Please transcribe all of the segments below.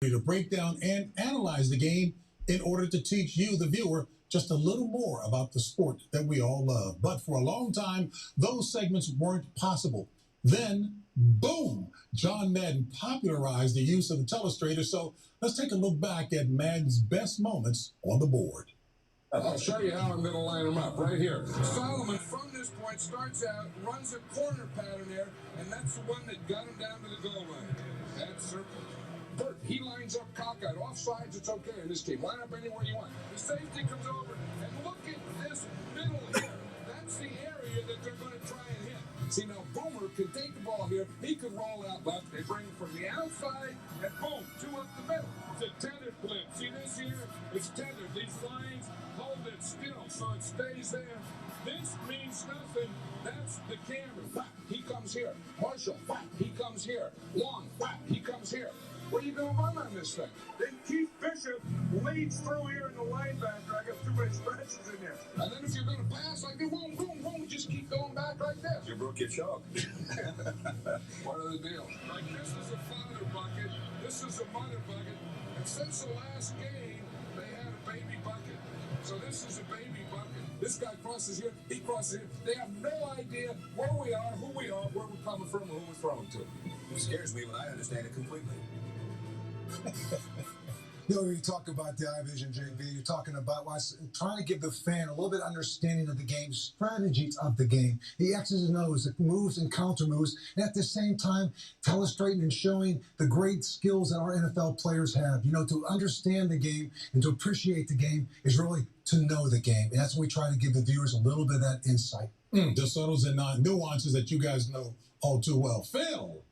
to break down and analyze the game in order to teach you, the viewer, just a little more about the sport that we all love. But for a long time, those segments weren't possible. Then, boom, John Madden popularized the use of the telestrator. So let's take a look back at Madden's best moments on the board. I'll show you how I'm going to line them up right here. Solomon, from this point, starts out, runs a corner pattern there, and that's the one that got him down to the goal line. That's circle. Bert, he lines up cockeyed. Offsides, it's okay in this team. Line up anywhere you want. The safety comes over, and look at this middle here. That's the area that they're going to try and hit. See, now Boomer can take the ball here. He could roll out left. They bring him from the outside, and boom, two up the middle. It's a tethered blitz. See this here? It's tethered. These lines hold it still, so it stays there. This means nothing. That's the camera. Whack, he comes here. Marshall, whack, he comes here. Long, whack, he comes here. What are you going to run on this thing? Then Keith Bishop leads through here in the linebacker. I got too many scratches in there. And then if you're going to pass like this, boom, boom, boom, just keep going back like this. You broke your choke. What are the deals? Like this is a father bucket. This is a mother bucket. And since the last game, they had a baby bucket. So this is a baby bucket. This guy crosses here, he crosses here. They have no idea where we are, who we are, where we're coming from, or who we're throwing to. It scares me when I understand it completely. You talk about the I-Vision, JV, you're talking about trying to give the fan a little bit of understanding of the game, strategies of the game, the X's and O's, the moves and counter moves, and at the same time, telestrating and showing the great skills that our NFL players have. To understand the game and to appreciate the game is really to know the game. And that's what we try to give the viewers a little bit of that insight. The subtles and nuances that you guys know all too well. Phil.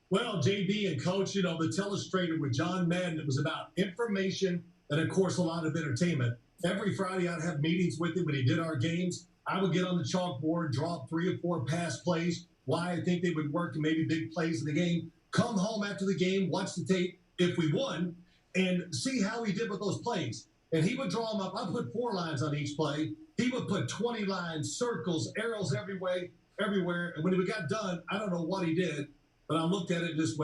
Well, JB and Coach, the telestrator with John Madden, it was about information and, of course, a lot of entertainment. Every Friday, I'd have meetings with him when he did our games. I would get on the chalkboard, draw up 3 or 4 pass plays, why I think they would work, and maybe big plays in the game. Come home after the game, watch the tape if we won, and see how he did with those plays. And he would draw them up. I put 4 lines on each play. He would put 20 lines, circles, arrows everywhere. And when we got done, I don't know what he did, but I looked at it just,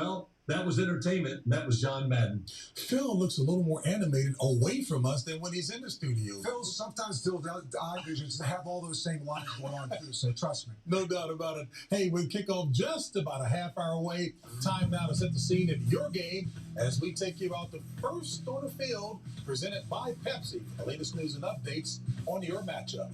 that was entertainment, and that was John Madden. Phil looks a little more animated away from us than when he's in the studio. Phil sometimes still the eye visions have all those same lines going on too, so trust me. No doubt about it. Hey, with kickoff just about a half hour away, time now to set the scene in your game as we take you out the first on the field, presented by Pepsi. The latest news and updates on your matchup.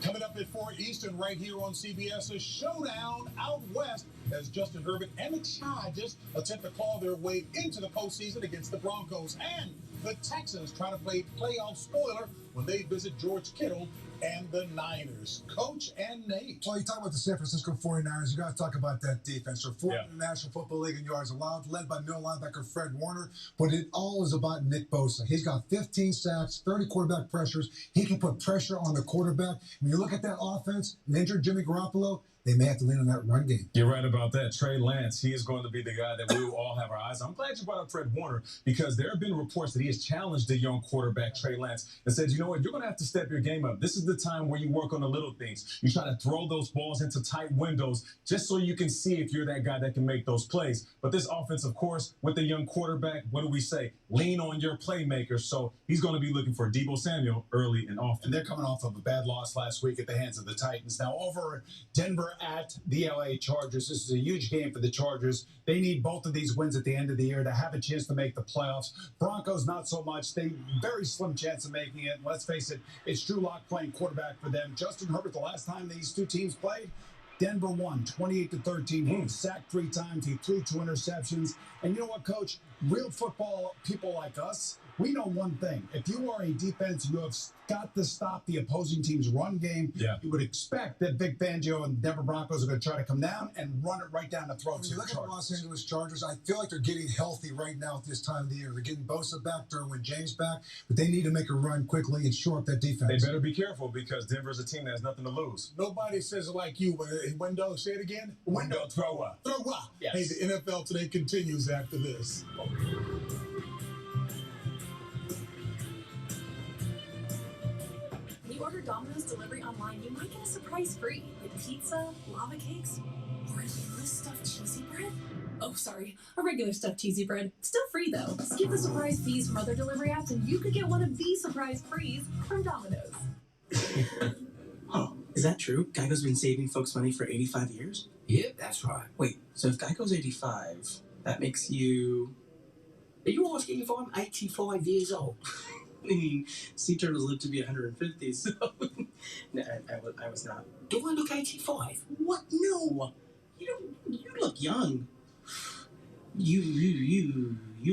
Coming up at 4 Eastern right here on CBS, a showdown out west as Justin Herbert and the Chargers attempt to claw their way into the postseason against the Broncos. And the Texans try to play playoff spoiler when they visit George Kittle and the Niners. Coach and Nate. Well, you talk about the San Francisco 49ers, you got to talk about that defense. They're fourth in the National Football League in yards allowed, led by middle linebacker Fred Warner. But it all is about Nick Bosa. He's got 15 sacks, 30 quarterback pressures. He can put pressure on the quarterback. When you look at that offense, an injured Jimmy Garoppolo, they may have to lean on that run game. You're right about that. Trey Lance, he is going to be the guy that we will all have our eyes on. I'm glad you brought up Fred Warner because there have been reports that he has challenged the young quarterback, Trey Lance, and said, you know what, you're going to have to step your game up. This is the time where you work on the little things. You try to throw those balls into tight windows just so you can see if you're that guy that can make those plays. But this offense, of course, with the young quarterback, what do we say? Lean on your playmakers. So he's going to be looking for Deebo Samuel early and often. And they're coming off of a bad loss last week at the hands of the Titans. Now over Denver at the LA Chargers. This is a huge game for the Chargers. They need both of these wins at the end of the year to have a chance to make the playoffs. Broncos, not so much. They very slim chance of making it. Let's face it, it's Drew Lock playing quarterback for them. Justin Herbert, the last time these two teams played, Denver won 28-13. He was sacked 3 times. He threw 2 interceptions. And you know what, Coach? Real football people like us, we know one thing. If you are a defense, you have got to stop the opposing team's run game. Yeah. You would expect that Vic Fangio and the Denver Broncos are going to try to come down and run it right down the throat. When you look at the Los Angeles Chargers, I feel like they're getting healthy right now at this time of the year. They're getting Bosa back, Derwin James back, but they need to make a run quickly and shore up that defense. They better be careful because Denver's a team that has nothing to lose. Nobody says it like you. Window, say it again. Window thrower. Thrower. Yes. Hey, the NFL today continues after this. When you order Domino's delivery online, you might get a surprise free, like pizza, lava cakes, Regular stuffed cheesy bread? Oh, sorry. A regular stuffed cheesy bread. Still free, though. Skip the surprise fees from other delivery apps, and you could get one of these surprise frees from Domino's. Oh, is that true? Geico's been saving folks money for 85 years? Yep, that's right. Wait, so if Geico's 85, that makes you... Are you asking if I'm 85 years old? I mean, sea turtles live to be 150, so... No, I was not. Do I look 85? What? No! You look young. You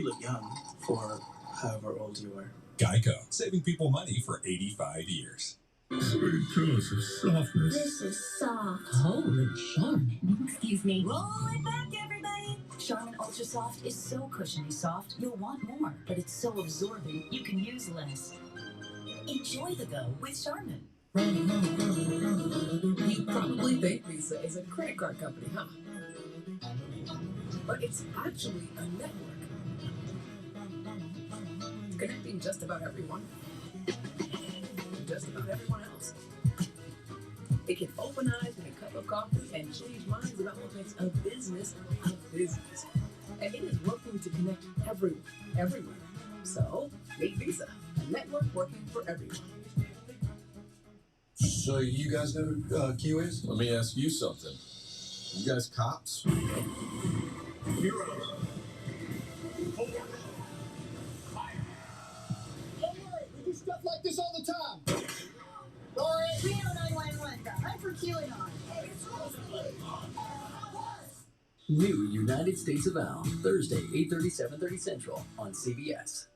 look young for however old you are. Geico, saving people money for 85 years. Sweet pillows of softness. This is soft. Holy Charmin. Excuse me. Roll it back, everybody. Charmin Ultra Soft is so cushiony soft, you'll want more. But it's so absorbent, you can use less. Enjoy the go with Charmin. You probably think Visa is a credit card company, huh? But it's actually a network. Connecting just about everyone. Just about everyone else. It can open eyes with a cup of coffee and change minds about what makes a business a business. And it is working to connect everyone, everywhere. So, make Visa, a network working for everyone. So you guys know who Q is? Let me ask you something. You guys cops? Heroes. Don't worry, we do stuff like this all the time. Sorry. 30911, I'm for QAnon. New United States of Al, Thursday, 8:30, 7:30 Central on CBS.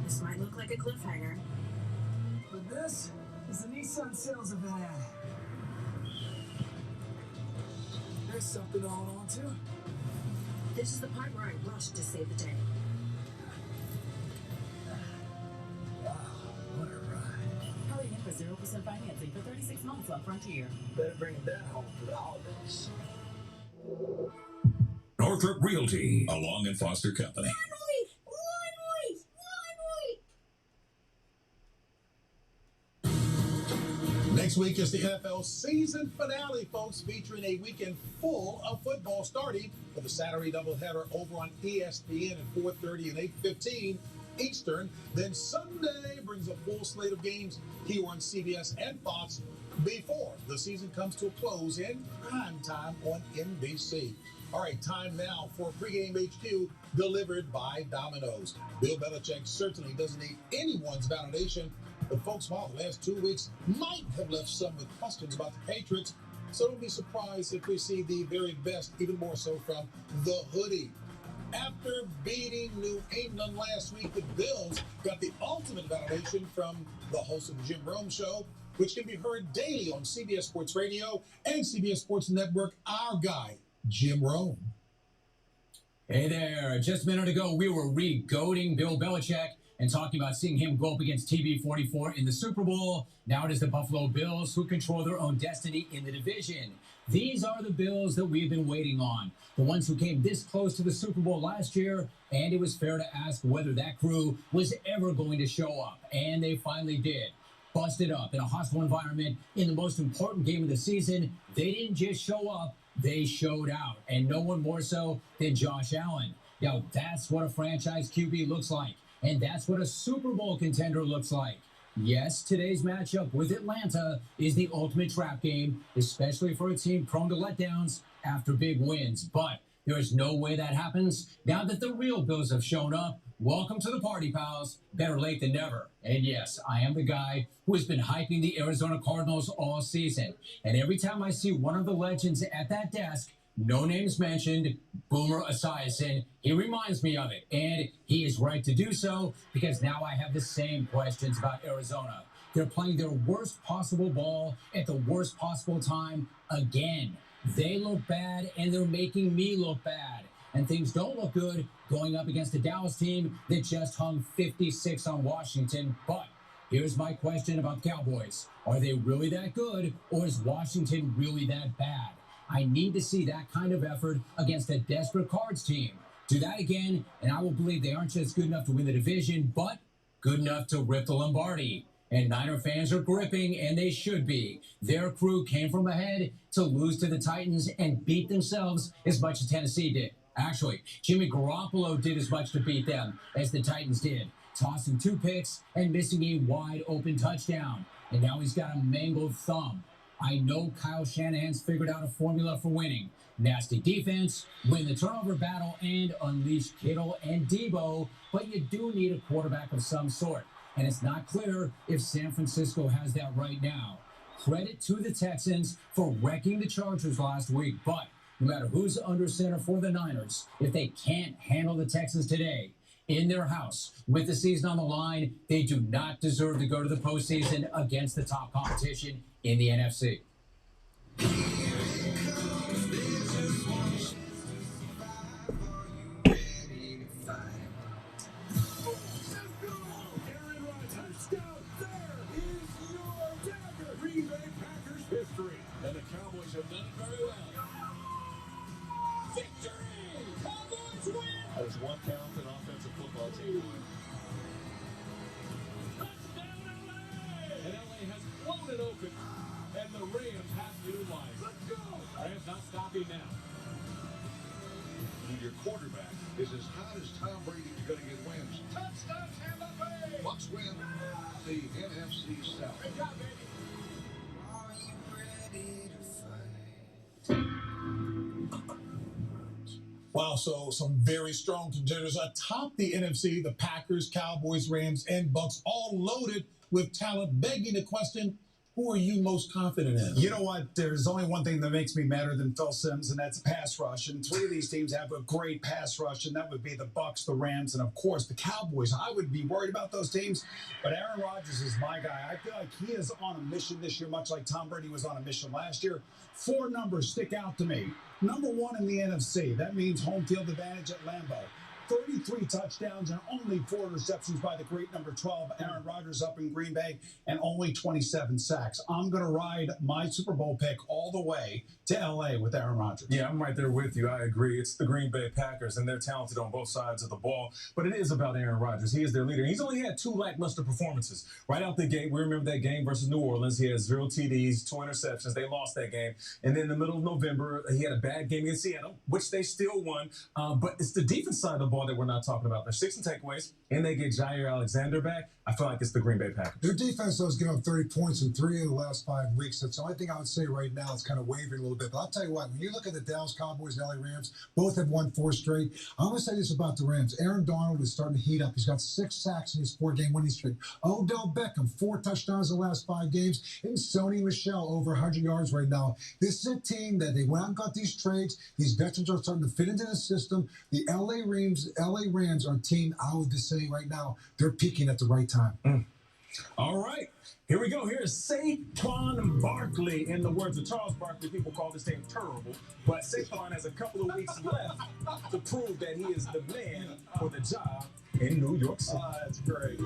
This might look like a cliffhanger. But this is the Nissan sales event. There's something to hold on to. This is the part where I rush to save the day. Wow, what a ride. Hurry in for 0% financing for 36 months on Frontier. Better bring that home for the holidays. Northrop Realty, a Long and Foster company. Next week is the NFL season finale, folks, featuring a weekend full of football, starting with a Saturday doubleheader over on ESPN at 4:30 and 8:15 Eastern. Then Sunday brings a full slate of games here on CBS and Fox before the season comes to a close in prime time on NBC. All right, time now for Pregame HQ, delivered by Domino's. Bill Belichick certainly doesn't need anyone's validation, but folks, while the last 2 weeks might have left some with questions about the Patriots, so don't be surprised if we see the very best, even more so from the hoodie. After beating New England last week, the Bills got the ultimate validation from the host of the Jim Rome Show, which can be heard daily on CBS Sports Radio and CBS Sports Network, our guy, Jim Rome. Hey there. Just a minute ago, we were re-goating Bill Belichick and talking about seeing him go up against TB44 in the Super Bowl. Now it is the Buffalo Bills who control their own destiny in the division. These are the Bills that we've been waiting on, the ones who came this close to the Super Bowl last year, and it was fair to ask whether that crew was ever going to show up, and they finally did. Busted up in a hostile environment in the most important game of the season. They didn't just show up, they showed out, and no one more so than Josh Allen. Now, that's what a franchise QB looks like, and that's what a Super Bowl contender looks like. Yes, today's matchup with Atlanta is the ultimate trap game, especially for a team prone to letdowns after big wins. But there is no way that happens now that the real Bills have shown up. Welcome to the party, pals. Better late than never. And yes, I am the guy who has been hyping the Arizona Cardinals all season. And every time I see one of the legends at that desk, no names mentioned, Boomer Esiason, he reminds me of it. And he is right to do so, because now I have the same questions about Arizona. They're playing their worst possible ball at the worst possible time again. They look bad, and they're making me look bad. And things don't look good going up against a Dallas team that just hung 56 on Washington. But here's my question about the Cowboys. Are they really that good, or is Washington really that bad? I need to see that kind of effort against a desperate Cards team. Do that again, and I will believe they aren't just good enough to win the division, but good enough to rip the Lombardi. And Niner fans are gripping, and they should be. Their crew came from ahead to lose to the Titans and beat themselves as much as Tennessee did. Actually, Jimmy Garoppolo did as much to beat them as the Titans did, tossing 2 picks and missing a wide-open touchdown. And now he's got a mangled thumb. I know Kyle Shanahan's figured out a formula for winning. Nasty defense, win the turnover battle, and unleash Kittle and Debo, but you do need a quarterback of some sort. And it's not clear if San Francisco has that right now. Credit to the Texans for wrecking the Chargers last week, but no matter who's under center for the Niners, if they can't handle the Texans today, in their house, with the season on the line, they do not deserve to go to the postseason against the top competition in the NFC. And the Cowboys have done it very well. Victory! Cowboys win! There's one talented offensive football team. Touchdown LA! And LA has blown it open. And the Rams have new life. Let's go! Rams not stopping now. When your quarterback is as hot as Tom Brady, you're going to get wins. Touchdown Tampa Bay! Bucs win the NFC South. Good job, baby. Wow, so some very strong contenders atop the NFC, the Packers, Cowboys, Rams, and Bucs, all loaded with talent, begging the question, who are you most confident in? You know what? There's only one thing that makes me madder than Phil Simms, and that's pass rush. And 3 of these teams have a great pass rush, and that would be the Bucs, the Rams, and of course the Cowboys. I would be worried about those teams, but Aaron Rodgers is my guy. I feel like he is on a mission this year, much like Tom Brady was on a mission last year. 4 numbers stick out to me. Number 1 in the NFC. That means home field advantage at Lambeau. 33 touchdowns and only 4 interceptions by the great number 12, Aaron Rodgers up in Green Bay, and only 27 sacks. I'm going to ride my Super Bowl pick all the way to L.A. with Aaron Rodgers. Yeah, I'm right there with you. I agree. It's the Green Bay Packers, and they're talented on both sides of the ball, but it is about Aaron Rodgers. He is their leader. He's only had 2 lackluster performances. Right out the gate, we remember that game versus New Orleans. He had 0 TDs, 2 interceptions. They lost that game. And then in the middle of November, he had a bad game against Seattle, which they still won. But it's the defense side of the ball that we're not talking about. They're 6 in takeaways, and they get Jair Alexander back. I feel like it's the Green Bay Packers. Their defense, though, has given up 30 points in 3 of the last 5 weeks. That's the only thing I would say right now. It's kind of wavering a little bit. But I'll tell you what, when you look at the Dallas Cowboys and LA Rams, both have won 4 straight. I'm going to say this about the Rams. Aaron Donald is starting to heat up. He's got 6 sacks in his 4-game winning streak. Odell Beckham, 4 touchdowns in the last 5 games. And Sony Michel, over 100 yards right now. This is a team that they went out and got these trades. These veterans are starting to fit into the system. The LA Rams are a team, I would just say right now, they're peaking at the right time. All right, here we go. Here's Saquon Barkley. In the words of Charles Barkley, people call this thing terrible, but Saquon has a couple of weeks left to prove that he is the man for the job in New York City. That's great.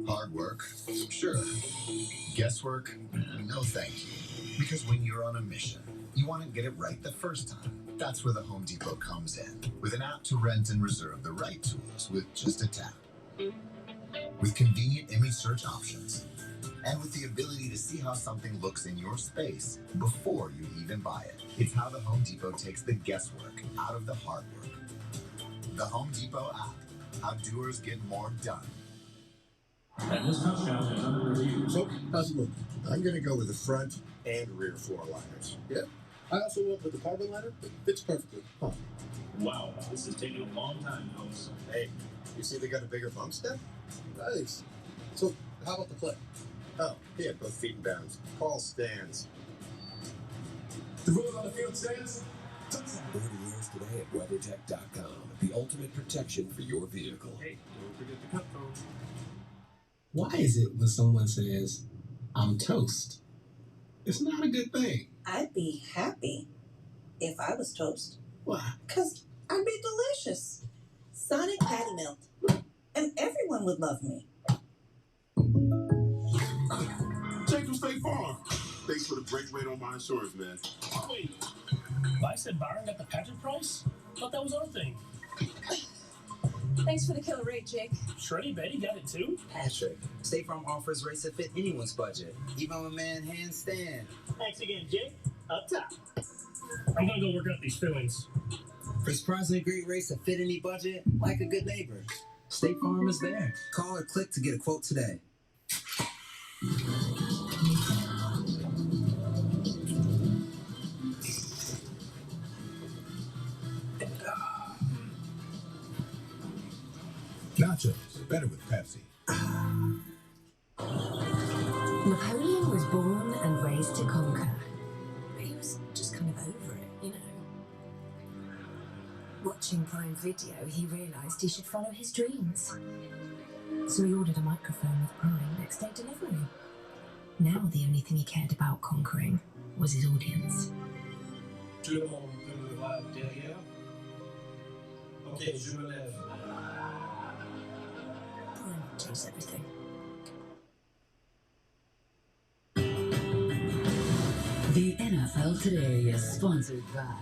Hard work? Sure. Guesswork? No thank you. Because when you're on a mission, you want to get it right the first time. That's where the Home Depot comes in, with an app to rent and reserve the right tools with just a tap. With convenient image search options, and with the ability to see how something looks in your space before you even buy it. It's how the Home Depot takes the guesswork out of the hard work. The Home Depot app. How doers get more done. And this touchdown is under review. So, how's it look? I'm going to go with the front and rear floor liners. Yeah. I also went with the carbon liner. It fits perfectly. Huh. Wow, this is taking a long time, folks. Hey, you see they got a bigger bump step? Nice. So, how about the play? Oh, yeah, both feet in bounds. Call stands. The rules on the field stands. Order yours today at WeatherTech.com. The ultimate protection for your vehicle. Hey, don't forget the cut phone. Why is it when someone says, I'm toast, it's not a good thing? I'd be happy if I was toast. Why? Because I'd be delicious. Sonic patty melt. And everyone would love me. Jake from State Farm. Thanks for the break rate on my insurance, man. Wait, I said Byron got the pageant price? Thought that was our thing. Thanks for the killer rate, Jake. Shreddy Betty got it too? Patrick, State Farm offers rates that fit anyone's budget, even when man handstand. Thanks again, Jake. Up top. I'm gonna go work out these feelings. For surprisingly great rates that fit any budget, like a good neighbor, State Farm is there. Call or click to get a quote today. Nachos, better with Pepsi. Napoleon was born and raised to conquer. But he was just kind of over it, you know. Watching Prime Video, he realised he should follow his dreams. So he ordered a microphone with Prime next day delivery. Now the only thing he cared about conquering was his audience. Tout le monde peut me voir derrière. Ok, je me lève. Prime changed everything. The NFL Today is sponsored by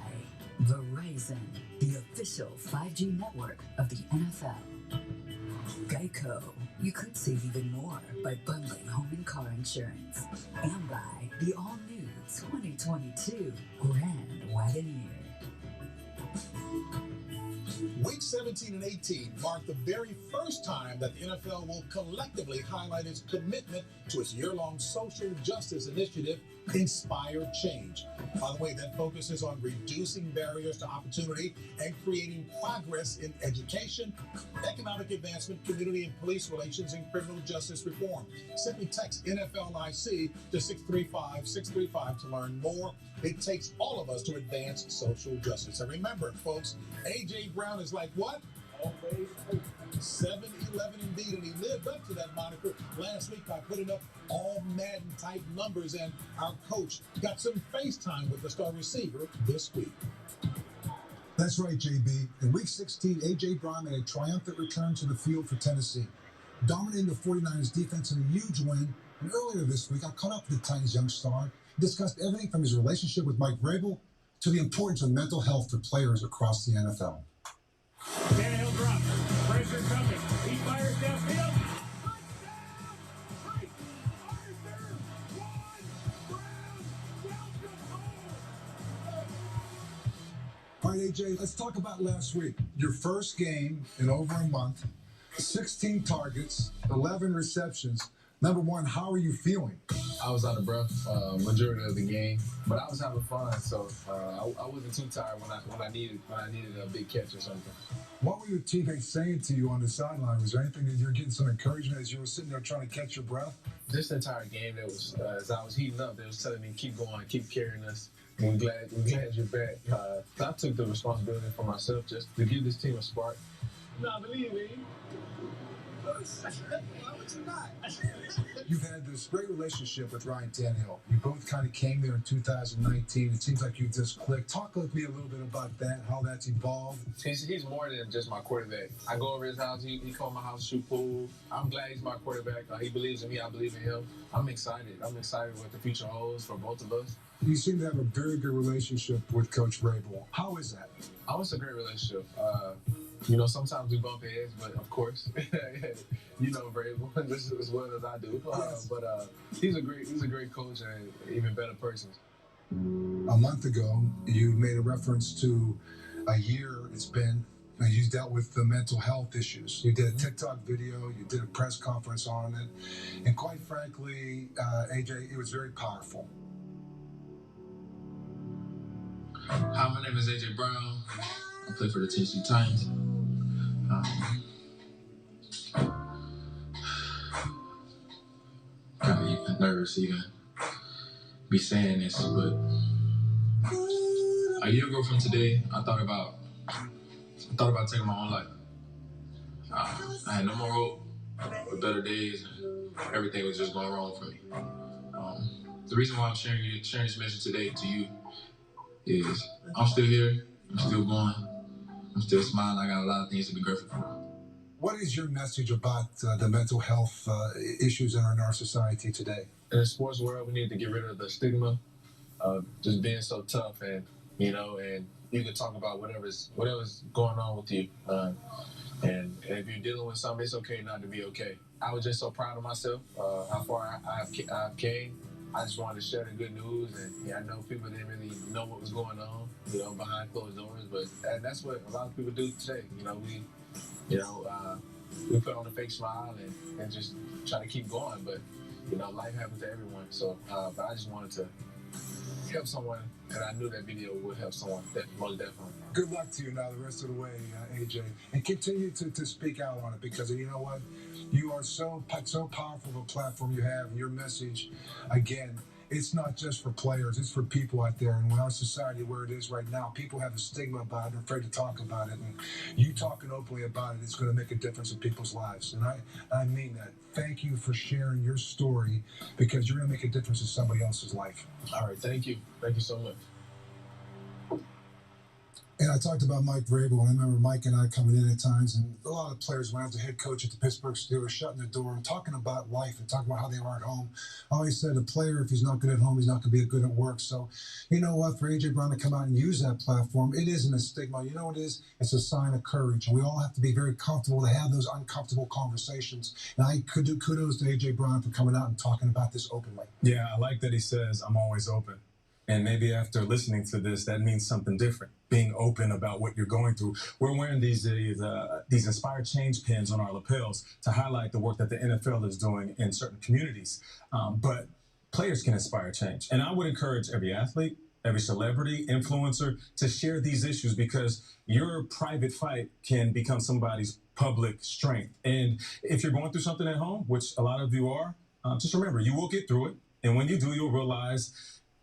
Verizon, the official 5G network of the NFL. Geico, you could save even more by bundling home and car insurance. And by the all-new 2022 Grand Wagoneer. Week 17 and 18 marked the very first time that the NFL will collectively highlight its commitment to its year-long social justice initiative, Inspire Change. By the way, that focuses on reducing barriers to opportunity and creating progress in education, economic advancement, community and police relations, and criminal justice reform. Simply text NFLIC to 635-635 to learn more. It takes all of us to advance social justice. And remember, folks, A.J. Brown is like what? Always hope. 7-11 indeed, and he lived up to that moniker last week by putting up all Madden type numbers, and our coach got some FaceTime with the star receiver this week. That's right, JB. In Week 16, A.J. Brown made a triumphant return to the field for Tennessee, dominating the 49ers defense in a huge win. And earlier this week, I caught up with the Titans' young star, discussed everything from his relationship with Mike Vrabel to the importance of mental health for players across the NFL. Tannehill drops. Pressure coming. He fires downfield. All right, AJ, let's talk about last week. Your first game in over a month, 16 targets, 11 receptions. Number one, how are you feeling? I was out of breath majority of the game, but I was having fun, so I wasn't too tired when I needed a big catch or something. What were your teammates saying to you on the sideline? Was there anything that you were getting some encouragement as you were sitting there trying to catch your breath? This entire game, it was as I was heating up, they was telling me keep going, keep carrying us. We're glad you're back. I took the responsibility for myself just to give this team a spark. Not believing. Why would you not? You've had this great relationship with Ryan Tannehill. You both kind of came there in 2019. It seems like you just clicked. Talk with me a little bit about that, how that's evolved. He's more than just my quarterback. I go over his house. He called my house to shoot pool. I'm glad he's my quarterback. He believes in me. I believe in him. I'm excited. I'm excited what the future holds for both of us. You seem to have a very good relationship with Coach Vrabel. How is that? Oh, it's a great relationship. Sometimes we bump heads, but of course, Vrabel just as well as I do. But he's a great coach and an even better person. A month ago, you made a reference to a year it's been. You dealt with the mental health issues. You did a TikTok video. You did a press conference on it, and quite frankly, AJ, it was very powerful. Hi, my name is AJ Brown. I play for the Tennessee Titans. Kind of nervous even be saying this, but a year ago from today, I thought about taking my own life. I had no more hope for better days, and everything was just going wrong for me. The reason why I'm sharing this message today to you is I'm still here, I'm still going, I'm still smiling. I got a lot of things to be grateful for. What is your message about the mental health issues that are in our society today? In the sports world, we need to get rid of the stigma of just being so tough and you can talk about whatever's going on with you. And if you're dealing with something, it's okay not to be okay. I was just so proud of myself, how far I've came. I just wanted to share the good news, and I know people didn't really know what was going on, behind closed doors. But that's what a lot of people do today. We put on a fake smile and just try to keep going. But life happens to everyone. So, but I just wanted to help someone, and I knew that video would help someone. Most definitely. Good luck to you now the rest of the way, AJ, and continue to speak out on it, because you know what, you are so powerful of a platform you have. Your message, again, it's not just for players, it's for people out there. And when our society where it is right now, people have a stigma about it, they're afraid to talk about it. And you talking openly about it, it's going to make a difference in people's lives. And I mean that. Thank you for sharing your story, because you're going to make a difference in somebody else's life. All right, thank you. Thank you so much. And I talked about Mike Vrabel, and I remember Mike and I coming in at times, and a lot of players, when I was the head coach at the Pittsburgh Steelers, shutting the door and talking about life and talking about how they were at home. I always said a player, if he's not good at home, he's not going to be good at work. So, you know what, for A.J. Brown to come out and use that platform, it isn't a stigma. You know what it is? It's a sign of courage. And we all have to be very comfortable to have those uncomfortable conversations. And I could do kudos to A.J. Brown for coming out and talking about this openly. Yeah, I like that he says, I'm always open. And maybe after listening to this, that means something different. Being open about what you're going through. We're wearing these Inspire Change pins on our lapels to highlight the work that the NFL is doing in certain communities. But players can inspire change. And I would encourage every athlete, every celebrity, influencer to share these issues, because your private fight can become somebody's public strength. And if you're going through something at home, which a lot of you are, just remember, you will get through it. And when you do, you'll realize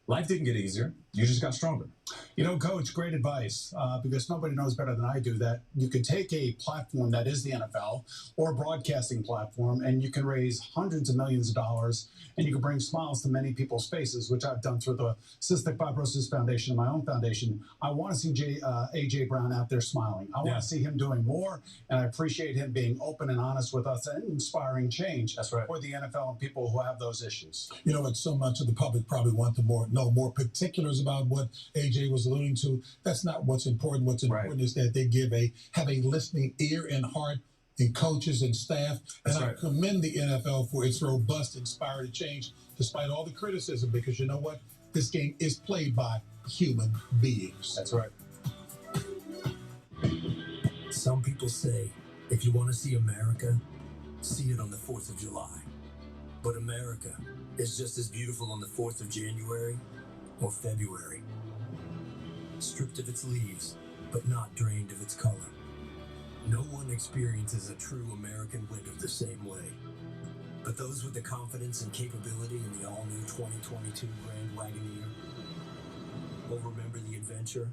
life didn't get easier. You just got stronger. You know, Coach, great advice, because nobody knows better than I do that you can take a platform that is the NFL or a broadcasting platform, and you can raise hundreds of millions of dollars, and you can bring smiles to many people's faces, which I've done through the Cystic Fibrosis Foundation and my own foundation. I want to see A.J. Brown out there smiling. I want to see him doing more, and I appreciate him being open and honest with us and inspiring change. That's right. For the NFL and people who have those issues. You know what? So much of the public probably want to know more particulars about what AJ was alluding to. That's not what's important. What's important is that they have a listening ear and heart in coaches and staff. And I commend the NFL for its robust, inspired change, despite all the criticism, because you know what? This game is played by human beings. That's right. Some people say, if you want to see America, see it on the 4th of July. But America is just as beautiful on the 4th of January or February. Stripped of its leaves, but not drained of its color. No one experiences a true American winter the same way. But those with the confidence and capability in the all-new 2022 Grand Wagoneer will remember the adventure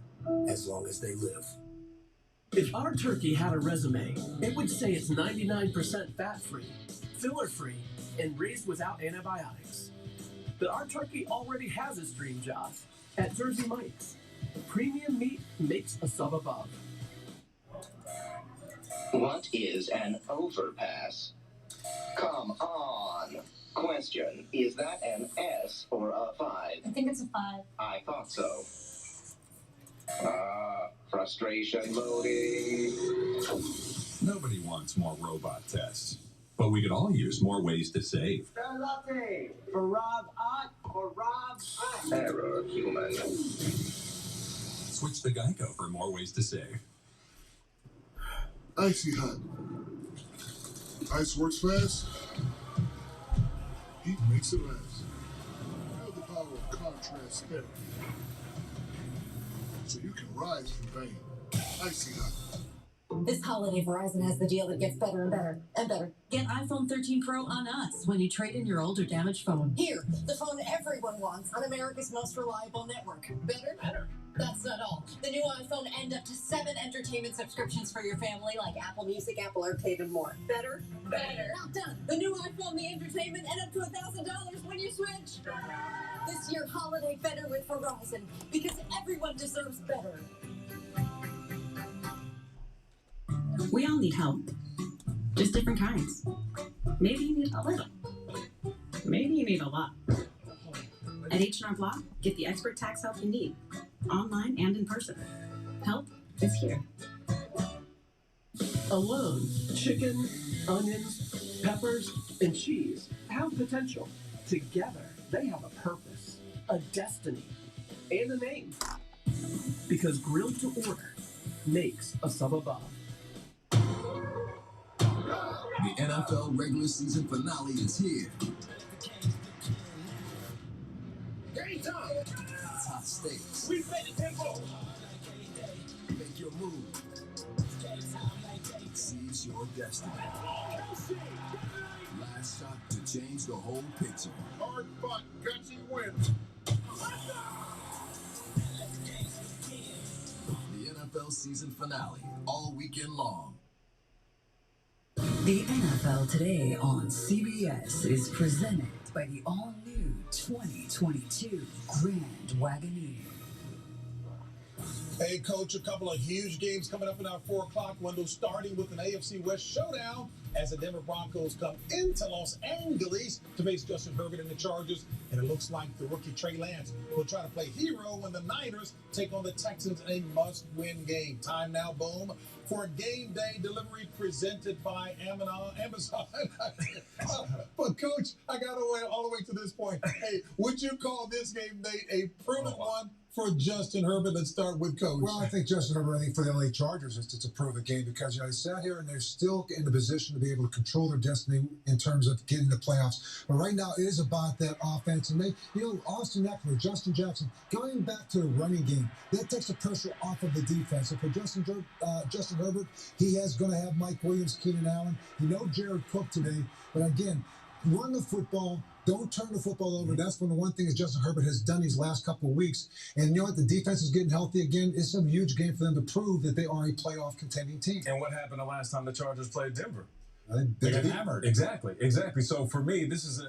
as long as they live. If our turkey had a resume, it would say it's 99% fat-free, filler-free, and raised without antibiotics. But our turkey already has its dream job at Jersey Mike's. Premium meat makes a sub above. What is an overpass? Come on. Question, is that an S or a 5? I think it's a 5. I thought so. Frustration loading. Nobody wants more robot tests, but we could all use more ways to save. Latte for Rob Ott or Rob Ott. Error, human. Switch to Geico for more ways to save. Icy hot. Ice works fast. Heat makes it last. Have the power of contrast therapy, so you can rise from pain. Icy hot. This holiday, Verizon has the deal that gets better and better and better. Get iPhone 13 Pro on us when you trade in your old or damaged phone. Here, the phone everyone wants on America's most reliable network. Better? Better. That's not all. The new iPhone and up to 7 entertainment subscriptions for your family, like Apple Music, Apple Arcade, and more. Better? Better. Not done. The new iPhone, the entertainment, and up to $1,000 when you switch. This year, holiday better with Verizon, because everyone deserves better. We all need help. Just different kinds. Maybe you need a little. Maybe you need a lot. At H&R Block, get the expert tax help you need, online and in person. Help is here. Alone, chicken, onions, peppers, and cheese have potential. Together, they have a purpose, a destiny, and a name. Because grilled to order makes a sub above. The NFL regular season finale is here. Game time. It's hot stakes. We play the tempo. Make your move. Seize your destiny. Last shot to change the whole picture. Hard fought, gutsy win. The NFL season finale, all weekend long. The NFL Today on CBS is presented by the all-new 2022 Grand Wagoneer. Hey, Coach, a couple of huge games coming up in our 4 o'clock window, starting with an AFC West showdown as the Denver Broncos come into Los Angeles to face Justin Herbert and the Chargers. And it looks like the rookie Trey Lance will try to play hero when the Niners take on the Texans in a must-win game. Time now, boom, for a game day delivery presented by Amazon. But, Coach, I got all the way to this point. Hey, would you call this game day a proven one for Justin Herbert? Let's start with Coach. Well, I think Justin Herbert, I think for the LA Chargers, it's a prove a game because, they sat here and they're still in the position to be able to control their destiny in terms of getting the playoffs. But right now, it is about that offense. And they, Austin Eckler, Justin Jackson, going back to the running game, that takes the pressure off of the defense. And for Justin Herbert, he is going to have Mike Williams, Keenan Allen. Jared Cook today. But again, run the football. Don't turn the football over. That's one of the one thing that Justin Herbert has done these last couple of weeks. And you know what? The defense is getting healthy again. It's a huge game for them to prove that they are a playoff contending team. And what happened the last time the Chargers played Denver? They got hammered. Exactly. So for me, this is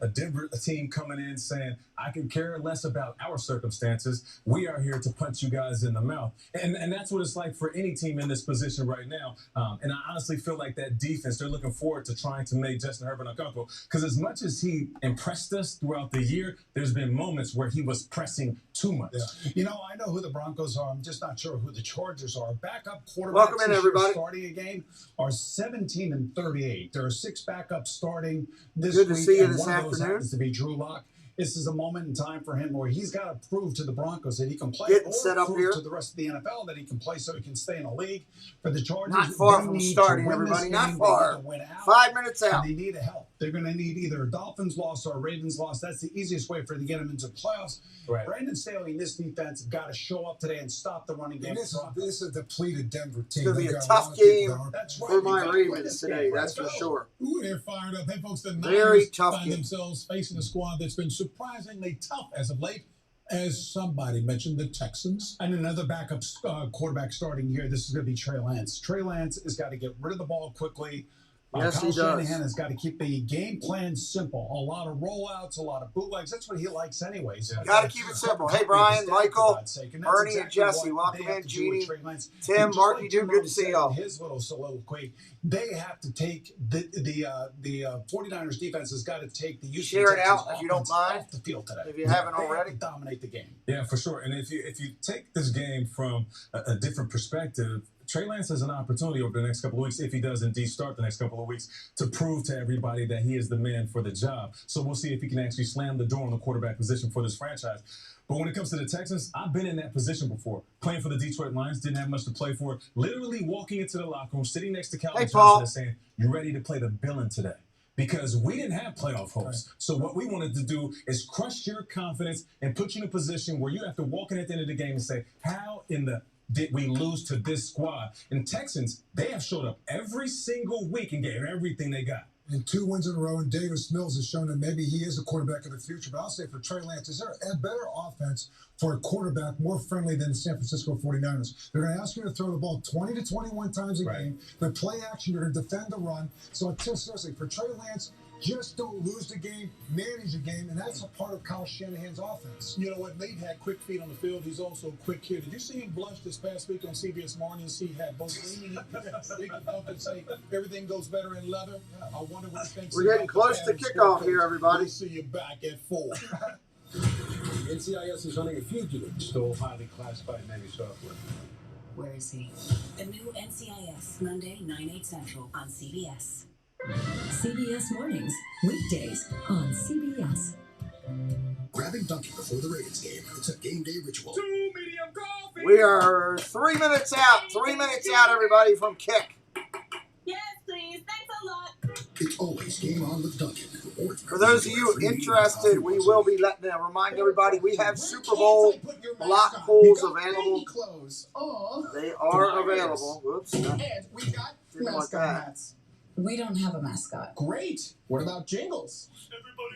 a Denver team coming in saying, I can care less about our circumstances. We are here to punch you guys in the mouth. And that's what it's like for any team in this position right now. And I honestly feel like that defense, they're looking forward to trying to make Justin Herbert uncomfortable. Because as much as he impressed us throughout the year, there's been moments where he was pressing too much. Yeah. I know who the Broncos are. I'm just not sure who the Chargers are. Backup quarterbacks Welcome in, everybody. Starting a game are 17-38. There are 6 backups starting this week. Good to see you and this one of those afternoon. happens to be Drew Lock. This is a moment in time for him where he's got to prove to the Broncos that he can play, Getting or set up prove here. to the rest of the NFL that he can play so he can stay in the league. For the Chargers, Not far they from need starting, to win this everybody. game. Not They need far. to win out, 5 minutes out. and they need help. They're going to need either a Dolphins loss or a Ravens loss. That's the easiest way for them to get them into the playoffs. Right. Brandon Staley and this defense have got to show up today and stop the running game. And this is a depleted Denver team. It's going to be They've a got tough lot of people game that are- That's right. for my You gotta win Ravens this today, game. that's for Let's go. sure. Ooh, they're fired up. Hey, folks, the Very Niners tough find game. themselves facing a squad that's been surprisingly tough as of late. As somebody mentioned, the Texans. And another backup quarterback starting here. This is going to be Trey Lance. Trey Lance has got to get rid of the ball quickly. Yes, Kyle he does. Shanahan has got to keep the game plan simple. A lot of rollouts, a lot of bootlegs. That's what he likes anyways. Got to keep it simple. Hey, Brian, Michael, Bernie, and Jesse. Welcome in, Jeannie, Tim, Marky, Jim. Good to see y'all. His little soliloquy. They have to take the 49ers defense has got to take the Houston Share it Texans out if you don't offense mind. off the field today. If you haven't They have already. to dominate the game. Yeah, for sure. And if you take this game from a different perspective, Trey Lance has an opportunity over the next couple of weeks, if he does indeed start the next couple of weeks, to prove to everybody that he is the man for the job. So we'll see if he can actually slam the door on the quarterback position for this franchise. But when it comes to the Texans, I've been in that position before. Playing for the Detroit Lions, didn't have much to play for. Literally walking into the locker room, sitting next to Calvin Johnson and saying, "You ready to play the villain today?" Because we didn't have playoff hopes. So what we wanted to do is crush your confidence and put you in a position where you have to walk in at the end of the game and say, how in the did we lose to this squad? And Texans, they have showed up every single week and gave everything they got. And 2 wins in a row, and Davis Mills has shown that maybe he is a quarterback of the future. But I'll say for Trey Lance, is there a better offense for a quarterback more friendly than the San Francisco 49ers? They're going to ask you to throw the ball 20 to 21 times a game. The play action, you're going to defend the run. So seriously, for Trey Lance, just don't lose the game, manage the game, and that's a part of Kyle Shanahan's offense. You know what? Nate had quick feet on the field. He's also quick here. Did you see him blush this past week on CBS Mornings? He had both leaning up and say everything goes better in leather. I wonder what he thinks. We're getting close to kickoff here, everybody. We'll see you back at 4. NCIS is hunting a fugitive. Stole highly classified Navy software. Where is he? The new NCIS, Monday, 9/8 Central on CBS. CBS Mornings, weekdays on CBS. Grabbing Dunkin' before the Ravens game. It's a game day ritual. 2 medium coffee. We are 3 minutes out. 3 minutes out, everybody, from kick. Yes, please. Thanks a lot. It's always game on with Dunkin'. For those of you interested, we will be letting remind everybody we have Super Bowl block pools available. They are available. Whoops. And we got mascot hats. We don't have a mascot. Great. What about jingles?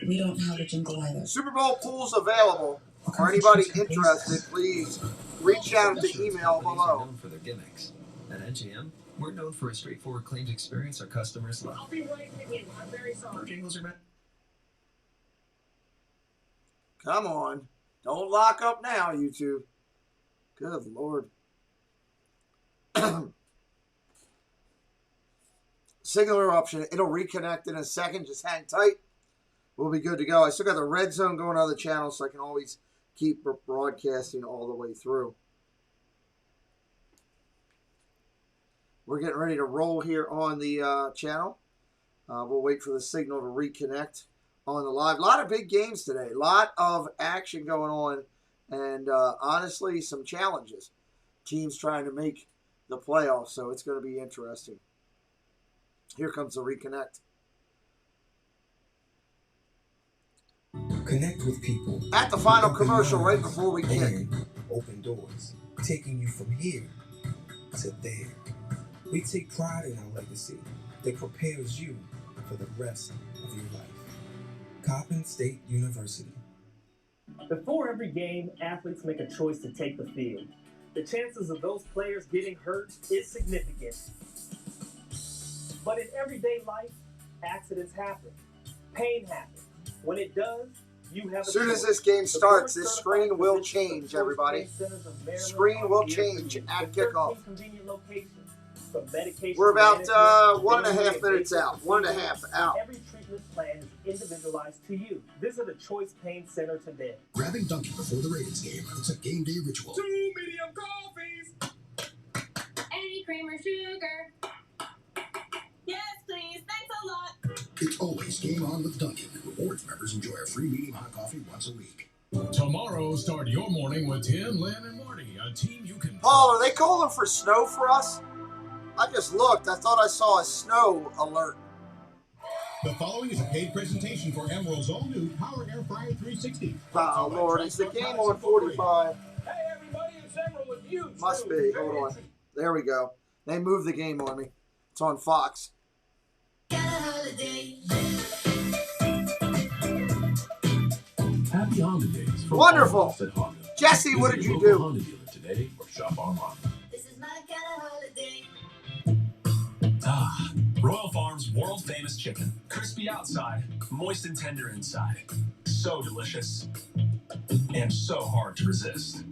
We don't have a jingle either. Super Bowl pools available. For anybody interested, please reach out to email below. Known for their gimmicks. At NGM, we're known for a straightforward claims experience our customers love. I'll be right with you. I'm very sorry. Our jingles are Come on. Don't lock up now, YouTube. Good Lord. Signal interruption. It'll reconnect in a second. Just hang tight. We'll be good to go. I still got the red zone going on the channel, so I can always keep broadcasting all the way through. We're getting ready to roll here on the channel. We'll wait for the signal to reconnect on the live. A lot of big games today. A lot of action going on. And honestly, some challenges. Teams trying to make the playoffs, so it's going to be interesting. Here comes the reconnect. Connect with people. At the final commercial right before we kick. Open doors, taking you from here to there. We take pride in our legacy that prepares you for the rest of your life. Coppin State University. Before every game, athletes make a choice to take the field. The chances of those players getting hurt is significant. But in everyday life, accidents happen. Pain happens. When it does, you have a As soon as choice. this game The starts, board this screen will certifies change, the everybody. Centers of Maryland Screen will are here for change you. at With 13 kickoff. convenient locations, from medication We're about management, 1.5 daily minutes out. basic 1.5 out. Every treatment plan is individualized to you. Visit a Choice Pain Center today. Grabbing Dunkin' before the Ravens game. It's a game day ritual. 2 medium coffees. Any cream or sugar? Yes, please. Thanks a lot. It's always game on with Dunkin'. Rewards members enjoy a free medium hot coffee once a week. Tomorrow, start your morning with Tim, Lynn, and Marty, a team you can... Paul, are they calling for snow for us? I just looked. I thought I saw a snow alert. The following is a paid presentation for Emerald's all-new Power Air Fryer 360. Oh, Lord. Is the game on 45? Hey, everybody, it's Emerald with you. Must be. Hold on. There we go. They moved the game on me. It's on Fox. Happy holidays from Wonderful. all of us at Honda. Jesse, what did Visit you your local do? Honda dealer today or shop online. This is my kind of holiday. Ah, Royal Farms world famous chicken. Crispy outside, moist and tender inside. So delicious. And so hard to resist.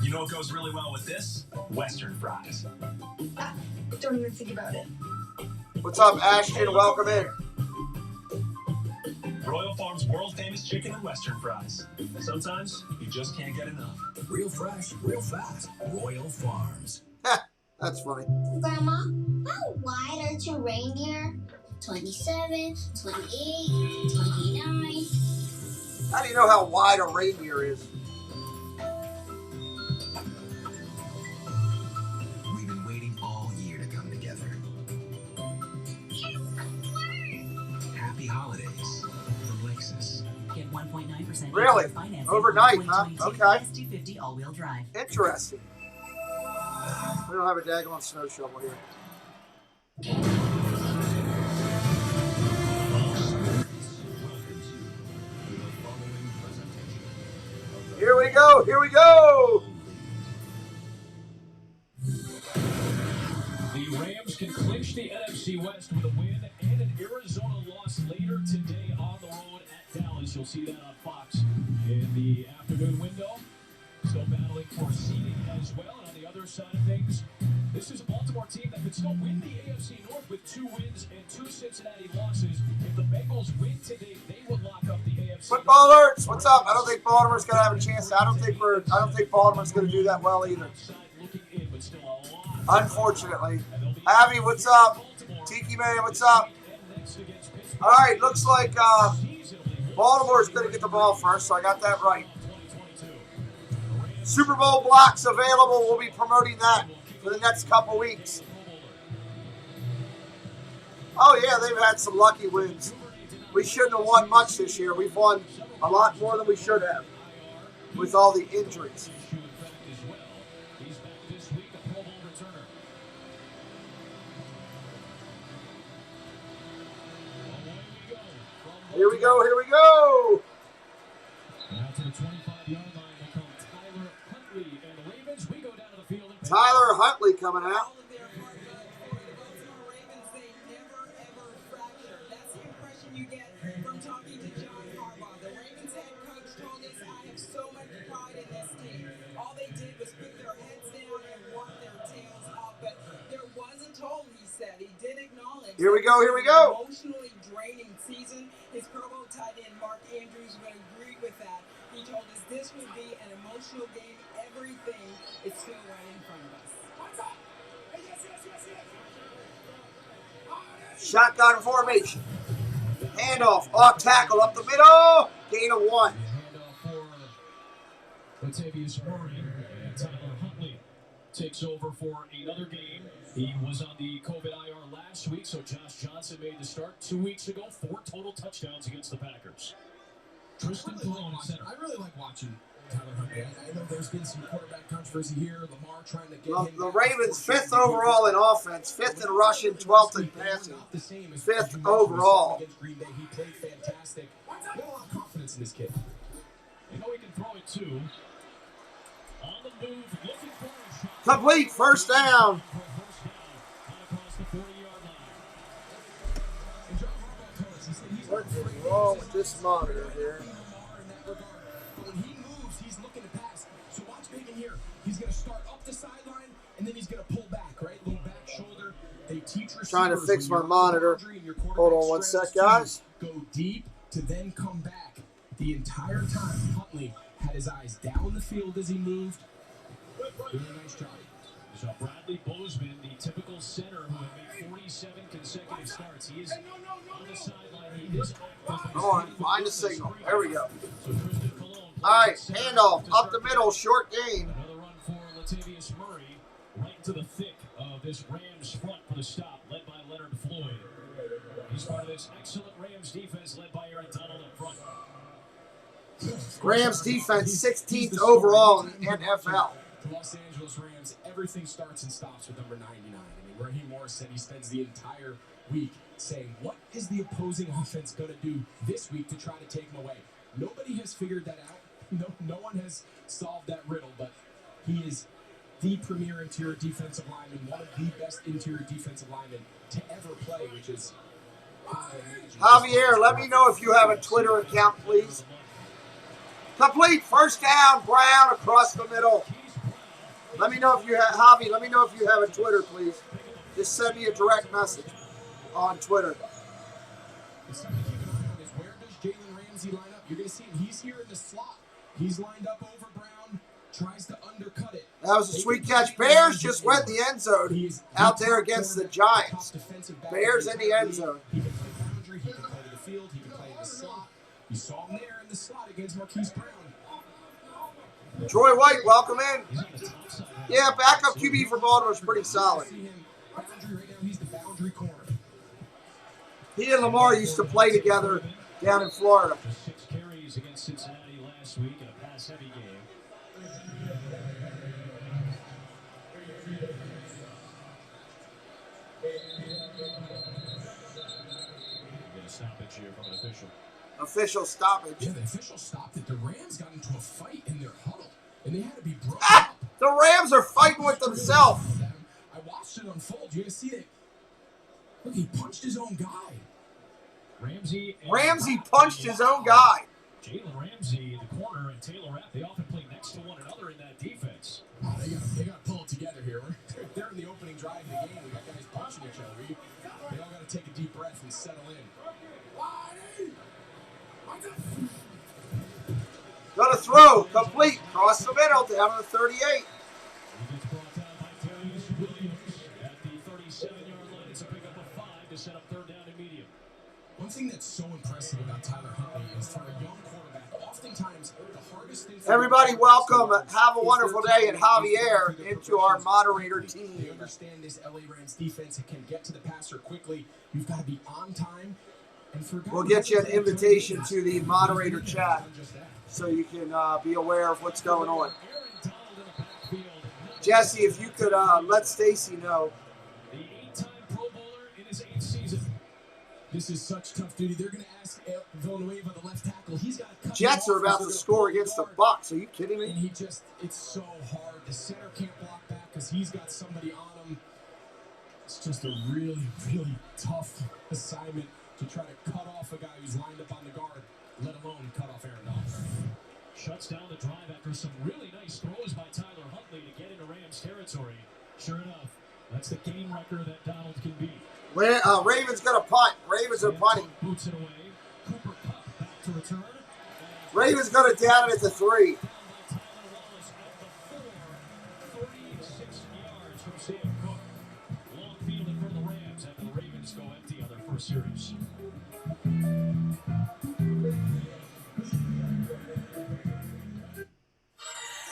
You know what goes really well with this? Western fries. Don't even think about it. What's up, Ashton? Welcome in. Royal Farms world famous chicken and Western fries. Sometimes you just can't get enough. Real fresh, real fast. Royal Farms. That's funny. Grandma, how wide are two reindeer? 27, 28, 29. How do you know how wide a reindeer is? We've been waiting all year to come together. Happy holidays from Lexus. Get 1.9% Really? financing Overnight, on huh? 2022 Okay. S250 all-wheel drive. Interesting. We don't have a daggone snow shovel here. Here we go. Here we go. The Rams can clinch the NFC West with a win and an Arizona loss later today on the road at Dallas. You'll see that on Fox in the afternoon window. Still battling for seeding as well. And on the other side of things, this is a Baltimore team that could still win the AFC North with 2 wins and 2 Cincinnati losses. If the Bengals win today, they would lock up the AFC Football alerts. What's up? I don't think Baltimore's gonna have a chance. I don't think Baltimore's gonna do that well either. Unfortunately. Abby, what's up? Tiki Man, what's up? All right, looks like Baltimore's going to get the ball first, so I got that right. Super Bowl blocks available. We'll be promoting that for the next couple weeks. Oh, yeah, they've had some lucky wins. We shouldn't have won much this year. We've won a lot more than we should have with all the injuries. Here we go, here we go. Now to the 25-yard line will come Tyler Huntley and the Ravens. We go down to the field. Tyler Huntley coming out. That's the impression you get from talking to John Harbaugh. The Ravens head coach told us, I have so much pride in this team. All they did was put their heads down and work their tails up. But there was a toll, he said. He did acknowledge. Here we go, here we go. Emotionally draining season. His Pro Bowl tight end Mark Andrews would agree with that. He told us this would be an emotional game. Everything is still right in front of us. What's up? Shotgun formation. Handoff. Off tackle up the middle. Gain of 1. Latavius Murray and Tyler Huntley takes over for another game. He was on the COVID IR last week, so Josh Johnson made the start 2 weeks ago. 4 total touchdowns against the Packers. Tristan Colon at center. I really like watching Tyler Huntley. I know there's been some quarterback controversy here. Lamar trying to get him. The Ravens 5th overall in offense, 5th in rushing, 12th in passing, 5th overall. Against Green Bay, he played fantastic. I got a lot of confidence in this kid. You know he can throw it too. On the move, looking for a shot. Complete, first down. What's wrong with this monitor here? When he moves, he's looking to pass. So watch Bacon here. He's going to start up the sideline, and then he's going to pull back, right? Little back shoulder. They teach receivers. Trying to fix my monitor. Hold on one sec, guys. Go deep to then come back. The entire time, Huntley had his eyes down the field as he moved. Doing a nice job. So Bradley Bozeman, the typical center who had made 47 consecutive starts. He is on the sideline. He is Come on, find the signal. There we go. All right, handoff up the middle, short gain. Another run for Latavius Murray, right into the thick of this Rams front for the stop, led by Leonard Floyd. He's part of this excellent Rams defense, led by Aaron Donald up front. Rams defense 16th overall in the NFL. The Los Angeles Rams, everything starts and stops with number 99. I mean, Raheem Morris said he spends the entire week saying, what is the opposing offense going to do this week to try to take him away? Nobody has figured that out. No one has solved that riddle, but he is the premier interior defensive lineman, one of the best interior defensive linemen to ever play, which is Javier, let me know if you have a Twitter account, please. Complete, first down, Brown across the middle. Let me know if you have, Javi, let me know if you have a Twitter, please. Just send me a direct message on Twitter. Something to keep an eye on is where does Jalen Ramsey line up? You're going to see him. He's here in the slot. He's lined up over Brown, tries to undercut it. That was a sweet catch. Bears just went in the end zone out there against the Giants. Bears in the end zone. He can play boundary. He can play to the field. He can play in the slot. You saw him there in the slot against Marquise Brown. Troy White, welcome in. Yeah, backup QB for Baltimore is pretty solid. Boundary right now, he's the boundary corner. He and Lamar used to play together down in Florida. 6 carries against Cincinnati last week in a pass-heavy game. Get a stoppage here from an official. Official stoppage. Yeah, the official stopped it. The Rams got into a fight in their huddle, and they had to be broken up. up. The Rams are fighting with themselves. I watched it unfold. You're going to see that. Look, he punched his own guy. Ramsey punched his own guy. Jalen Ramsey, the corner, and Taylor Rapp, they often play next to one another in that defense. Oh, they got to pull it together here. They're in the opening drive of the game. We got guys punching each other. They all got to take a deep breath and settle in. Gonna throw, complete, cross the middle, down to the 38. One thing that's so impressive about Tyler Huntley is for a young quarterback, oftentimes the hardest thing. Everybody, welcome. Have a wonderful day, and Javier into our moderator team. You understand this LA Rams defense that can get to the passer quickly. You've got to be on time. We'll get you an invitation to the moderator chat so you can be aware of what's going on. Jesse, if you could let Stacy know. The 8-time Pro Bowler in his 8th season. This is such tough duty. They're going to ask Villanueva, the left tackle. He's got to cut. Jets are about to score against the Bucs. Are you kidding me? And it's so hard. The center can't block back because he's got somebody on him. It's just a really, really tough assignment to try to cut off a guy who's lined up on the guard, let alone cut off Aaron Donald. Shuts down the drive after some really nice throws by Tyler Huntley to get into Rams territory. Sure enough, that's the game record that Donald can beat. Ravens got a punt. Ravens are punting. Boots it away. Cooper Kupp back to return. Ravens got it down at the 3. 36 yards from Sam Cook. Long fielding for the Rams after the Ravens go empty on their first series.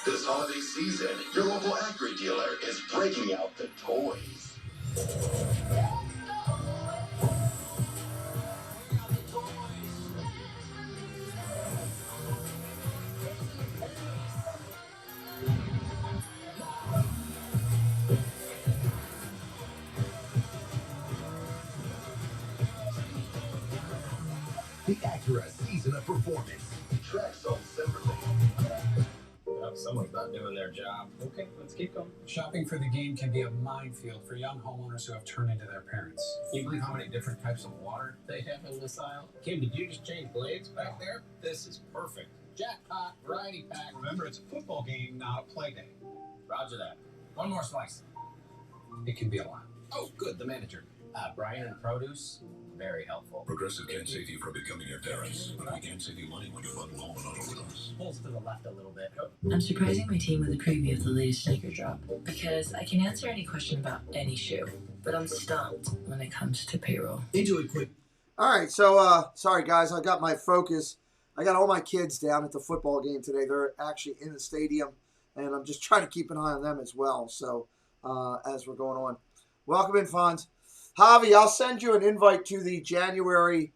This holiday season, your local Acre dealer is breaking out the toys. The Acura season of performance. Track sold separately. Someone's not doing their job. Okay, let's keep going. Shopping for the game can be a minefield for young homeowners who have turned into their parents. Can you believe how many different types of water they have in this aisle? Kim, did you just change blades back there? This is perfect. Jackpot, variety pack. Remember, it's a football game, not a play day. Roger that. One more slice. It can be a lot. Oh, good, the manager. Brian and produce, very helpful. Progressive can't save you from becoming your parents, but we can save you money when you bundle home and auto with us. Pulls to the left a little bit. I'm surprising my team with a preview of the latest sneaker drop because I can answer any question about any shoe, but I'm stumped when it comes to payroll. Enjoy quick. All right, so sorry guys, I got my focus. I got all my kids down at the football game today. They're actually in the stadium, and I'm just trying to keep an eye on them as well. So as we're going on, welcome in, Fonz. Javi, I'll send you an invite to the January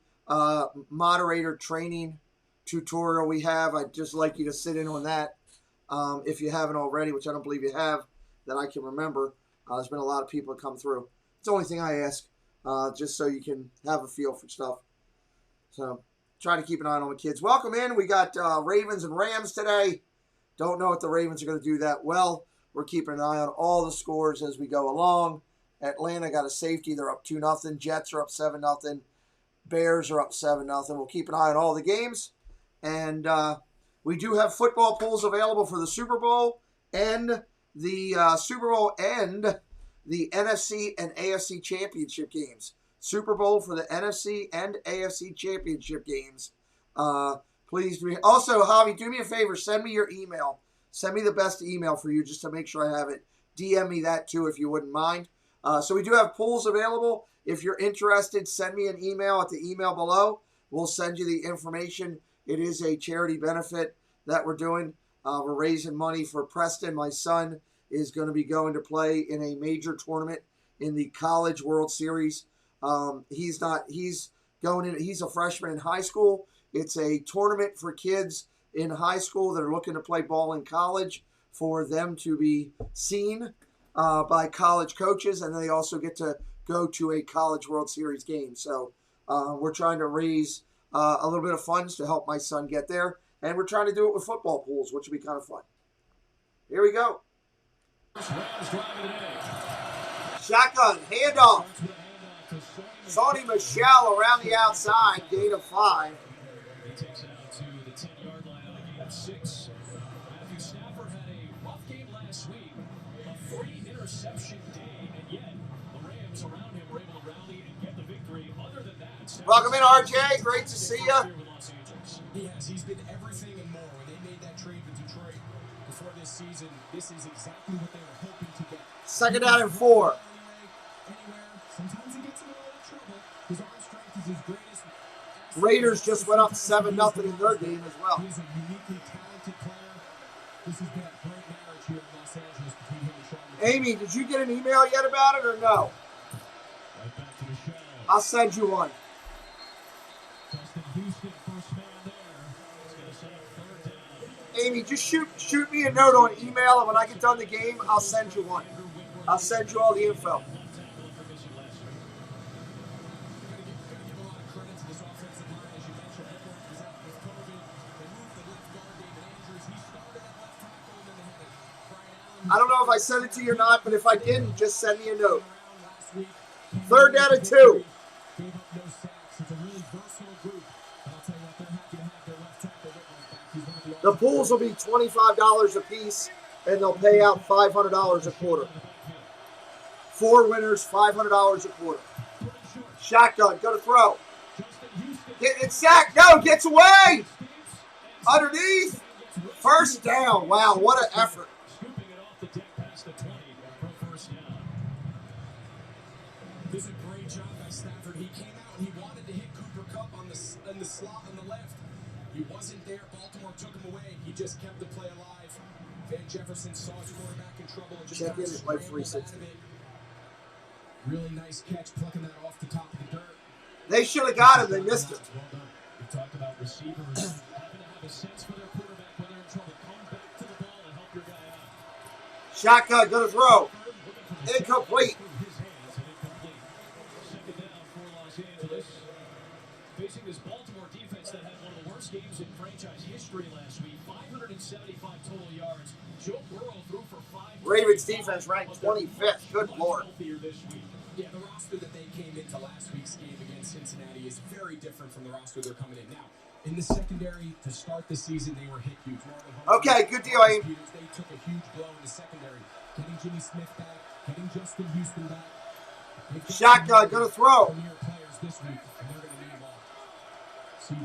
moderator training tutorial we have. I'd just like you to sit in on that if you haven't already, which I don't believe you have, that I can remember. There's been a lot of people that come through. It's the only thing I ask, just so you can have a feel for stuff. So try to keep an eye on the kids. Welcome in. We got Ravens and Rams today. Don't know if the Ravens are going to do that well. We're keeping an eye on all the scores as we go along. Atlanta got a safety. They're up 2-0. Jets are up 7-0. Bears are up 7-0. We'll keep an eye on all the games. And we do have football pools available for the Super Bowl and the NFC and AFC championship games. Super Bowl for the NFC and AFC championship games. Please do. Also, Javi, do me a favor. Send me your email. Send me the best email for you just to make sure I have it. DM me that too if you wouldn't mind. So we do have pools available. If you're interested, send me an email at the email below. We'll send you the information. It is a charity benefit that we're doing. We're raising money for Preston. My son is going to be going to play in a major tournament in the College World Series. He's a freshman in high school. It's a tournament for kids in high school that are looking to play ball in college for them to be seen by college coaches, and they also get to go to a College World Series game. So we're trying to raise a little bit of funds to help my son get there, and we're trying to do it with football pools, which will be kind of fun. Here we go. Shotgun, handoff. Sony Michel around the outside, gain of 5. He takes it out to the 10-yard line on a gain of 6. Matthew Stafford had a rough game last week, a 3-interception day, and yet the Rams around him were able to rally and get the victory. Other than that, welcome in, RJ. Great to see you. He has. He's been everything and more. When they made that trade with Detroit before this season. This is exactly what they were hoping to get. Second down and 4. Sometimes he gets in a little trouble. His arm strength is his greatest. Raiders just went up 7-0 in their game as well. He's a uniquely talented player. This has been a great marriage here in Los Angeles between him and Sean McDevitt. Amy, did you get an email yet about it or no? Right back to the show. I'll send you one. Justin Houston, first man there. It's going to set up 3rd down. Amy, just shoot me a note on email, and when I get done the game, I'll send you one. I'll send you all the info. I don't know if I sent it to you or not, but if I didn't, just send me a note. 3rd down and 2. The pools will be $25 a piece, and they'll pay out $500 a quarter. 4 winners, $500 a quarter. Shotgun, go to throw. It's sacked. No, gets away. Underneath. First down. Wow, what an effort. This is a great job by Stafford. He came out and he wanted to hit Cooper Kupp on the slot on the left. He wasn't there. Baltimore took him away. He just kept the play alive. Van Jefferson saw his quarterback in trouble and just check in at like 360. Really nice catch, plucking that off the top of the dirt. They should have got him. They missed him. Well done. We talked about receivers having to have a sense for their quarterback when they're in trouble. Come back to the ball and help your guy out. Shotgun, go to throw. Incomplete. Second down for Los Angeles. Facing this Baltimore defense that had one of the worst games in franchise history last week. 575 total yards. Joe Burrow threw for 5. Ravens defense ranked 25th. Good Lord. Yeah, the roster that they came into last week's game against Cincinnati is very different from the roster they're coming in now. In the secondary, to start the season, they were hit huge. Okay, good deal, Aim. They took a huge blow in the secondary. Getting Jimmy Smith back, getting Justin Houston back. Shotgun, go to throw. Premier players this week, and they're going to need them all. See,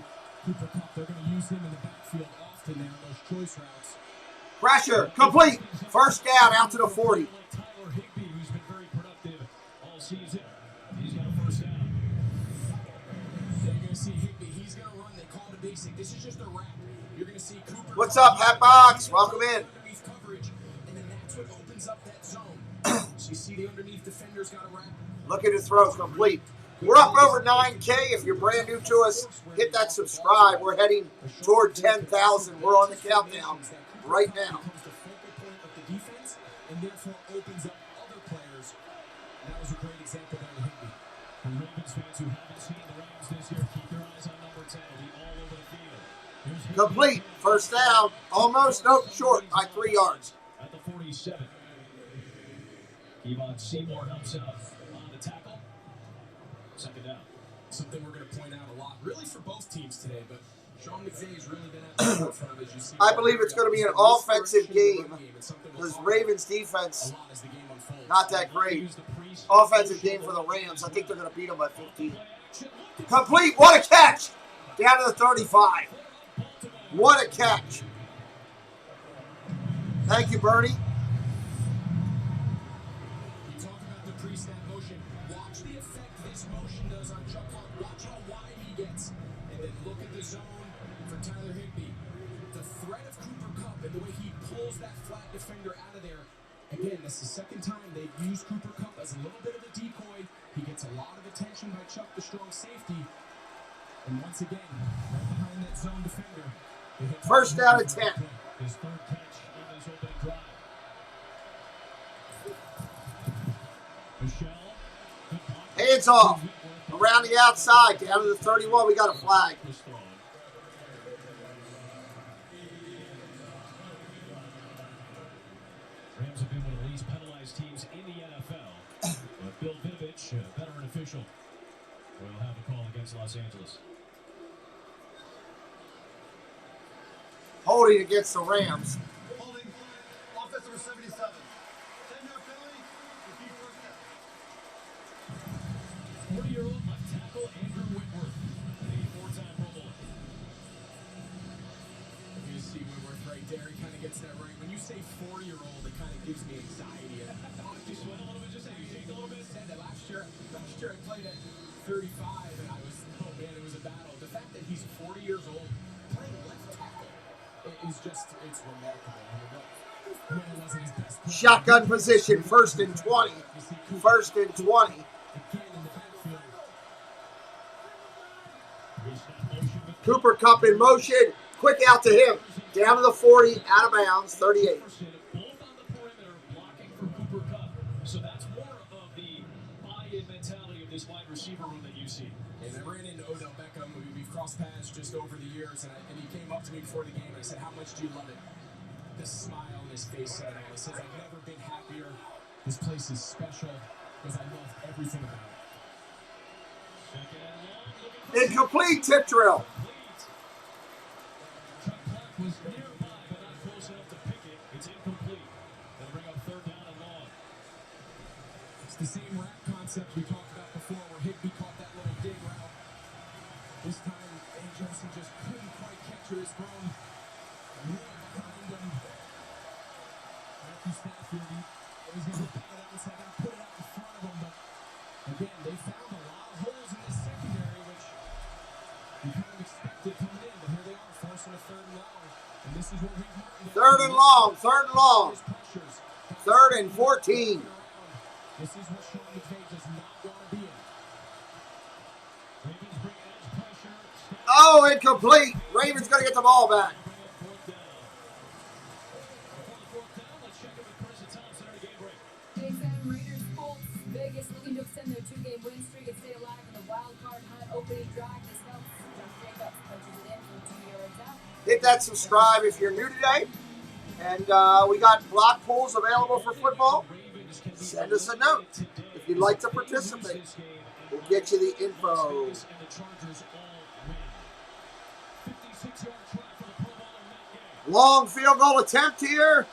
Cooper Kupp, they're going to use him in the backfield often there on those choice routes. Pressure, complete. First down, out to the 40. Tyler Higbee, who's been very productive all season. He's got a first down. They're going to see Higbee. He's going to run. They call it a basic. This is just a wrap. You're going to see Cooper. What's up, Hatbox? Welcome in. Underneath coverage, and then that's what opens up that zone. So you see the underneath defenders got a wrap. Look at the throw, complete. We're up over 9K. If you're brand new to us, hit that subscribe. We're heading toward 10,000. We're on the countdown right now. Becomes the focal point of the defense, and therefore opens up other players. And that was a great example there with Higbee. For Ravens fans who haven't seen the Rams this year, keep your eyes on number 10. He'll be all over the field. Here's Higbee. Complete. First down. Almost. Nope. Short by 3 yards. At the 47. Kevon Seymour helps out on the tackle. Second down. Something we're going to point out a lot, really for both teams today, but Sean McVay's really been at the forefront of, as you see. I believe it's going to be an offensive game because Ravens defense not that great. Offensive game for the Rams. I think they're going to beat them by 15. Complete. What a catch. Down to the 35. What a catch. Thank you, Bernie. You talk about the pre-snap motion. Watch the effect this motion does on Chuck Clark. Watch how wide he gets. And then look at the zone for Tyler Higbee. The threat of Cooper Kupp and the way he pulls that flat defender out of there. Again, this is the second time they've used Cooper Kupp as a little bit of a decoy. He gets a lot of attention by Chuck, the strong safety. And once again, right behind that zone defender. First down and 10. His third catch on his opening drive. Michelle. Hands off. Around the outside. Down to the 31. We got a flag. Rams have been one of the least penalized teams in the NFL. But Bill Vinovich, a veteran official, will have a call against Los Angeles. Holding against the Rams. Holding. Offense number 77. 10-yard penalty. Repeat first down. 40-year-old left tackle Andrew Whitworth, the 4-time Pro Bowler. You see Whitworth right secondary kind of gets that right. When you say 40-year-old, it kind of gives me anxiety. You sweat a little bit, just say you take a little bit. Said that last year I played at 35, and I was, oh man, it was a battle. The fact that he's 40 years old, playing left tackle, is just, it's remarkable. I mean, it wasn't his best play. Shotgun position, 1st and 20. 1st and 20. Cooper Kupp in motion. Quick out to him. Down to the 40, out of bounds, 38. So that's more of the buy-in mentality of this wide receiver room that you see. And I ran into Odell Beckham. We've crossed paths just over the years, and he came up to me before the game, and I said, how much do you love it? The smile on his face said it all. He says, I've never been happier. This place is special because I love everything about it. Incomplete tip drill. Was nearby, but not close enough to pick it. It's incomplete. They'll bring up 3rd down and long. It's the same wrap concept we talked about before where Higbee caught that little dig route. This time, A. Jesse just couldn't quite catch it. His thrown right behind him. Matthew Stafford, he was going to get that outside and put it out in front of him. But again, they found a lot of holes in the secondary, which you kind of expected coming in. But here they are, forcing a 3rd and long. And this is what we want. 3rd and long. 3rd and long. 3rd and 14. This is what Sean McVay does not want to be in. Ravens bring edge pressure. Oh, incomplete. Ravens going to get the ball back. Jason, Raiders, Colts, Vegas looking to extend their 2-game win streak and stay alive in the wild card hunt opening drive. This helps. Josh Jacobs punches it in from 2 yards out. Hit that subscribe if you're new today. And we got block pools available for football. Send us a note if you'd like to participate. We'll get you the info. Long field goal attempt here.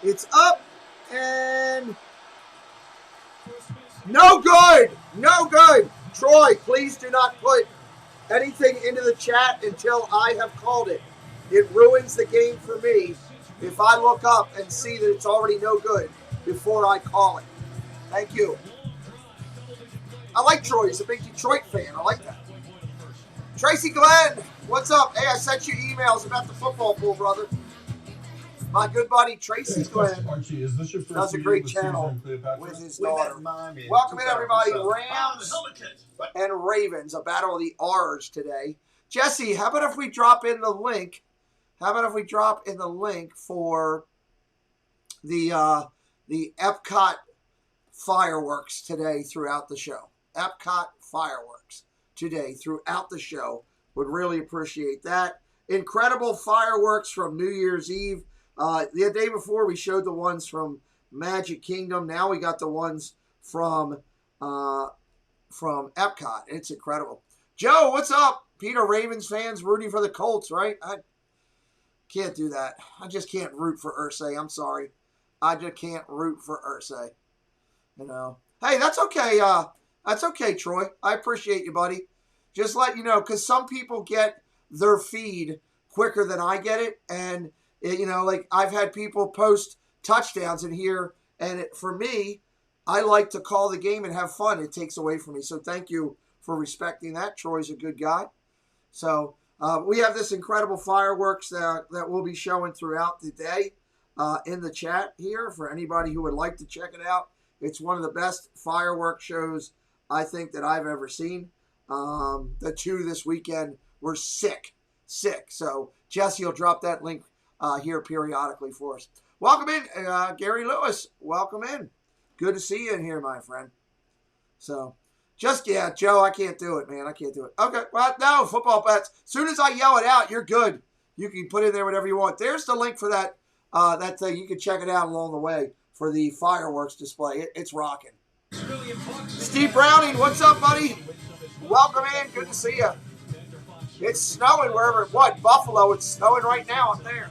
It's up and no good. No good. Troy, please do not put anything into the chat until I have called it. It ruins the game for me if I look up and see that it's already no good before I call it. Thank you. I like Troy. He's a big Detroit fan. I like that. Tracy Glenn, what's up? Hey, I sent you emails about the football pool, brother. My good buddy Tracy Glenn Archie, is this your first does a great meeting channel with with his daughter. Welcome in, everybody. Rams and Ravens, a battle of the R's today. Jesse, how about if we drop in the link? How about if we drop in the link for the Epcot fireworks today throughout the show? Epcot fireworks today throughout the show. Would really appreciate that. Incredible fireworks from New Year's Eve. The day before we showed the ones from Magic Kingdom. Now we got the ones from Epcot. It's incredible. Joe, what's up? Peter, Ravens fans rooting for the Colts, right? I can't do that. I just can't root for Irsay. I'm sorry. I just can't root for Irsay. You know. Hey, that's okay. That's okay, Troy. I appreciate you, buddy. Just let you know, because some people get their feed quicker than I get it. And, you know, like I've had people post touchdowns in here. And for me, I like to call the game and have fun. It takes away from me. So thank you for respecting that. Troy's a good guy. So we have this incredible fireworks that we'll be showing throughout the day in the chat here for anybody who would like to check it out. It's one of the best fireworks shows I think that I've ever seen. The two this weekend were sick. So Jesse will drop that link here periodically for us. Welcome in, Gary Lewis. Welcome in. Good to see you in here, my friend. So, Joe, I can't do it, man. I can't do it. Okay, well, no, football bets. As soon as I yell it out, you're good. You can put in there whatever you want. There's the link for that thing. You can check it out along the way for the fireworks display. It's rocking. Steve Browning, what's up, buddy? Welcome in. Good to see you. It's snowing wherever. What? Buffalo. It's snowing right now up there.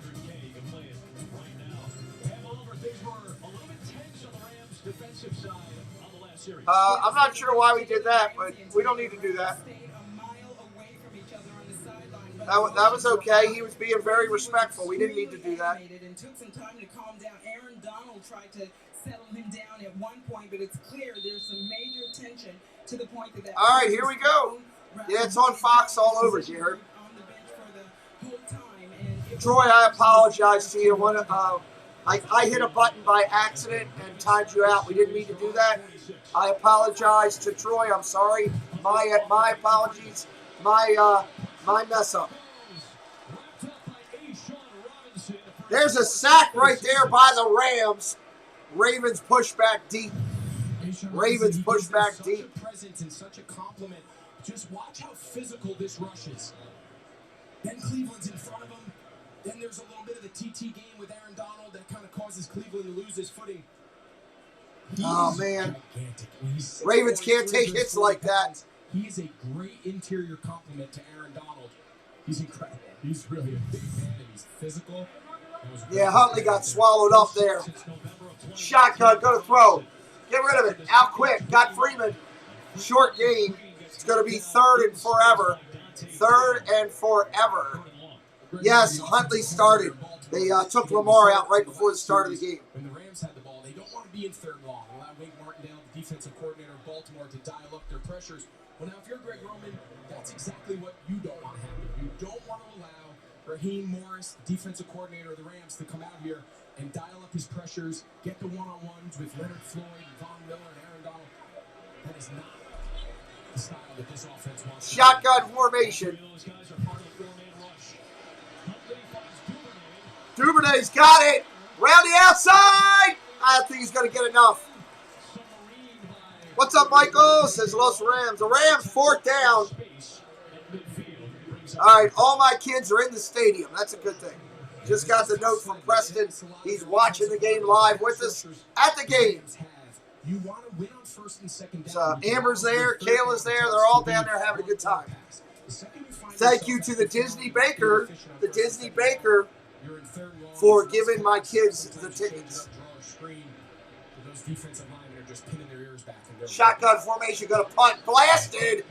I'm not sure why we did that, but we don't need to do that. That was okay. He was being very respectful. We didn't need to do that. And took some time to calm down. Aaron Donald tried to settle him down at one point, but it's clear there's some major tension to the point that. All right, here we go. Yeah, it's on Fox all over, Jared. Troy, I apologize to you. I hit a button by accident and timed you out. We didn't mean to do that. I apologize to Troy. I'm sorry. My apologies. My mess up. There's a sack right there by the Rams. Ravens push back deep. Ravens push back deep. Presence and such a compliment. Just watch how physical this rush is. Then Cleveland's in front of him. Then there's a little bit of the TT game with Aaron Donald that kind of causes Cleveland to lose his footing. Oh, man. Ravens can't take hits like that. He is a great interior compliment to Aaron Donald. He's incredible. He's really a big man and he's physical. Yeah, Huntley got swallowed up there. Shotgun, go to throw. Get rid of it. Out quick. Got Freeman. Short game. It's going to be third and forever. Third and forever. Yes, Huntley started. They took Lamar out right before the start of the game. When the Rams had the ball, they don't want to be in third long. Allow Wink Martindale, the defensive coordinator of Baltimore, to dial up their pressures. Well, now, if you're Greg Roman, that's exactly what you don't want to happen. You don't want to allow Raheem Morris, the defensive coordinator of the Rams, to come out here and dial up his pressures, get the one-on-ones with Leonard Floyd, Von Miller, and Aaron Donald. That is not the style that this offense wants. Shotgun formation. Duvernay's got it. Round the outside. I think he's going to get enough. What's up, Michael? Says Los Rams. The Rams, fourth down. All right, all my kids are in the stadium. That's a good thing. Just got the note from Preston. He's watching the game live with us at the game. You want to win on first and second down. So Amber's there. Kayla's there. They're all down there having a good time. Thank you to the Disney Baker. The Disney Baker for giving my kids the tickets. Shotgun formation, going to punt. Blasted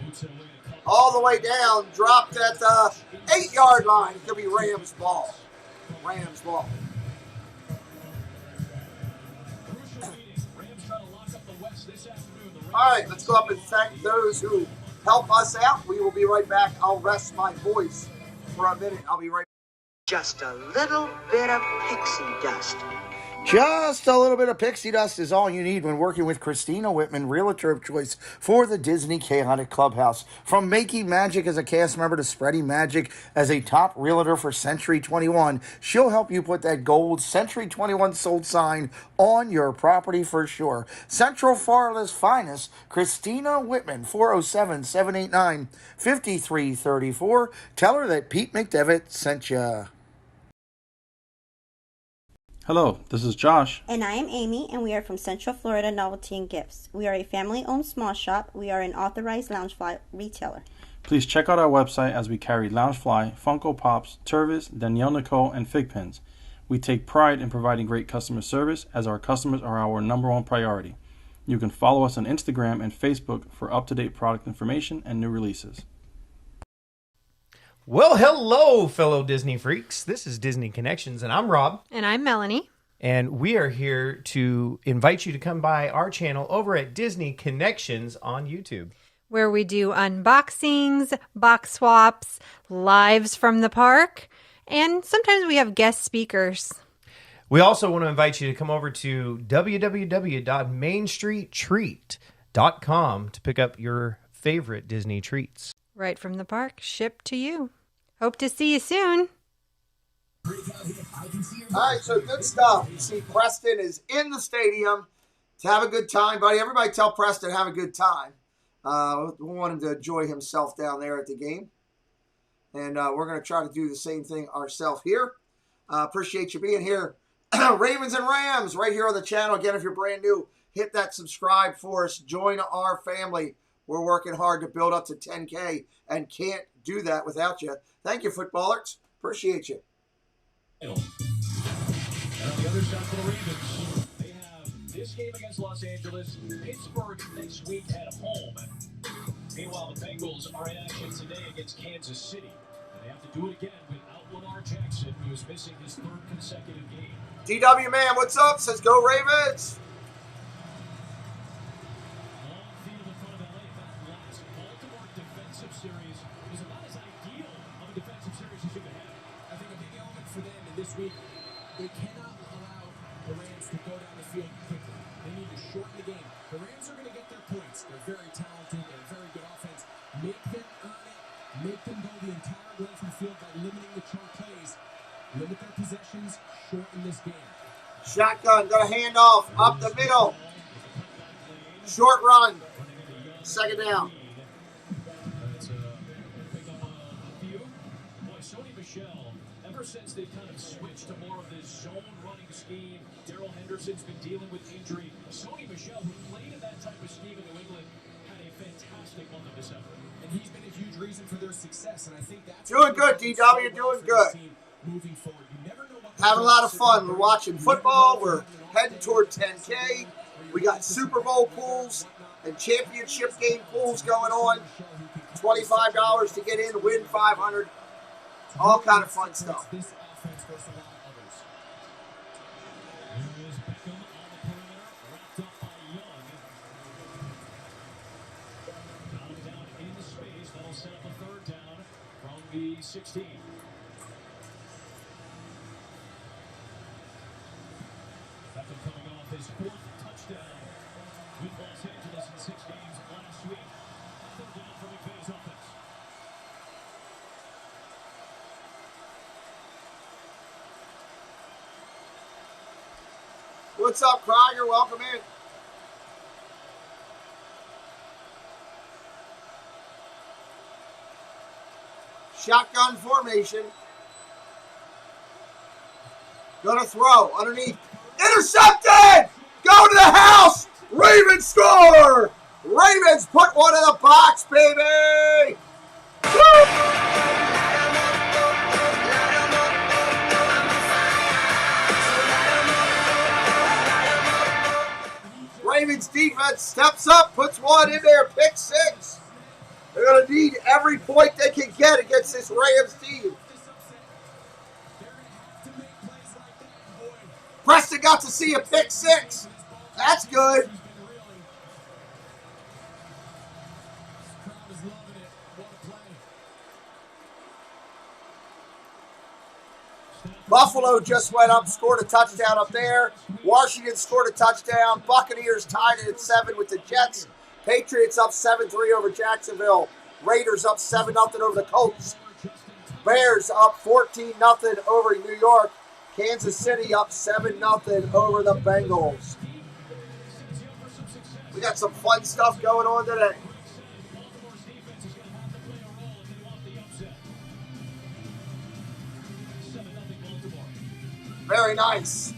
all the way down. Dropped at the 8-yard line. It's going to be Rams ball. Rams ball. All right, let's go up and thank those who help us out. We will be right back. I'll rest my voice for a minute. I'll be right back. Just a little bit of pixie dust. Just a little bit of pixie dust is all you need when working with Christina Whitman, realtor of choice for the Disney Chaotic Clubhouse. From making magic as a cast member to spreading magic as a top realtor for Century 21, she'll help you put that gold Century 21 sold sign on your property for sure. Central Florida's finest, Christina Whitman, 407-789-5334. Tell her that Pete McDevitt sent you. Hello, this is Josh. And I am Amy, and we are from Central Florida Novelty and Gifts. We are a family-owned small shop. We are an authorized LARvsBAL retailer. Please check out our website as we carry LARvsFly, Funko Pops, Tervis, Danielle Nicole, and Fig Pins. We take pride in providing great customer service as our customers are our number one priority. You can follow us on Instagram and Facebook for up-to-date product information and new releases. Well, hello, fellow Disney freaks. This is Disney Connections, and I'm Rob. And I'm Melanie. And we are here to invite you to come by our channel over at Disney Connections on YouTube, where we do unboxings, box swaps, lives from the park, and sometimes we have guest speakers. We also want to invite you to come over to www.mainstreettreat.com to pick up your favorite Disney treats. Right from the park, shipped to you. Hope to see you soon. All right, so good stuff. You see, Preston is in the stadium to have a good time, buddy. Everybody tell Preston have a good time. We want him to enjoy himself down there at the game. And we're going to try to do the same thing ourselves here. Appreciate you being here. Ravens and Rams right here on the channel. Again, if you're brand new, hit that subscribe for us. Join our family. We're working hard to build up to 10K and can't do that without you. Thank you, footballers. Appreciate you. And on the other side for the Ravens, they have this game against Los Angeles, Pittsburgh next week at home. Meanwhile, the Bengals are in action today against Kansas City. They have to do it again without Lamar Jackson, who is missing his third consecutive game. DW Man, what's up? Says go Ravens. Long field in front of LA. That last Baltimore defensive series was about as ideal of a defensive series as you could have. I think a big element for them in this week, they cannot allow the Rams to go down the field quickly. They need to shorten the game. The Rams are going to get their points. They're very talented. They're a very good offense. Make them earn it. Make them go the entire length of the field by limiting the chunk plays. Limit their possessions. Shorten this game. Shotgun, got a handoff up the middle. Short run. Second down. Sony Michel, ever since they've kind of switched to more of this zone running scheme, Darrell Henderson's been dealing with injury. Sony Michel, who played in that type of scheme in New England, had a fantastic month of December. And he's been a huge reason for their success. And I think that's doing good, DW, doing good. Moving forward. You never know what having a lot of fun. We're watching football. We're heading toward 10K. We got Super Bowl pools and championship game pools going on. $25 to get in, win 500. All kind of fun stuff. This offense versus a lot of others. Here is Beckham on the perimeter, wrapped up by Young. Got him down in space. That'll set up a third down from the 16. Beckham coming off his fourth touchdown with Los Angeles in 6 games last week. Third down for McVay's offense. What's up, Krieger? Welcome in. Shotgun formation. Gonna throw underneath. Intercepted! Go to the house! Ravens score! Ravens put one in the box, baby! Woo! Ravens defense steps up, puts one in there, pick 6. They're going to need every point they can get against this Rams team. Preston got to see a pick 6. That's good. Buffalo just went up, scored a touchdown up there. Washington scored a touchdown. Buccaneers tied it at 7 with the Jets. Patriots up 7-3 over Jacksonville. Raiders up 7-0 over the Colts. Bears up 14-0 over New York. Kansas City up 7-0 over the Bengals. We got some fun stuff going on today. Very nice.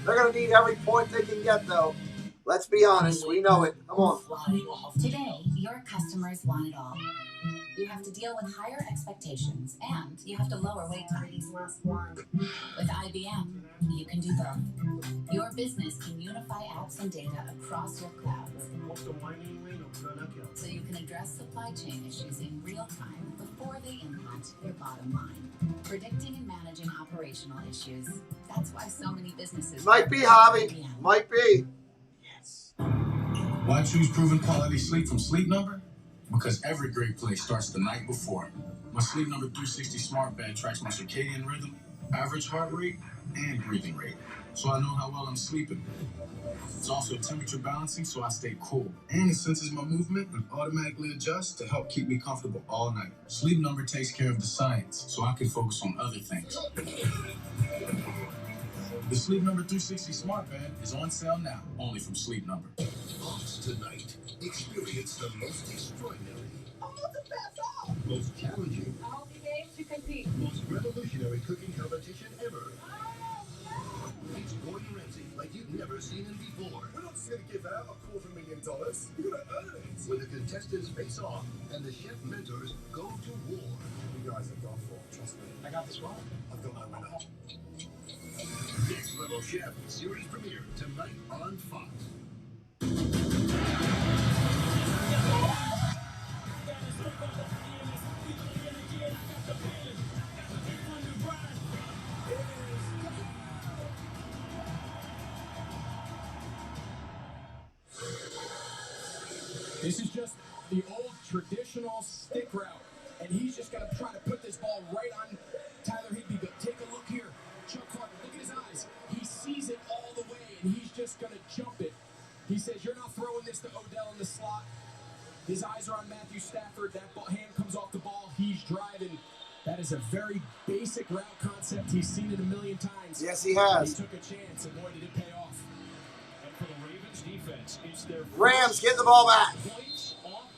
They're going to need every point they can get, though. Let's be honest. We know it. Come on. Today, your customers want it all. You have to deal with higher expectations, and you have to lower wait times. With IBM, you can do both. Your business can unify apps and data across your clouds, so you can address supply chain issues in real time before they impact your bottom line. Predicting and managing operational issues. That's why so many businesses... Might be, Javi. Might be. Why choose proven quality sleep from Sleep Number? Because every great play starts the night before. My Sleep Number 360 smart bed tracks my circadian rhythm, average heart rate, and breathing rate, so I know how well I'm sleeping. It's also temperature balancing, so I stay cool. And it senses my movement and automatically adjusts to help keep me comfortable all night. Sleep Number takes care of the science, so I can focus on other things. The Sleep Number 360 smart bed is on sale now, only from Sleep Number. Tonight, experience the most extraordinary, most challenging, I'll be game to compete. most revolutionary cooking competition ever. It's Gordon Ramsay like you've never seen him before. We're not just going to give out $250,000. You're going to earn it. When the contestants face off and the chef mentors go to war. You guys have gone for, trust me. I got this wrong. I've got my winner. Next Level Chef series premiere tonight on Fox. This is just the old traditional stick route. And he's just going to try to put this ball right on Tyler Higbee. But take a look here. Chuck Clark, look at his eyes. He sees it all the way, and he's just going to jump it. He says, you're not throwing this to Odell in the slot. His eyes are on Matthew Stafford. That hand comes off the ball. He's driving. That is a very basic route concept. He's seen it a million times. Yes, he has. He took a chance, and boy, did it pay off. And for the Ravens defense, it's their Rams get the ball back. points off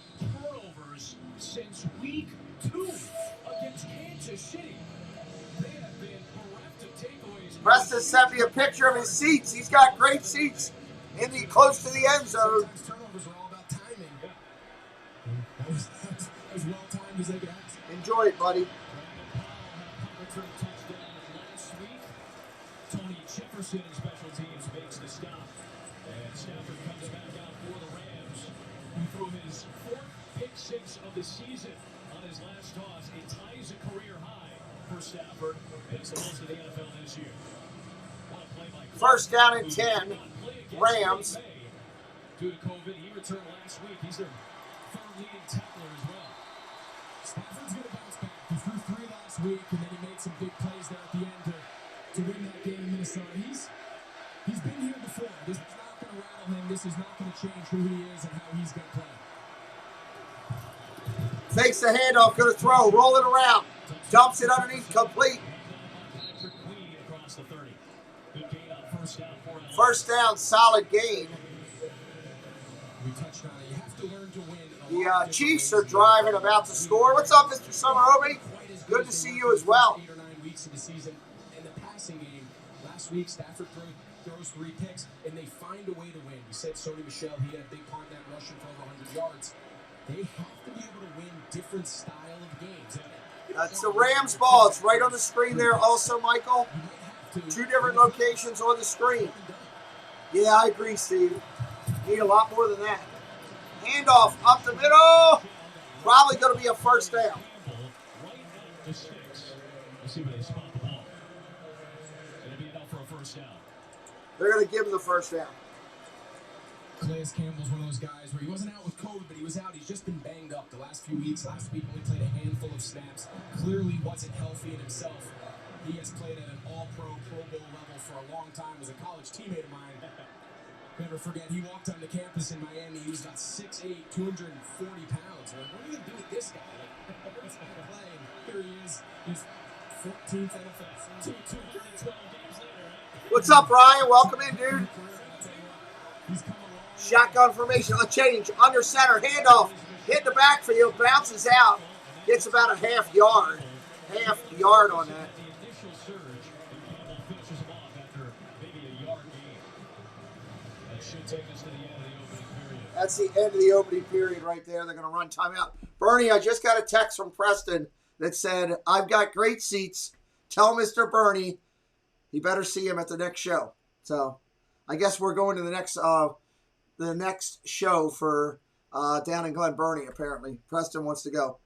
turnovers since week 2 against Kansas City. They have been bereft of takeaways. Preston sent me a picture of his seats. He's got great seats in the close to the end zone. Sometimes turnovers are all about timing. That was as well timed as they got. Enjoy it, buddy. Tony Jefferson in special teams makes the stop. And Stafford comes back out for the Rams, who threw his 4th pick 6 of the season on his last toss. It ties a career high for Stafford. It's the most of the NFL this year. What a play by First down and 10. Rams. Due to COVID, he returned last week. He's their 3rd leading tackler as well. Stafford's going to bounce back. He threw 3 last week, and then he made some big plays there at the end to win that game in Minnesota. He's been here before. This is not going to rattle him. This is not going to change who he is and how he's going to play. Takes the handoff, going to throw, roll it around, dumps it underneath, complete. First down, solid gain. We touched on it. You have to learn to win. The Chiefs are driving, about to score. What's up, Mr. Summerhoby? Good to see you as well. 8 or 9 weeks of the season. In the passing game, last week, Stafford throws 3 picks, and they find a way to win. We said Sony Michel, he had a big part in that rushing for over 100 yards. They have to be able to win different style of games. That's the Rams ball. It's right on the screen there also, Michael. 2 different locations on the screen. Yeah, I agree, Steve. Need a lot more than that. Handoff up the middle. Probably going to be a first down. Let's see where they spot the ball. It'll be enough for a first down. They're going to give him the first down. Calais Campbell's one of those guys where he wasn't out with COVID, but he was out. He's just been banged up the last few weeks. Last week only played a handful of snaps. Clearly wasn't healthy in himself. He has played at an all-pro, Pro Bowl level for a long time. Was a college teammate of mine. Never forget, he walked onto campus in Miami. He was about 6'8", 240 pounds. We're like, what are you going to do with this guy? Like, what's he going to play? And here he is. He's 14th NFL. 212 games later. What's up, Ryan? Welcome in, dude. Shotgun formation, a change, under center, handoff, hit the backfield, bounces out, gets about a half yard on that. That's the end of the opening period right there. They're going to run timeout. Bernie, I just got a text from Preston that said, I've got great seats. Tell Mr. Bernie he better see him at the next show. So I guess we're going to the next show for down in Glen Burnie, apparently. Preston wants to go.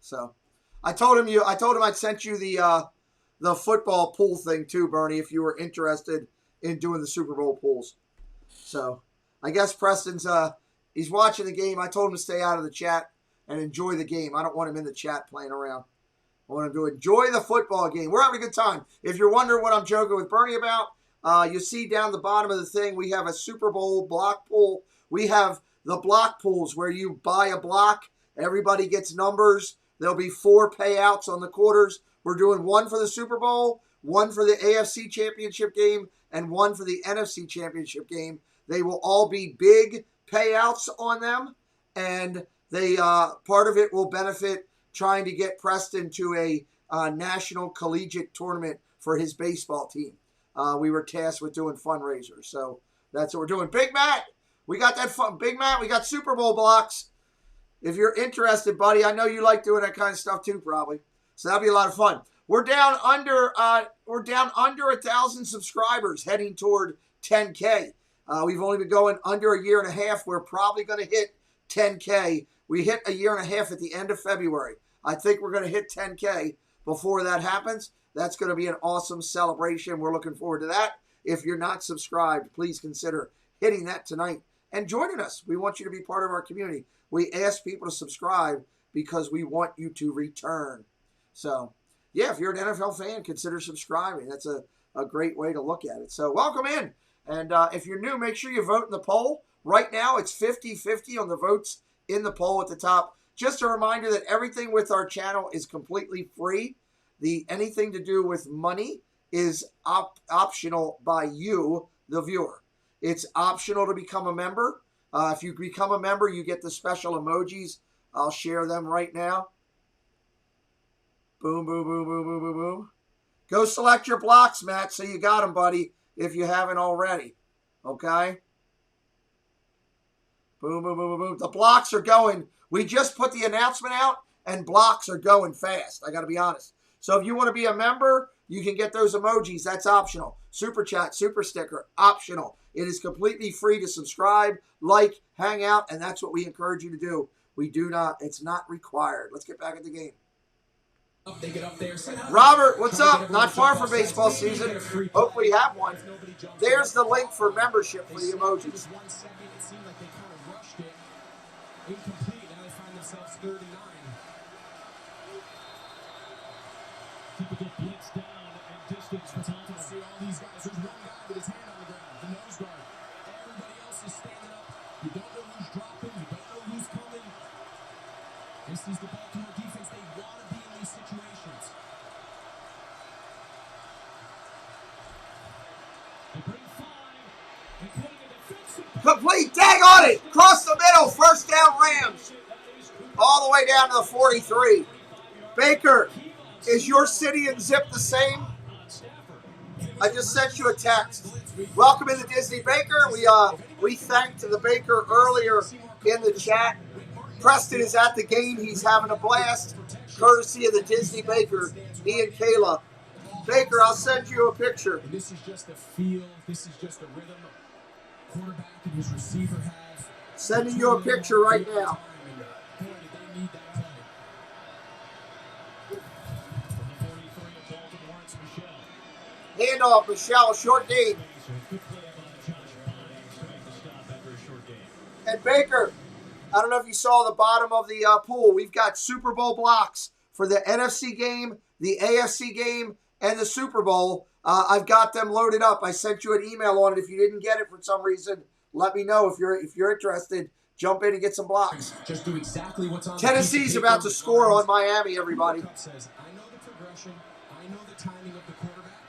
So I told him I'd sent you the football pool thing too, Bernie, if you were interested in doing the Super Bowl pools. So I guess Preston's he's watching the game. I told him to stay out of the chat and enjoy the game. I don't want him in the chat playing around. I want him to enjoy the football game. We're having a good time. If you're wondering what I'm joking with Bernie about, you see down the bottom of the thing, we have a Super Bowl block pool. We have the block pools where you buy a block. Everybody gets numbers. There'll be 4 payouts on the quarters. We're doing 1 for the Super Bowl, 1 for the AFC Championship game, and 1 for the NFC Championship game. They will all be big payouts on them, and they part of it will benefit trying to get Preston to a national collegiate tournament for his baseball team. We were tasked with doing fundraisers, so that's what we're doing. Big Matt, we got that fun. Big Matt, we got Super Bowl blocks. If you're interested, buddy, I know you like doing that kind of stuff too, probably. So that'll be a lot of fun. We're down under 1,000 subscribers, heading toward 10K. We've only been going under a year and a half. We're probably going to hit 10K. We hit a year and a half at the end of February. I think we're going to hit 10K before that happens. That's going to be an awesome celebration. We're looking forward to that. If you're not subscribed, please consider hitting that tonight and joining us. We want you to be part of our community. We ask people to subscribe because we want you to return. So, yeah, if you're an NFL fan, consider subscribing. That's a great way to look at it. So, welcome in. And if you're new, make sure you vote in the poll. Right now, it's 50-50 on the votes in the poll at the top. Just a reminder that everything with our channel is completely free. Anything to do with money is optional by you, the viewer. It's optional to become a member. If you become a member, you get the special emojis. I'll share them right now. Boom, boom, boom, boom, boom, boom, boom. Go select your blocks, Matt, so you got them, buddy, if you haven't already. Okay? Boom, boom, boom, boom, boom. The blocks are going. We just put the announcement out, and blocks are going fast. I got to be honest. So if you want to be a member, you can get those emojis. That's optional. Super chat, super sticker, optional. It is completely free to subscribe, like, hang out, and that's what we encourage you to do. It's not required. Let's get back at the game. Robert, what's up? Not far from baseball season. Hopefully you have one. There's the link for membership for the emojis. Incomplete. Now they find themselves 39. Typical blitz down and distance for Baltimore. See all these guys. There's one guy with his hand on the ground, the nose guard. Everybody else is standing up. You don't know who's dropping. You don't know who's coming. This is the Baltimore defense. They want to be in these situations. They bring 5 and putting a defensive. Complete, tag on it. Cross the middle, first down Rams. All the way down to the 43. Baker, is your city and zip the same? I just sent you a text. Welcome into Disney, Baker. We thanked the Baker earlier in the chat. Preston is at the game. He's having a blast. Courtesy of the Disney Baker, he and Kayla. Baker, I'll send you a picture. This is just a feel. This is just a rhythm. Quarterback and his receiver has. Sending you a picture right now. Handoff, Michelle, short game. And Baker, I don't know if you saw the bottom of the pool. We've got Super Bowl blocks for the NFC game, the AFC game, and the Super Bowl. I've got them loaded up. I sent you an email on it. If you didn't get it for some reason, let me know. If you're interested, jump in and get some blocks. Just do exactly what's on. Tennessee's about to score on Miami, everybody. Says, I know the progression, I know the timing of the quarterback,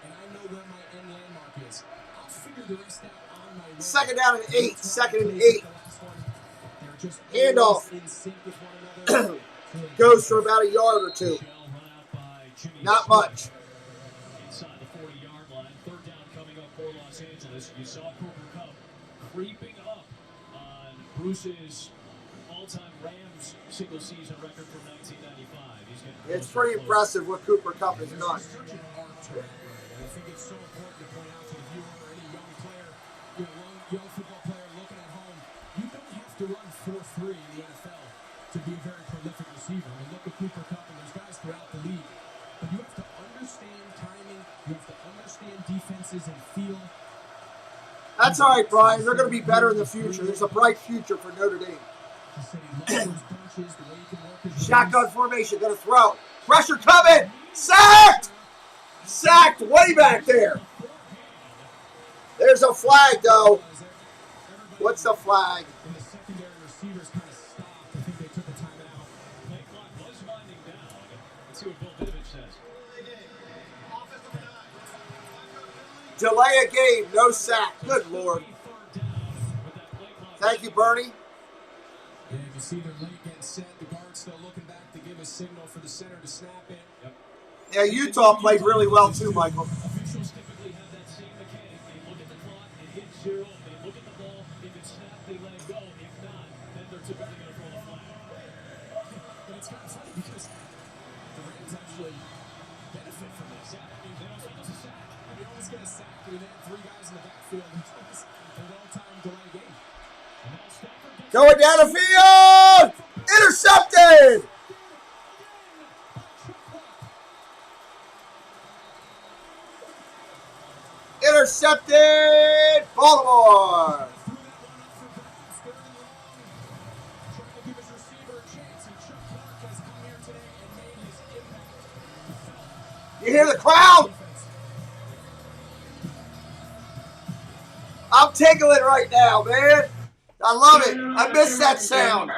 and I know where my end landmark is. I'll figure the rest out on my way. Second down and 8. Second and 8. Handoff. Goes for about a yard or two. Not much. Inside the 40-yard line, third down coming up for Los Angeles. You saw Cooper Kupp creeping up on Bruce's all-time Rams single-season record from 1995. It's pretty impressive what Cooper Kupp has done. I think it's so important to point out to the viewer or any young player, young football player looking at home, you don't have to run 4.3 in the NFL to be a very prolific receiver. I mean, look at Cooper Kupp and those guys throughout the league. But you have to understand timing. You have to understand defenses and feel. That's all right, Brian. They're going to be better in the future. There's a bright future for Notre Dame. Shotgun formation. Going to throw. Pressure coming. Sacked! Sacked way back there. There's a flag, though. What's the flag? And the secondary receivers kind of stopped. I think they took a timeout. Play clock was winding down. Let's see what BALvsLAR says. Delay a game, no sack. Good Lord. Thank you, Bernie. Yeah, you see their late getting set. The guard still looking back to give a signal for the center to snap it. Yep. Yeah, Utah played really well too, Michael. Officials typically have that same mechanic. They look at the clock, it hits 0. They look at the ball. If it's snapped, they let it go. If not, then they're typically going to throw the flag. But it's kind of funny because the Rams actually benefit from this. Yeah, I mean, they don't think it's a sack. You always get a sack when they have 3 guys in the backfield. It's a well-timed delay game. Going down the field! Intercepted! Intercepted! Baltimore! You hear the crowd? I'm tickling right now, man. I love it. I miss that sound.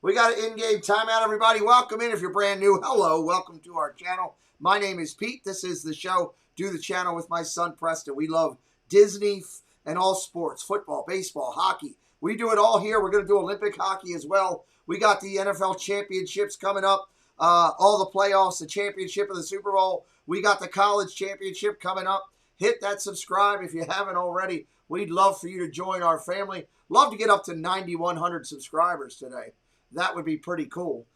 We got an in-game timeout, everybody. Welcome in if you're brand new. Hello, welcome to our channel. My name is Pete. This is the show, Do the Channel with my son, Preston. We love Disney and all sports, football, baseball, hockey. We do it all here. We're going to do Olympic hockey as well. We got the NFL championships coming up, all the playoffs, the championship of the Super Bowl. We got the college championship coming up. Hit that subscribe if you haven't already. We'd love for you to join our family. Love to get up to 9,100 subscribers today. That would be pretty cool.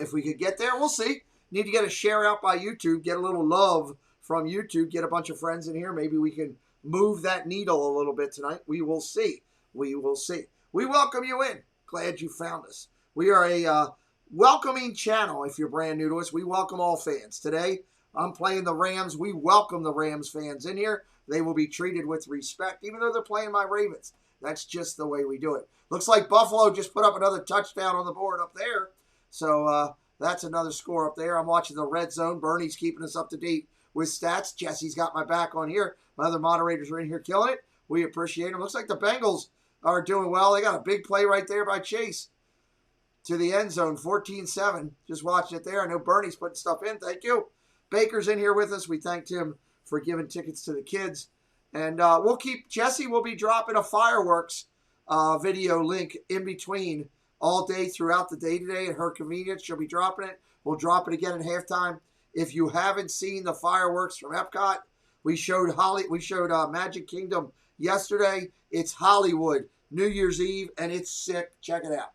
If we could get there, we'll see. Need to get a share out by YouTube, get a little love from YouTube, get a bunch of friends in here. Maybe we can move that needle a little bit tonight. We will see. We will see. We welcome you in. Glad you found us. We are a welcoming channel if you're brand new to us. We welcome all fans. Today, I'm playing the Rams. We welcome the Rams fans in here. They will be treated with respect, even though they're playing my Ravens. That's just the way we do it. Looks like Buffalo just put up another touchdown on the board up there. So that's another score up there. I'm watching the red zone. Bernie's keeping us up to date with stats. Jesse's got my back on here. My other moderators are in here killing it. We appreciate them. Looks like the Bengals are doing well. They got a big play right there by Chase to the end zone, 14-7. Just watching it there. I know Bernie's putting stuff in. Thank you. Baker's in here with us. We thanked him for giving tickets to the kids. And we'll keep, Jesse will be dropping a fireworks video link in between all day throughout the day today at her convenience. She'll be dropping it. We'll drop it again at halftime. If you haven't seen the fireworks from Epcot, we showed Magic Kingdom yesterday. It's Hollywood New Year's Eve, and it's sick. Check it out.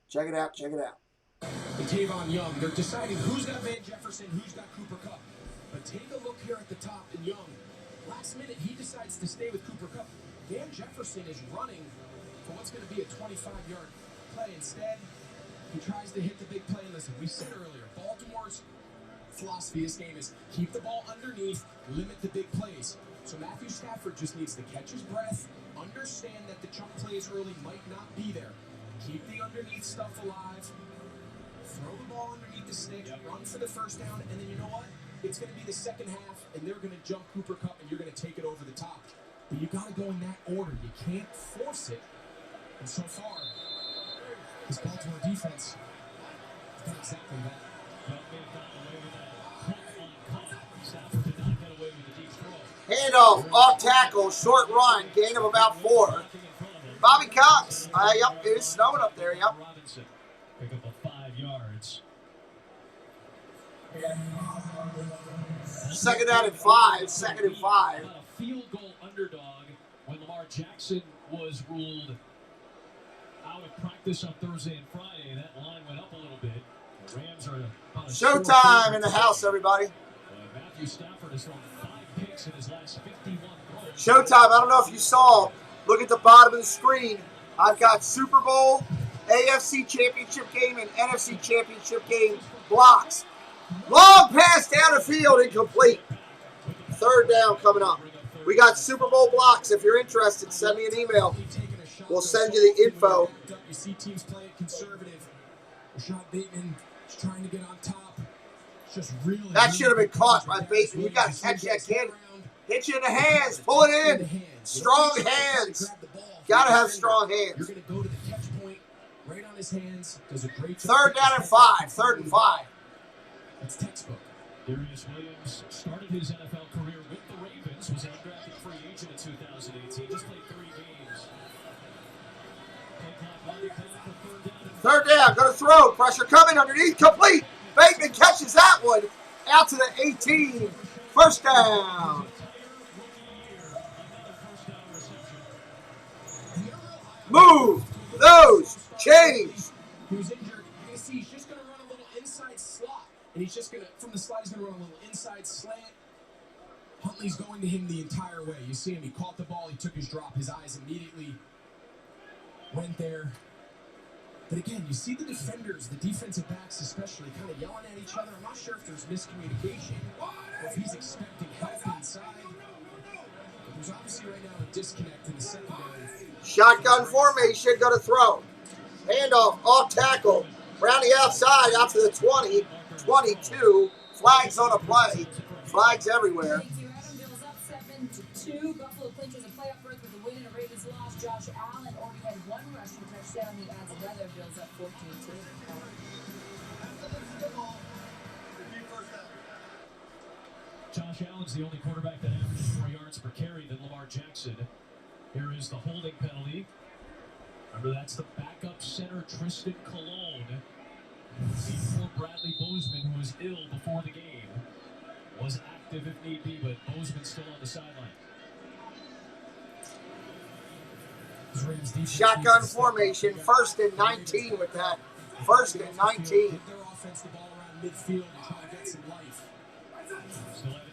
Check it out. Check it out. And Tavon Young, they're deciding who's got Van Jefferson, who's got Cooper Kupp. But take a look here at the top, and Young, last minute, he decides to stay with Cooper Kupp. Van Jefferson is running for what's going to be a 25-yard play. Instead, he tries to hit the big play. And listen, we said earlier, Baltimore's philosophy this game is keep the ball underneath, limit the big plays. So Matthew Stafford just needs to catch his breath, understand that the chunk plays early might not be there. Keep the underneath stuff alive, throw the ball underneath the stick, run for the first down, and then you know what? It's going to be the second half, and they're going to jump Cooper Kupp, and you're going to take it over the top. But you got to go in that order. You can't force it. And so far, this Baltimore defense has done exactly that. Handoff, off tackle, short run, gain of about 4. Bobby Cox. Yep, it is snowing up there, yep. Pick up a 5 yards. Second down and 5. 2nd and 5. A field goal underdog when Lamar Jackson was ruled out of practice on Thursday and Friday. That line went up a little bit. The Rams are about a Showtime in the house, everybody. Matthew Stafford has thrown 5 picks in his last 51 throws. Showtime. I don't know if you saw. Look at the bottom of the screen. I've got Super Bowl, AFC Championship game, and NFC Championship game blocks. Long pass down the field, incomplete. 3rd down coming up. We got Super Bowl blocks. If you're interested, send me an email. We'll send you the info. You see teams playing conservative. Rashad Bateman is trying to get on top. It's just really. That should have been caught by Bateman. You got to catch that kid. Hit you in the hands. Pull it in. Strong hands. Got to have strong hands. You're going to go to the catch point right on his hands. Does a great 3rd down and 5. 3rd and 5. That's textbook. Darius Williams started his NFL career with the Ravens, was an undrafted free agent in 2018, just played 3 games. 3rd down, going to throw. Pressure coming underneath, complete. Bateman catches that one out to the 18. 1st down. Move those chains. He was injured. You're going to see he's just going to run a little inside slot. And he's just going to, from the slot, he's going to run a little inside slant. Huntley's going to him the entire way. You see him, he caught the ball, he took his drop, his eyes immediately went there. But again, you see the defenders, the defensive backs especially, kind of yelling at each other. I'm not sure if there's miscommunication or if he's expecting help inside. But there's obviously right now a disconnect in the secondary. Shotgun formation, going to throw. Handoff, off tackle. Around the outside, out to the 20, 22. Flags on a play. Flags everywhere. Thank you, Adam. Bills up 7-2. Buffalo clinches a playoff berth with a win and a Ravens loss. Josh Allen already had one rushing touchdown. He adds another. Bills up 14-2. Josh Allen's the only quarterback that averages more yards per carry than Lamar Jackson. Here is the holding penalty. Remember, that's the backup center, Tristan Colon. Before Bradley Bozeman, who was ill before the game, was active if need be, but Bozeman's still on the sideline. Shotgun formation, 1st and 19 with that. 1st and 19.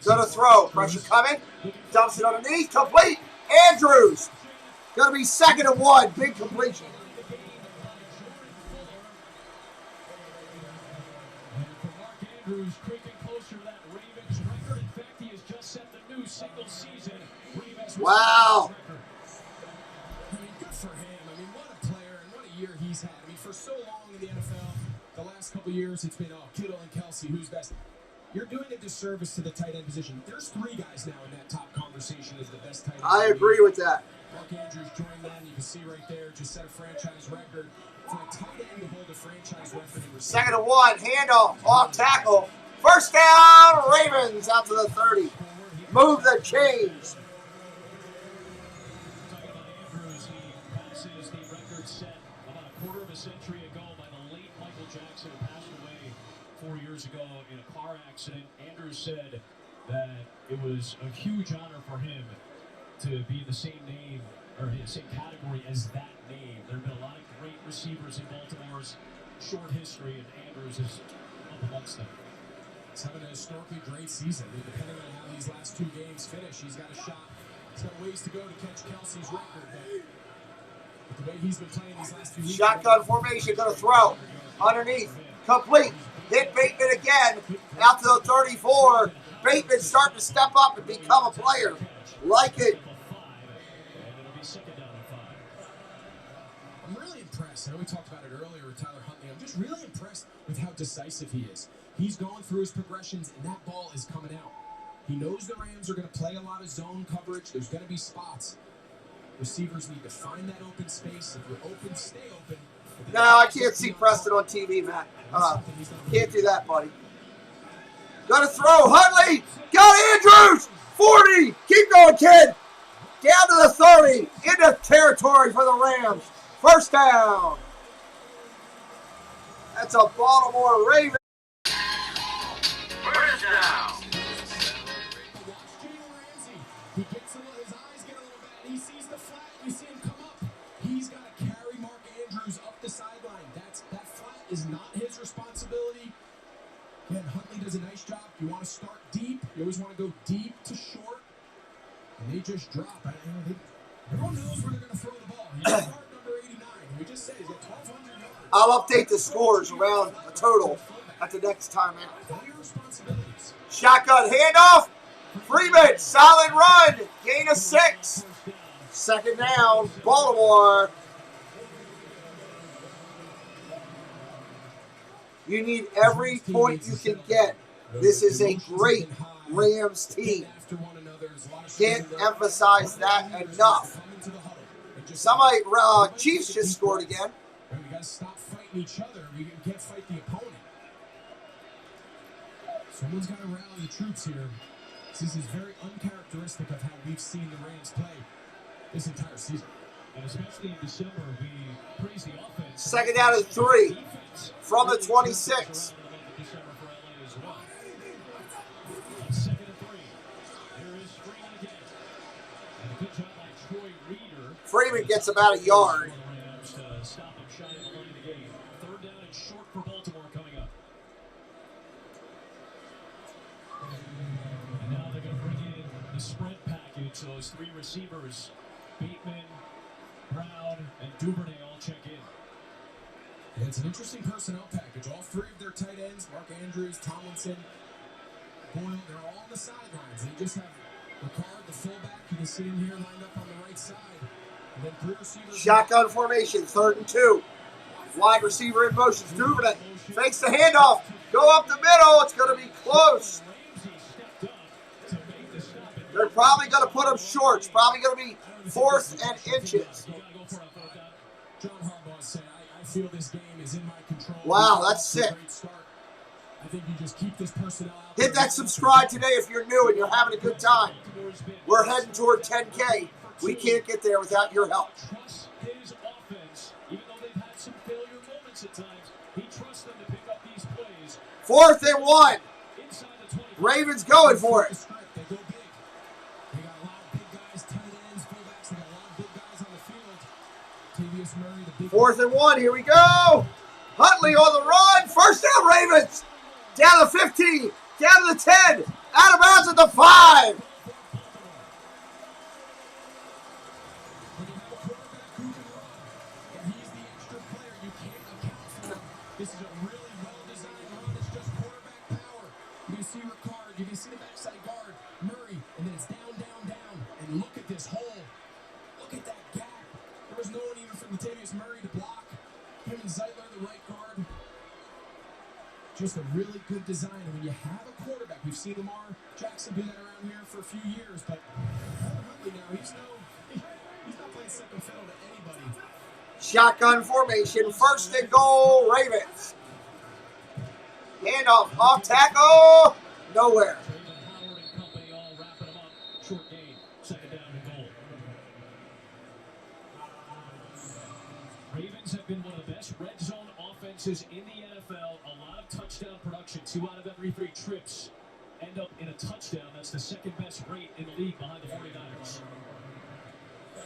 Gonna throw. Pressure coming. Dumps it underneath. Complete. Andrews. Gonna be 2nd and 1. Big completion. Andrews creeping closer to that Ravens record. In fact, he has just set the new single season Ravens. Wow. I mean, good for him. I mean, what a player and what a year he's had. I mean, for so long in the NFL, the last couple of years, it's been, Kittle and Kelsey, who's best. You're doing a disservice to the tight end position. There's 3 guys now in that top conversation as the best tight end. I agree with that. Mark Andrews joined them. You can see right there, just set a franchise record. For a tight end to hold a franchise record in 2nd and 1. Handoff. Off tackle. 1st down. Ravens out to the 30. Move the chains. Andrews, he passes the record set about a quarter of a century ago by the late Michael Jackson, who passed away 4 years ago in a car accident. Andrews said that it was a huge honor for him to be in the same name, or in the same category as that name. There have been a lot of great receivers in Baltimore's short history, and Andrews is up amongst them. He's having a historically great season. I mean, depending on how these last 2 games finish, he's got a shot. He's got ways to go to catch Kelsey's record, but the way he's been playing these last 2 weeks. Shotgun formation, gonna throw. Underneath. Complete. Hit Bateman again. Out to the 34. Bateman starting to step up and become a player. Like it. I'm really impressed. I know we talked about it earlier with Tyler Huntley. I'm just really impressed with how decisive he is. He's going through his progressions, and that ball is coming out. He knows the Rams are going to play a lot of zone coverage. There's going to be spots. Receivers need to find that open space. If you're open, stay open. No, I can't see Preston on TV, Matt. Can't do that, buddy. Gonna throw. Huntley. Got Andrews. 40. Keep going, kid. Down to the 30. Into territory for the Rams. 1st down. That's a Baltimore Ravens. 1st down. He gets his eyes get a little bad. He sees the flat. You see him come up. He's got to carry Mark Andrews up the sideline. That flat is not his responsibility. Again, Huntley does a nice job. You want to start deep. You always want to go deep to short. And they just drop. Everyone knows where they're going to throw the ball. He's card number 89. We just said he's got 1,200 yards. I'll update the scores around the total at the next time. Shotgun handoff. Freeman, solid run. Gain of 6. 2nd down, Baltimore. You need every point you can get. This is a great Rams team. Can't emphasize that enough. Somebody, Chiefs just scored again. We got to stop fighting each other. We can't fight the opponent. Someone's got to rally the troops here. This is very uncharacteristic of how we've seen the Rams play this entire season. And especially in December, we praise the offense. 2nd down and 3 from the 26. Freeman gets about a yard. Stop him shy of the line of the game. 3rd down and short for Baltimore coming up. And now they're going to bring in the sprint package. Those 3 receivers, Bateman, Brown, and Duvernay all check in. Yeah, it's an interesting personnel package. All 3 of their tight ends, Mark Andrews, Tomlinson, Boyle, they're all on the sidelines. They just have Ricard, the fullback. You can see him here lined up on the right side. And then 3 receivers. Shotgun formation, 3rd and 2. Wide receiver in motion. Duvernay fakes the handoff. Go up the middle. It's going to be close. They're probably going to put him short. It's probably going to be 4th and inches. Wow, that's sick. Hit that subscribe today if you're new and you're having a good time. We're heading toward 10K. We can't get there without your help. 4th and 1. Ravens going for it. 4th and 1. Here we go. Huntley on the run. First down, Ravens. Down to 15. Down to the 10. Out of bounds at the 5. This is a really well-designed run. It's just quarterback power. You can see Ricard. You can see the backside guard, Murray, and then it's down, down, down. And look at this hole. Look at that gap. There was no one even from Latavius Murray to block. Him and Zeitler, the right guard. Just a really good design. And when you have a quarterback, we've seen Lamar Jackson do that around here for a few years, but Huntley now, he's not playing second fiddle to anybody. Shotgun formation, 1st and goal, Ravens. Handoff, off tackle, nowhere. Ravens have been one of the best red zone offenses in the NFL. A lot of touchdown production. 2 out of every 3 trips end up in a touchdown. That's the 2nd best rate in the league behind the 49ers.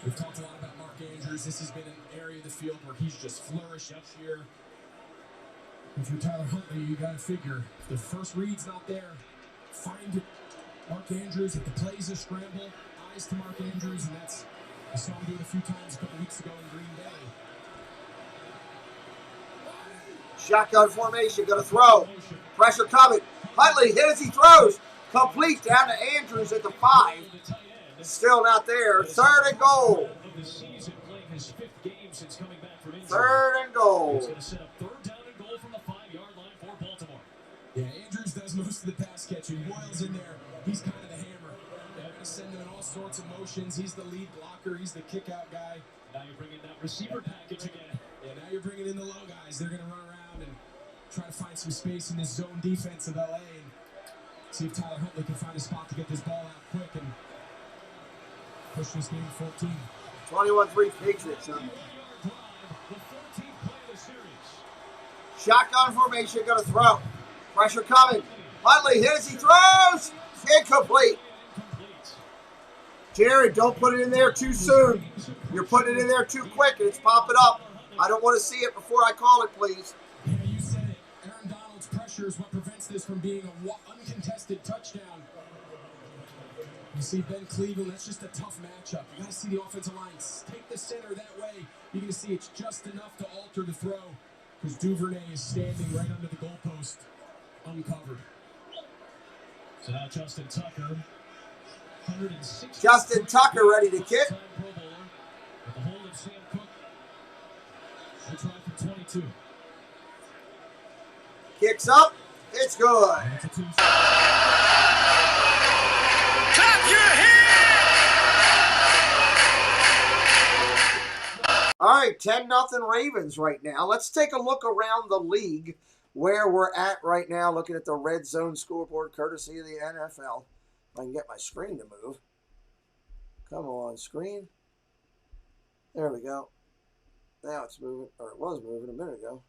We've talked a lot about Mark Andrews. This has been an area of the field where he's just flourished this year. If you're Tyler Huntley, you got to figure if the first read's not there, find Mark Andrews. If the play's a scramble, eyes to Mark Andrews, and that's I saw him do it a few times a couple weeks ago in Green Bay. Shotgun formation, going to throw. Pressure coming. Huntley hit as he throws. Complete down to Andrews at the 5. Still not there. 3rd and goal. 3rd and goal. He's going to set up 3rd down and goal from the 5-yard line for Baltimore. Yeah, Andrews does most of the pass catching. Boyle's in there. He's kind of the hammer. They're going to send him in all sorts of motions. He's the lead blocker. He's the kick-out guy. Now you're bringing that receiver package again. Yeah, now you're bringing in the low guys. They're going to run around and try to find some space in this zone defense of LA and see if Tyler Huntley can find a spot to get this ball out quick and push this game to 14. 21-3 Patriots. Shotgun formation, going to throw. Pressure coming. Huntley hits, he throws. Incomplete. Jared, don't put it in there too soon. You're putting it in there too quick and it's popping up. I don't want to see it before I call it, please. Yeah, you said it. Aaron Donald's pressure is what prevents this from being an uncontested touchdown. You see Ben Cleveland, that's just a tough matchup. You got to see the offensive line take the center that way. You're going to see it's just enough to alter the throw because Duvernay is standing right under the goalpost, uncovered. So now Justin Tucker. Justin Tucker ready to kick. With the hold of Sam Cook. They try for 22. Kicks up. It's good. All right, 10-0 Ravens right now. Let's take a look around the league where we're at right now, looking at the red zone scoreboard courtesy of the NFL. If I can get my screen to move. Come on, screen. There we go. Now it's moving, or it was moving a minute ago.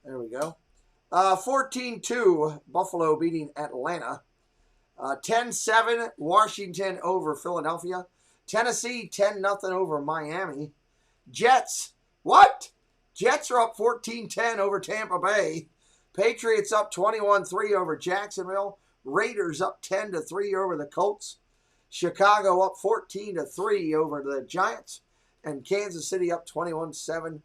There we go. 14-2, Buffalo beating Atlanta. 10-7, Washington over Philadelphia. Tennessee, 10-0 over Miami. Jets, what? Jets are up 14-10 over Tampa Bay. Patriots up 21-3 over Jacksonville. Raiders up 10-3 over the Colts. Chicago up 14-3 over the Giants. And Kansas City up 21-7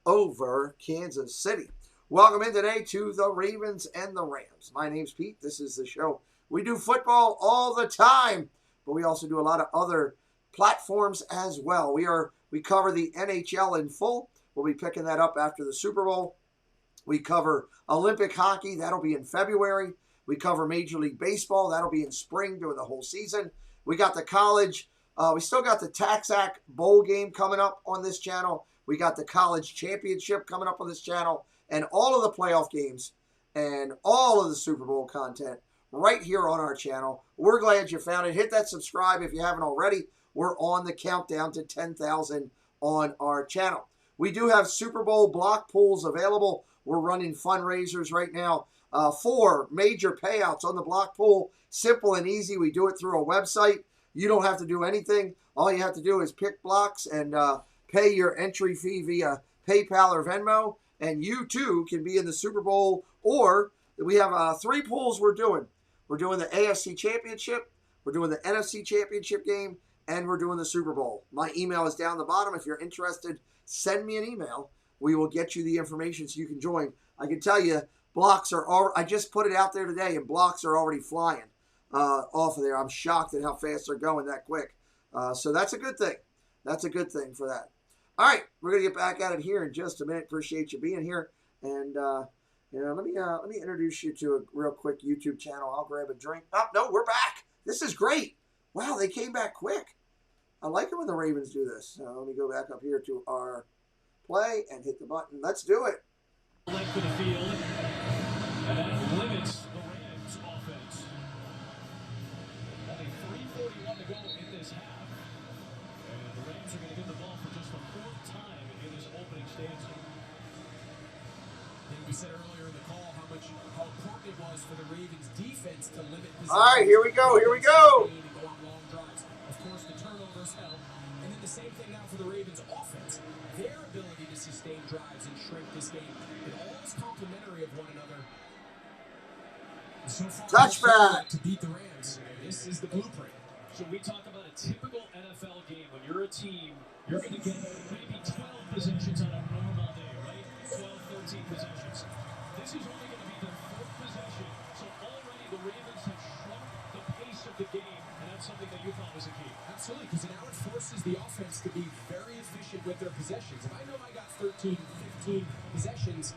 over Kansas City. Welcome in today to the Ravens and the Rams. My name's Pete. This is the show. We do football all the time, but we also do a lot of other platforms as well. We cover the NHL in full. We'll be picking that up after the Super Bowl. We cover Olympic hockey. That'll be in February. We cover Major League Baseball. That'll be in spring during the whole season. We got the college. We still got the Taxac Bowl game coming up on this channel. We got the college championship coming up on this channel. And all of the playoff games and all of the Super Bowl content right here on our channel. We're glad you found it. Hit that subscribe if you haven't already. We're on the countdown to 10,000 on our channel. We do have Super Bowl block pools available. We're running fundraisers right now for major payouts on the block pool. Simple and easy. We do it through a website. You don't have to do anything. All you have to do is pick blocks and pay your entry fee via PayPal or Venmo. And you, too, can be in the Super Bowl. Or we have 3 pools we're doing. We're doing the AFC Championship. We're doing the NFC Championship game. And we're doing the Super Bowl. My email is down the bottom. If you're interested, send me an email. We will get you the information so you can join. I can tell you, blocks are all. I just put it out there today, and blocks are already flying off of there. I'm shocked at how fast they're going that quick. So that's a good thing. That's a good thing for that. All right, we're gonna get back at it here in just a minute. Appreciate you being here, and let me introduce you to a real quick YouTube channel. I'll grab a drink. Oh no, we're back. This is great. Wow, they came back quick. I like it when the Ravens do this. Let me go back up here to our play and hit the button. Let's do it. Length of the field, and that limits the Rams' offense. Only 3:41 to go in this half, and the Rams are going to get the ball for just the 4th time in this opening stance. And we said earlier in the call how important it was for the Ravens' defense to limit possession. All right, here we go. Here we go. Go on long drives. Of course, the turnovers help, and then the same thing now for the Ravens' offense. Their ability to sustain drives and shrink this game. It all is complementary of one another. So far, touchback to beat the Rams. This is the blueprint. So we talk about a typical NFL game. When you're a team, you're going to get maybe 12 possessions on a normal day, right? 12, 13 possessions. This is only going to be their 4th possession. So already the Ravens have shrunk the pace of the game, and that's something that you thought was a key. Absolutely, because now it forces the offense to be very efficient with their possessions. If I know I got 13, 15 possessions,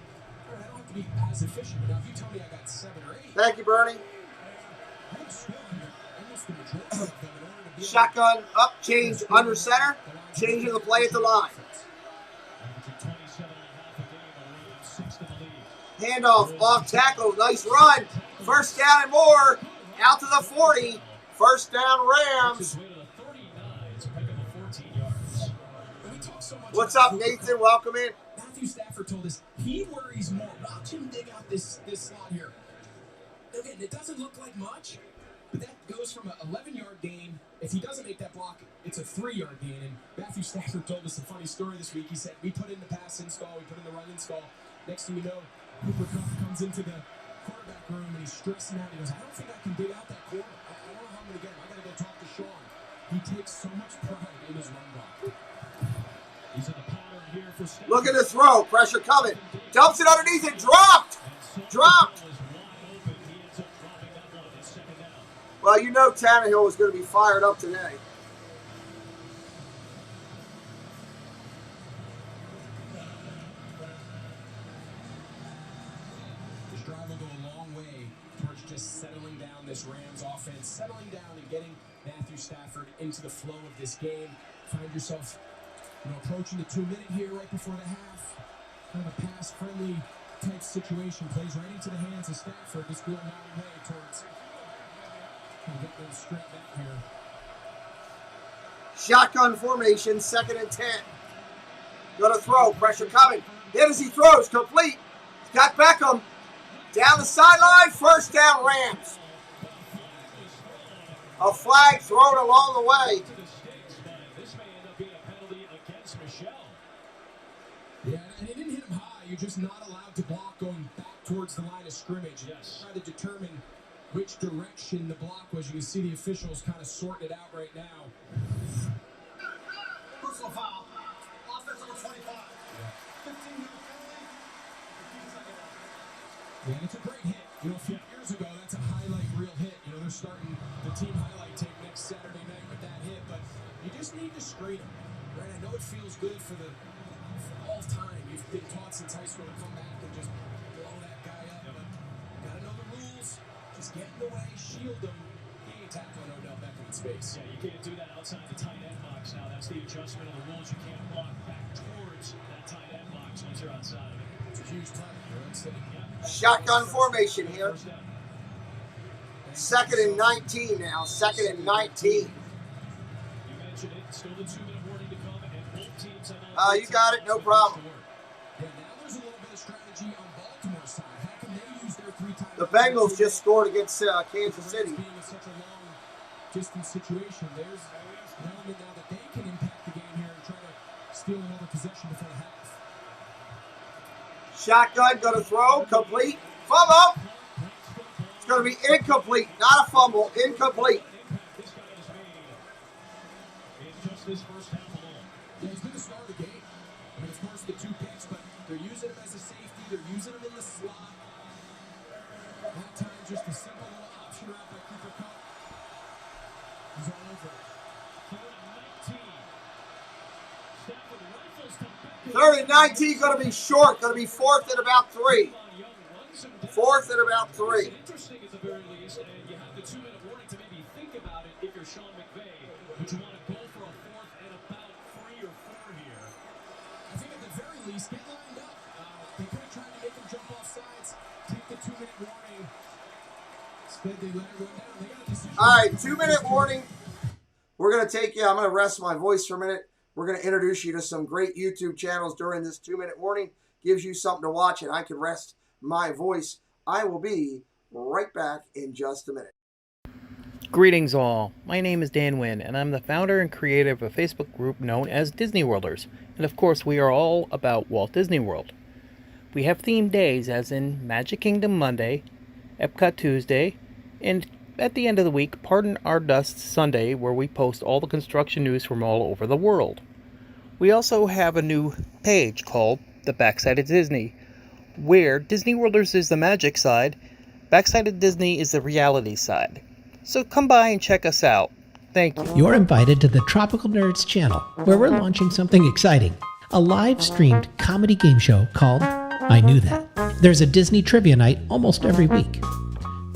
I don't have to be as efficient. But now if you tell me I got 7 or 8. Thank you, Bernie. I'm still under almost the majority of them in order to be Shotgun up, change under center, changing the play at the line. Handoff, off tackle, nice run. First down and more, out to the 40. First down, Rams. What's up, Nathan? Welcome in. Matthew Stafford told us he worries more. Watch him dig out this slot here. Again, it doesn't look like much, but that goes from an 11-yard gain. If he doesn't make that block, it's a 3-yard gain. And Matthew Stafford told us a funny story this week. He said, we put in the pass install, we put in the run install. Next thing you know, Cooper Kupp comes into the quarterback room and he's stressing out. He goes, I don't think I can dig out that corner. I don't know how I'm going to get him. I got to go talk to Sean. He takes so much pride in his run block. He's in the pattern here for Stafford. Look at the throw. Pressure coming. Dumps it underneath it. Dropped. Dropped. Well, you know Tannehill was going to be fired up today. This drive will go a long way towards just settling down this Rams offense, settling down and getting Matthew Stafford into the flow of this game. Find yourself, approaching the 2-minute here right before the half. Kind of a pass-friendly type situation. Plays right into the hands of Stafford. Just going a long way towards get them straight back here. Shotgun formation, 2nd and 10. Gonna throw, pressure coming. Hit as he throws, complete. He's got Beckham. Down the sideline, first down Rams. A flag thrown along the way. This may end up being a penalty against Michelle. Yeah, and it didn't hit him high. You're just not allowed to block going back towards the line of scrimmage. Yes. Try to determine which direction the block was. You can see the officials kind of sorting it out right now. Personal foul. Offense number 25. 15-minute penalty. Yeah, and it's a great hit. A few years ago, that's a highlight reel hit. They're starting the team highlight tape next Saturday night with that hit, but you just need to screen them, right? I know it feels good for the all time, you've been taught since high school to come back and just blow that guy up. But gotta know the rules. Just get in the way, shield him. He ain't tackling Odell Beckham in space. Yeah, you can't do that outside the tight end box now. That's the adjustment of the rules. You can't walk back towards that tight end box once you're outside. It's a huge time. Shotgun formation here. 2nd and 19 now. 2nd and 19. You got it. No problem. The Bengals just scored against Kansas City. Being in such a long distance situation, there's an element now that they can impact the game here and try to steal another possession before half. Shotgun, going to throw, complete, fumble. It's going to be incomplete, not a fumble, incomplete. This first half alone. Yeah, he's been the star of the game. I mean, of course, the 2 picks, but they're using him as a safety. They're using him in the slot. That time, just a simple little option route by Cooper Kupp. He's all over it. 3rd and 19 going to be short. Going to be 4th and about 3. 4th and about 3. Interesting at the very least, and you have the 2-minute warning to maybe think about it if you're Sean McVay. Would you want to go for a 4th and about 3 or 4 here? I think at the very least, get lined up. They could have tried to make him jump off sides, take the 2-minute warning. Instead, they let everyone down. They got a decision. All right, 2-minute warning. We're going to take you. I'm going to rest my voice for a minute. We're going to introduce you to some great YouTube channels during this 2-minute warning. Gives you something to watch, and I can rest my voice. I will be right back in just a minute. Greetings all, my name is Dan Wynn and I'm the founder and creator of a Facebook group known as Disney Worlders, and of course we are all about Walt Disney World. We have themed days as in Magic Kingdom Monday, Epcot Tuesday, and at the end of the week Pardon Our Dust Sunday, where we post all the construction news from all over the world. We also have a new page called The Backside of Disney, where Disney Worlders is the magic side, Backside of Disney is the reality side. So come by and check us out. Thank you. You're invited to the Tropical Nerds channel, where we're launching something exciting. A live-streamed comedy game show called I Knew That. There's a Disney trivia night almost every week.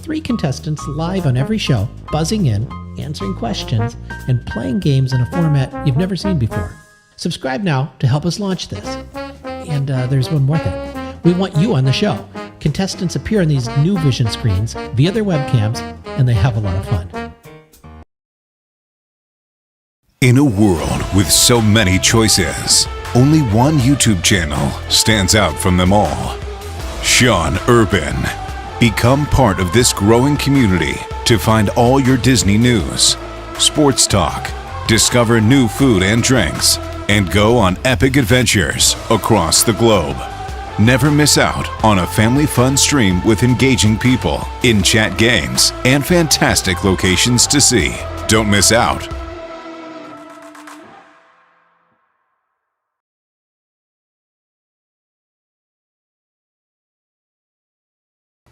3 contestants live on every show, buzzing in, answering questions, and playing games in a format you've never seen before. Subscribe now to help us launch this. And there's one more thing. We want you on the show. Contestants appear on these new vision screens via their webcams, and they have a lot of fun. In a world with so many choices, only one YouTube channel stands out from them all. Sean Urban. Become part of this growing community to find all your Disney news, sports talk, discover new food and drinks, and go on epic adventures across the globe. Never miss out on a family fun stream with engaging people, in-chat games, and fantastic locations to see. Don't miss out.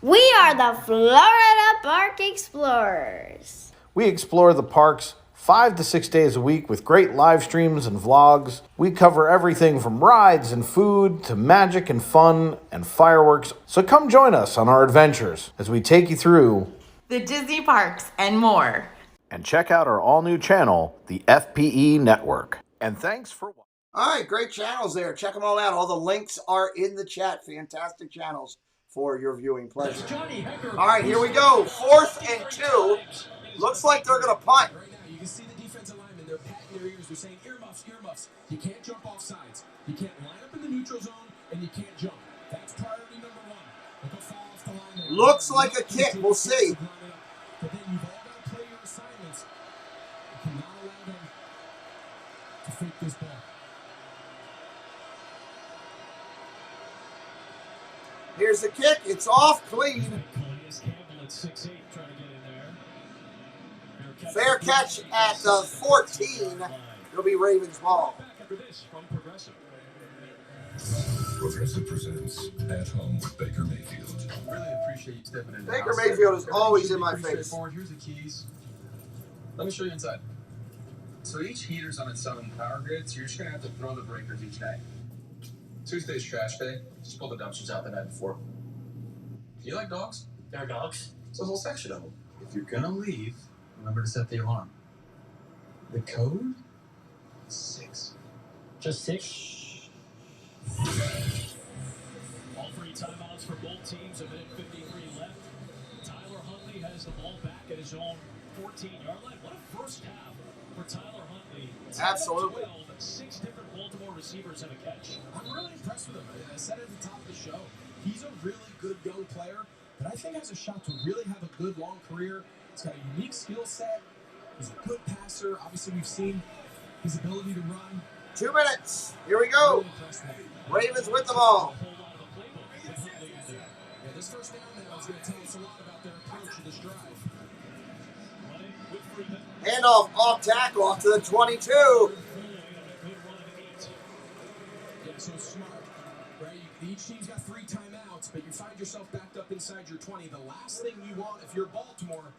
We are the Florida Park Explorers. We explore the parks 5 to 6 days a week with great live streams and vlogs. We cover everything from rides and food to magic and fun and fireworks. So come join us on our adventures as we take you through the Disney parks and more. And check out our all-new channel, the FPE Network. And thanks for watching. All right, great channels there. Check them all out. All the links are in the chat. Fantastic channels for your viewing pleasure. All right, here we go. 4th and 2. Looks like they're going to punt. You can see the defensive linemen. They're patting their ears. They're saying, earmuffs, earmuffs. You can't jump off sides. You can't line up in the neutral zone, and you can't jump. That's priority number 1. Don't fall off the line. Looks like a kick. We'll see. But then you've all got to play your assignments. You cannot allow them to fake this ball. Here's the kick. It's off clean. Fair catch at the 14. It'll be Ravens ball. Progressive presents At Home with Baker Mayfield. Really appreciate you stepping in. Baker Mayfield is always in my face. Here's the keys. Let me show you inside. So each heater's on its own power grid, so you're just going to have to throw the breakers each day. Tuesday's trash day. Just pull the dumpsters out the night before. Do you like dogs? There are dogs. There's a whole section of them. If you're gonna leave, remember to set the alarm. The code? 6. Just 6? All 3 timeouts for both teams. 1:53 left. Tyler Huntley has the ball back at his own 14-yard line. What a first half for Tyler Huntley. Absolutely. 12, 6 different Baltimore receivers have a catch. I'm really impressed with him. I said at the top of the show, he's a really good young player that I think has a shot to really have a good long career. He's got a unique skill set. He's a good passer. Obviously, we've seen his ability to run. 2 minutes. Here we go. Ravens with the ball. Yeah, this first down now is going to tell us a lot about their approach to this drive. Handoff off tackle off to the 22. Yeah, so smart, right? Each team's got 3 timeouts, but you find yourself backed up inside your 20. The last thing you want if you're Baltimore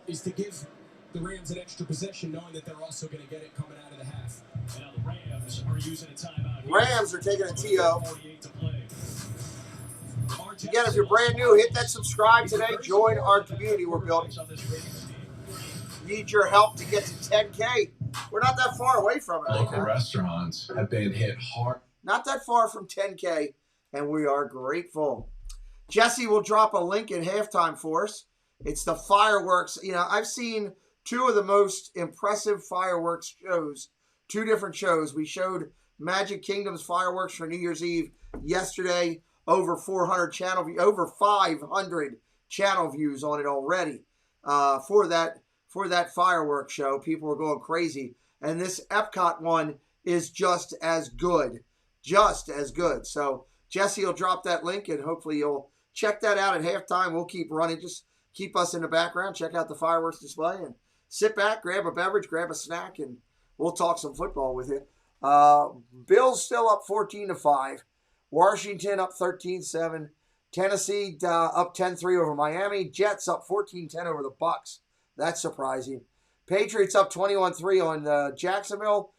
is to give the Rams an extra possession, knowing that they're also going to get it coming out of the half. And now the Rams are using a timeout. Rams are taking a TO. Again, if you're brand new, hit that subscribe today. Join our community we're building. Need your help to get to 10K. We're not that far away from it. Local restaurants have been hit hard. Not that far from 10K, and we are grateful. Jesse will drop a link at halftime for us. It's the fireworks. You know, I've seen 2 of the most impressive fireworks shows, 2 different shows. We showed Magic Kingdom's fireworks for New Year's Eve yesterday. Over 400 channel views, over 500 channel views on it already for that fireworks show. People were going crazy. And this Epcot one is just as good. Just as good. So Jesse will drop that link, and hopefully you'll check that out at halftime. We'll keep running. Just keep us in the background. Check out the fireworks display and sit back, grab a beverage, grab a snack, and we'll talk some football with you. Bills still up 14-5. Washington up 13-7. Tennessee up 10-3 over Miami. Jets up 14-10 over the Bucs. That's surprising. Patriots up 21-3 on Jacksonville.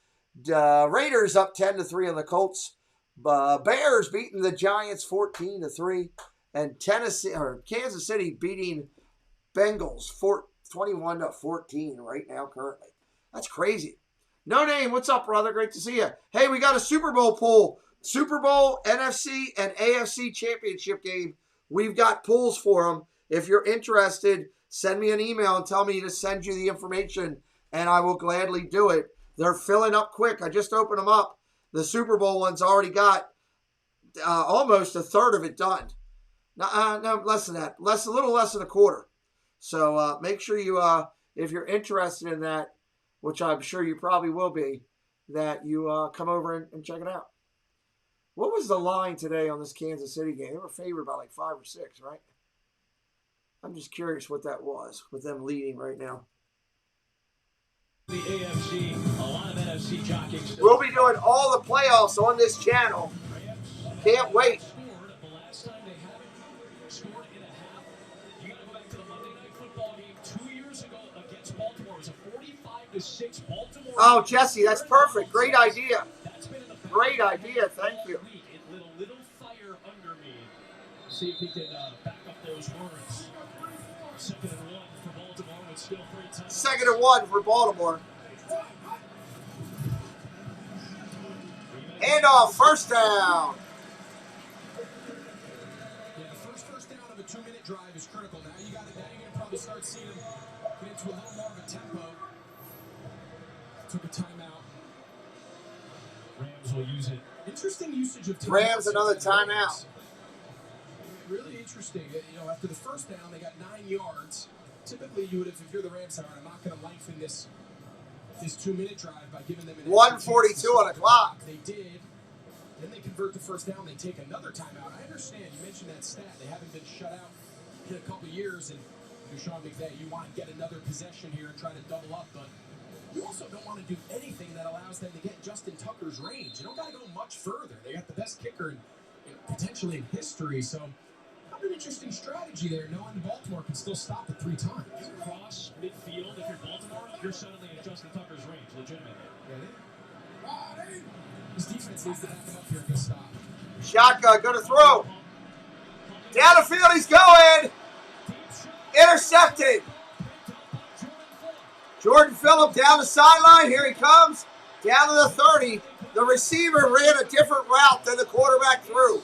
Raiders up 10-3 on the Colts. Bears beating the Giants 14-3. And Kansas City beating Bengals 21-14 right now currently. That's crazy. No Name, what's up, brother? Great to see you. Hey, we got a Super Bowl pool. Super Bowl, NFC, and AFC championship game. We've got pools for them. If you're interested, send me an email and tell me to send you the information, and I will gladly do it. They're filling up quick. I just opened them up. The Super Bowl one's already got almost a third of it done. No, less than that. A little less than a quarter. So make sure you, if you're interested in that, which I'm sure you probably will be, that you come over and check it out. What was the line today on this Kansas City game? They were favored by like 5 or 6, right? I'm just curious what that was with them leading right now. The AFC, a lot of NFC jockeying. We'll be doing all the playoffs on this channel. Can't wait. The last time they haven't scored in a half, you got to go back to the Monday Night Football game 2 years ago against Baltimore. It was a 45-6 Baltimore. Oh, Jesse, that's perfect. Great idea. Great idea. Thank you. It lit a little fire under me. See if he can back up those words. 2nd and 1 for Baltimore with still 3 times. 2nd and 1 for Baltimore. Handoff, first down. Yeah, the first down of a 2-minute drive is critical. Now you got it. Now you're going to probably start seeing him get into a little more of a tempo. Took a timeout. Rams will use it. Interesting usage of timeouts. Rams another timeout. Really interesting. You know, after the first down, they got 9 yards. Typically, you would, if you're the Rams, I'm not going to lengthen this 2-minute drive by giving them an 1:42 on the clock. They did. Then they convert the first down. They take another timeout. I understand. You mentioned that stat. They haven't been shut out in a couple of years. And you're Sean McDevitt, you want to get another possession here and try to double up, but you also don't want to do anything that allows them to get Justin Tucker's range. You don't got to go much further. They got the best kicker potentially in history. So, not an interesting strategy there, knowing Baltimore can still stop it 3 times. You cross midfield. If you're Baltimore, you're suddenly in Justin Tucker's range, legitimately. Yeah, his defense needs to back him up here and get stopped. Shotgun, going to throw. Down the field, he's going. Intercepted. Jordan Phillip down the sideline. Here he comes. Down to the 30. The receiver ran a different route than the quarterback threw.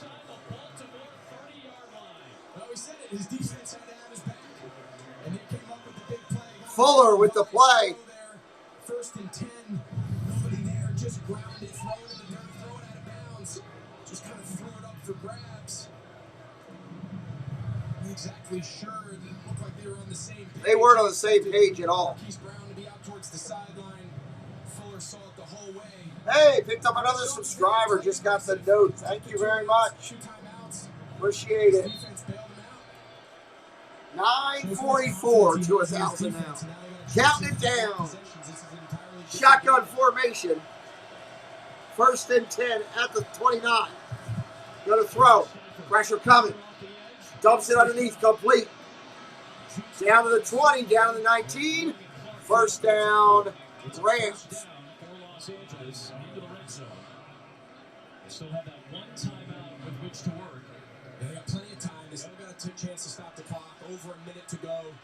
Fuller with the play. First and 10. Nobody there. Just ground it. Throw it in the dirt. Throw it out of bounds. Just kind of threw it up for grabs. Not exactly sure. It didn't look like they were on the same page. They weren't on the same page at all. Keith Brown to be out towards the sideline. Fuller saw it the whole way. Hey, picked up another subscriber. Just got the note. Thank you very much. Appreciate it. 9:44 to 1,000 now. Counting it down. Shotgun formation. First and 10 at the 29. Going to throw. Pressure coming. Dumps it underneath. Complete. Down to the 20. Down to the 19. First down. Rams. Los Angeles into the red zone. They still have that one timeout with which to work. They got plenty of time. They still got a chance to stop the clock. Over a minute to go.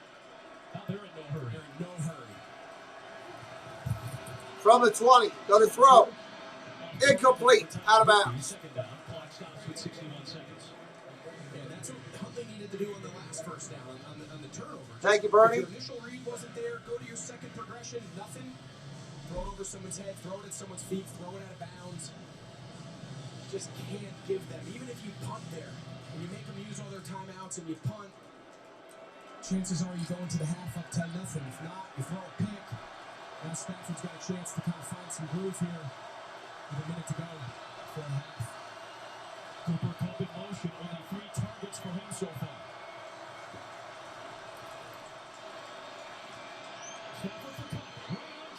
They're in no hurry. They're in no hurry. From the 20. Going to throw. Incomplete. Out of bounds. Second down. Clock stops with 61 seconds. And that's what Huntley needed to do on the last first down on the turnover. Thank you, Bernie. If your initial read wasn't there, go to your second progression. Nothing. Throw it over someone's head. Throw it at someone's feet. Throw it out of bounds. Just can't give them. Even if you punt there, and you make them use all their timeouts and you punt, chances are you go into the half up 10-0. If not, you throw a pick. Now Stafford's got a chance to kind of find some groove here with a minute to go for a half. Cooper Kupp in motion, only 3 targets for him so far.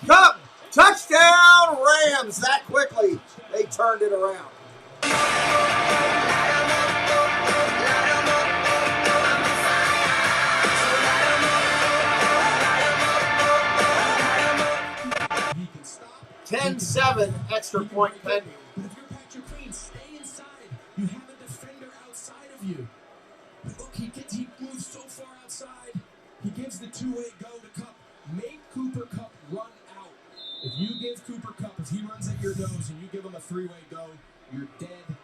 Kupp! Touchdown Rams that quickly. They turned it around. He can stop. 10-7 extra point pending. But if you're Patrick Queen, stay inside. You have a defender outside of you. But look, he moves so far outside. He gives the two-way go to Kupp. Make Cooper Kupp run out. If you give Cooper Kupp, if he runs at your nose and you give him a three-way go, you're dead.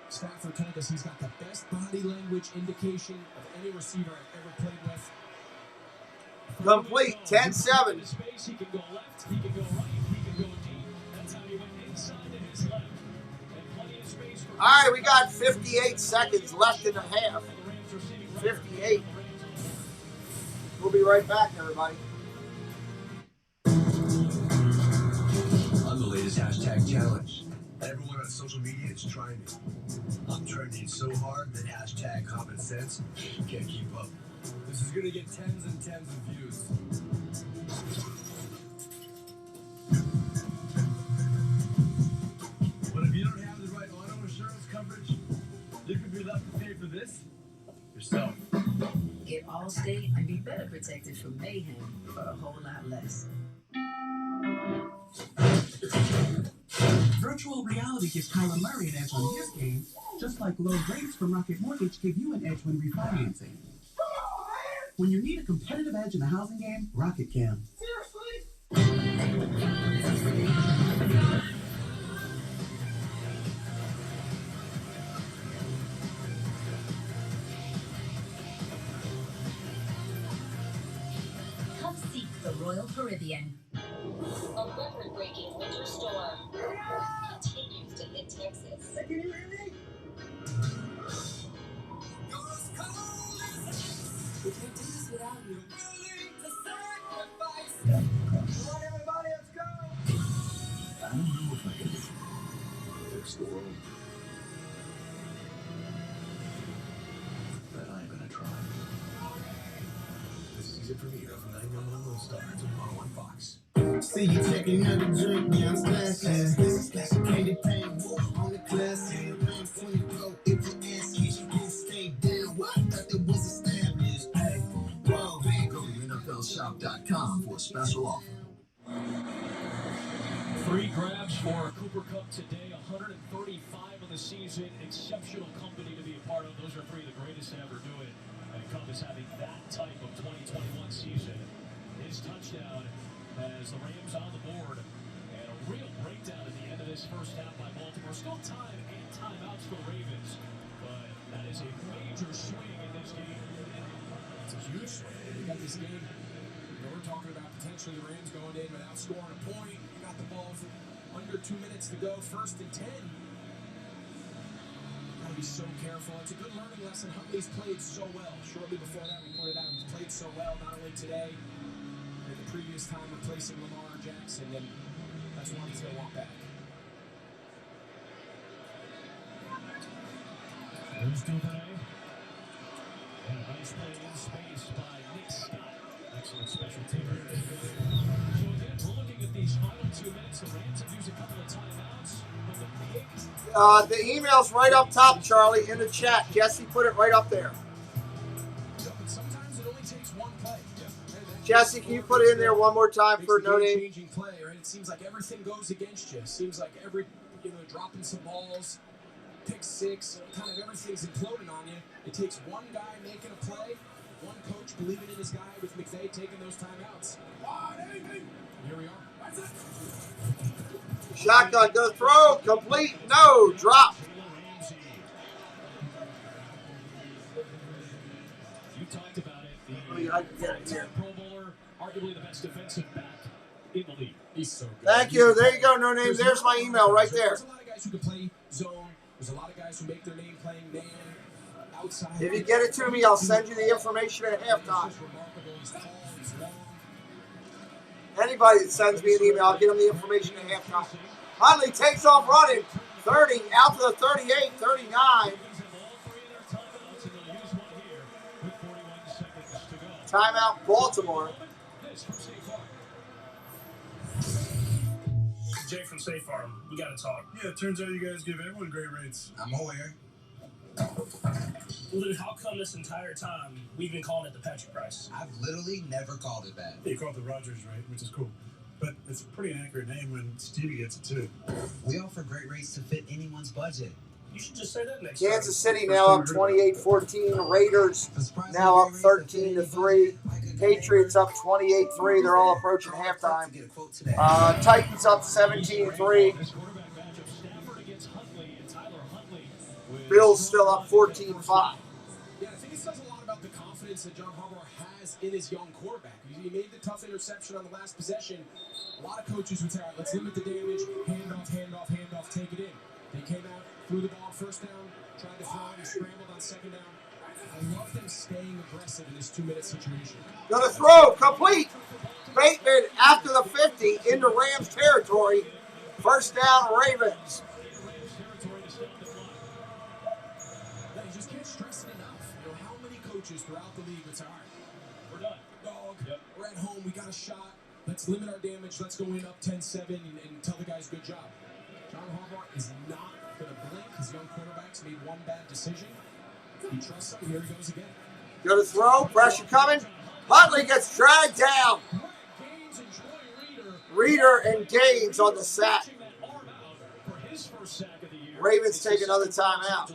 Stafford told us he's got the best body language indication of any receiver I've ever played with. Complete. 10-7. He can go left, he can go right, he can go deep. That's how he went inside to his left. And plenty of space for... All right, we got 58 seconds left in the half. 58. We'll be right back, everybody. I'm the latest hashtag challenge. Everyone on social media is trying it. I'm trending so hard that hashtag common sense can't keep up. This is going to get tens and tens of views. But if you don't have the right auto insurance coverage, you could be left to pay for this yourself. Get Allstate and be better protected from mayhem for a whole lot less. Virtual reality gives Kyler Murray an edge on his game, just like low rates from Rocket Mortgage give you an edge when refinancing. When you need a competitive edge in the housing game, Rocket can. Come seek the Royal Caribbean. A record-breaking winter storm continues to hit Texas. Can you hear me? We can't do this without you. Come on, everybody, let's go! I don't know if I can fix the world, but I'm gonna try. This season premiere of 911 Lone Star tomorrow on Fox. See you checking out the drink, yeah, I'm splashing. Candy paint, on the class, and the man funny blow. If you ask, you can stay down. What? I thought it was established. Hey, whoa, Go to NFLshop.com for a special offer. 3 grabs for Cooper Kupp today, 135 of the season. Exceptional company to be a part of. Those are 3 of the greatest to ever do it. And Kupp is having that type of 2021 season. His touchdown has the Rams on the board. And a real breakdown at the end of this first half by Baltimore. Still time and timeouts for the Ravens. But that is a major swing in this game. It's a huge swing. You got this game. We're talking about potentially the Rams going in without scoring a point. You got the ball with under 2 minutes to go, 1st and 10. Got to be so careful. It's a good learning lesson. Huntley's played so well. Shortly before that, we pointed out he's played so well, not only today, but the previous time replacing Lamar Jackson, and that's one he's going to want back. There's Duvernay. And a nice play in space by Nick Scott. Excellent special team. So again, we're looking at these final 2 minutes. The Rams have used a couple of timeouts. But the big... The email's right up top, Charlie, in the chat. Jesse put it right up there. Sometimes it only takes one play. Jesse, can you put it in there one more time for no name? Changing play, right? It seems like everything goes against you. It seems like dropping some balls, pick 6, kind of everything's imploding on you. It takes one guy making a play, one coach believing in his guy with McDevitt taking those timeouts. Here we are. Shotgun, go throw, complete, no, drop. You talked about it. The Pro Bowler, arguably the best defensive back in the league. He's so good. Thank you. There you go, no name. There's my email right there. There's a lot of guys who can play zone. There's a lot of guys who make their name playing man. Outside. If you get it to me, I'll send you the information at halftime. Anybody that sends me an email, I'll get them the information at halftime. Huntley takes off running. 30, out to the 38, 39. Timeout, Baltimore. Jay from State Farm, we gotta talk. Yeah, it turns out you guys give everyone great rates. I'm aware. Luke, how come this entire time we've been calling it the Patrick price? I've literally never called it that. You call it the Rogers rate, which is cool. But it's a pretty inaccurate name when Stevie gets it too. We offer great rates to fit anyone's budget. You should just say that next Kansas City now up 28-14. Raiders now up 13-3. Patriots up 28-3. They're all approaching halftime. Titans up 17-3. Bills still up 14-5. Yeah, I think it says a lot about the confidence that John Harbaugh has in his young quarterback. He made the tough interception on the last possession. A lot of coaches would say, all right, let's limit the damage. Hand off, take it in. They came out, threw the ball first down, tried to throw it, and scrambled on second down. I love them staying aggressive in this 2-minute situation. Gonna throw, complete. Bateman after the 50 into Rams territory. First down, Ravens. You just can't stress it enough. You know, how many coaches throughout the league would say, all right, we're done. Dog, we're at home, we got a shot. Let's limit our damage. Let's go in up 10-7 and tell the guys good job. John Harbaugh is not going to blink. His young quarterback's made one bad decision. He trusts him. Here he goes again. Gonna throw, pressure coming. Huntley gets dragged down. Reader and Gaines on the sack. Ravens take another timeout.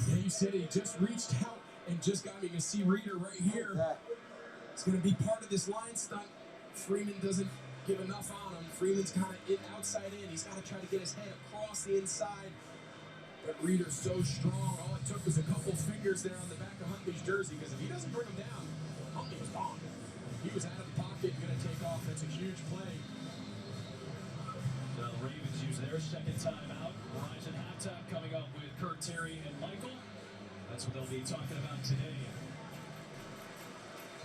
Yeah, you said he just reached out and just got me to see Reader right here. It's going to be part of this line stunt. Freeman doesn't give enough on him. Freeman's kind of outside in. He's got to try to get his head across the inside. But Reader's so strong. All it took was a couple fingers there on the back of Huntley's jersey, because if he doesn't bring him down, Huntley was gone. He was out of the pocket and going to take off. That's a huge play. Now the Ravens use their second timeout. Rise at halftime coming up with Kurt, Terry, and Michael. That's what they'll be talking about today.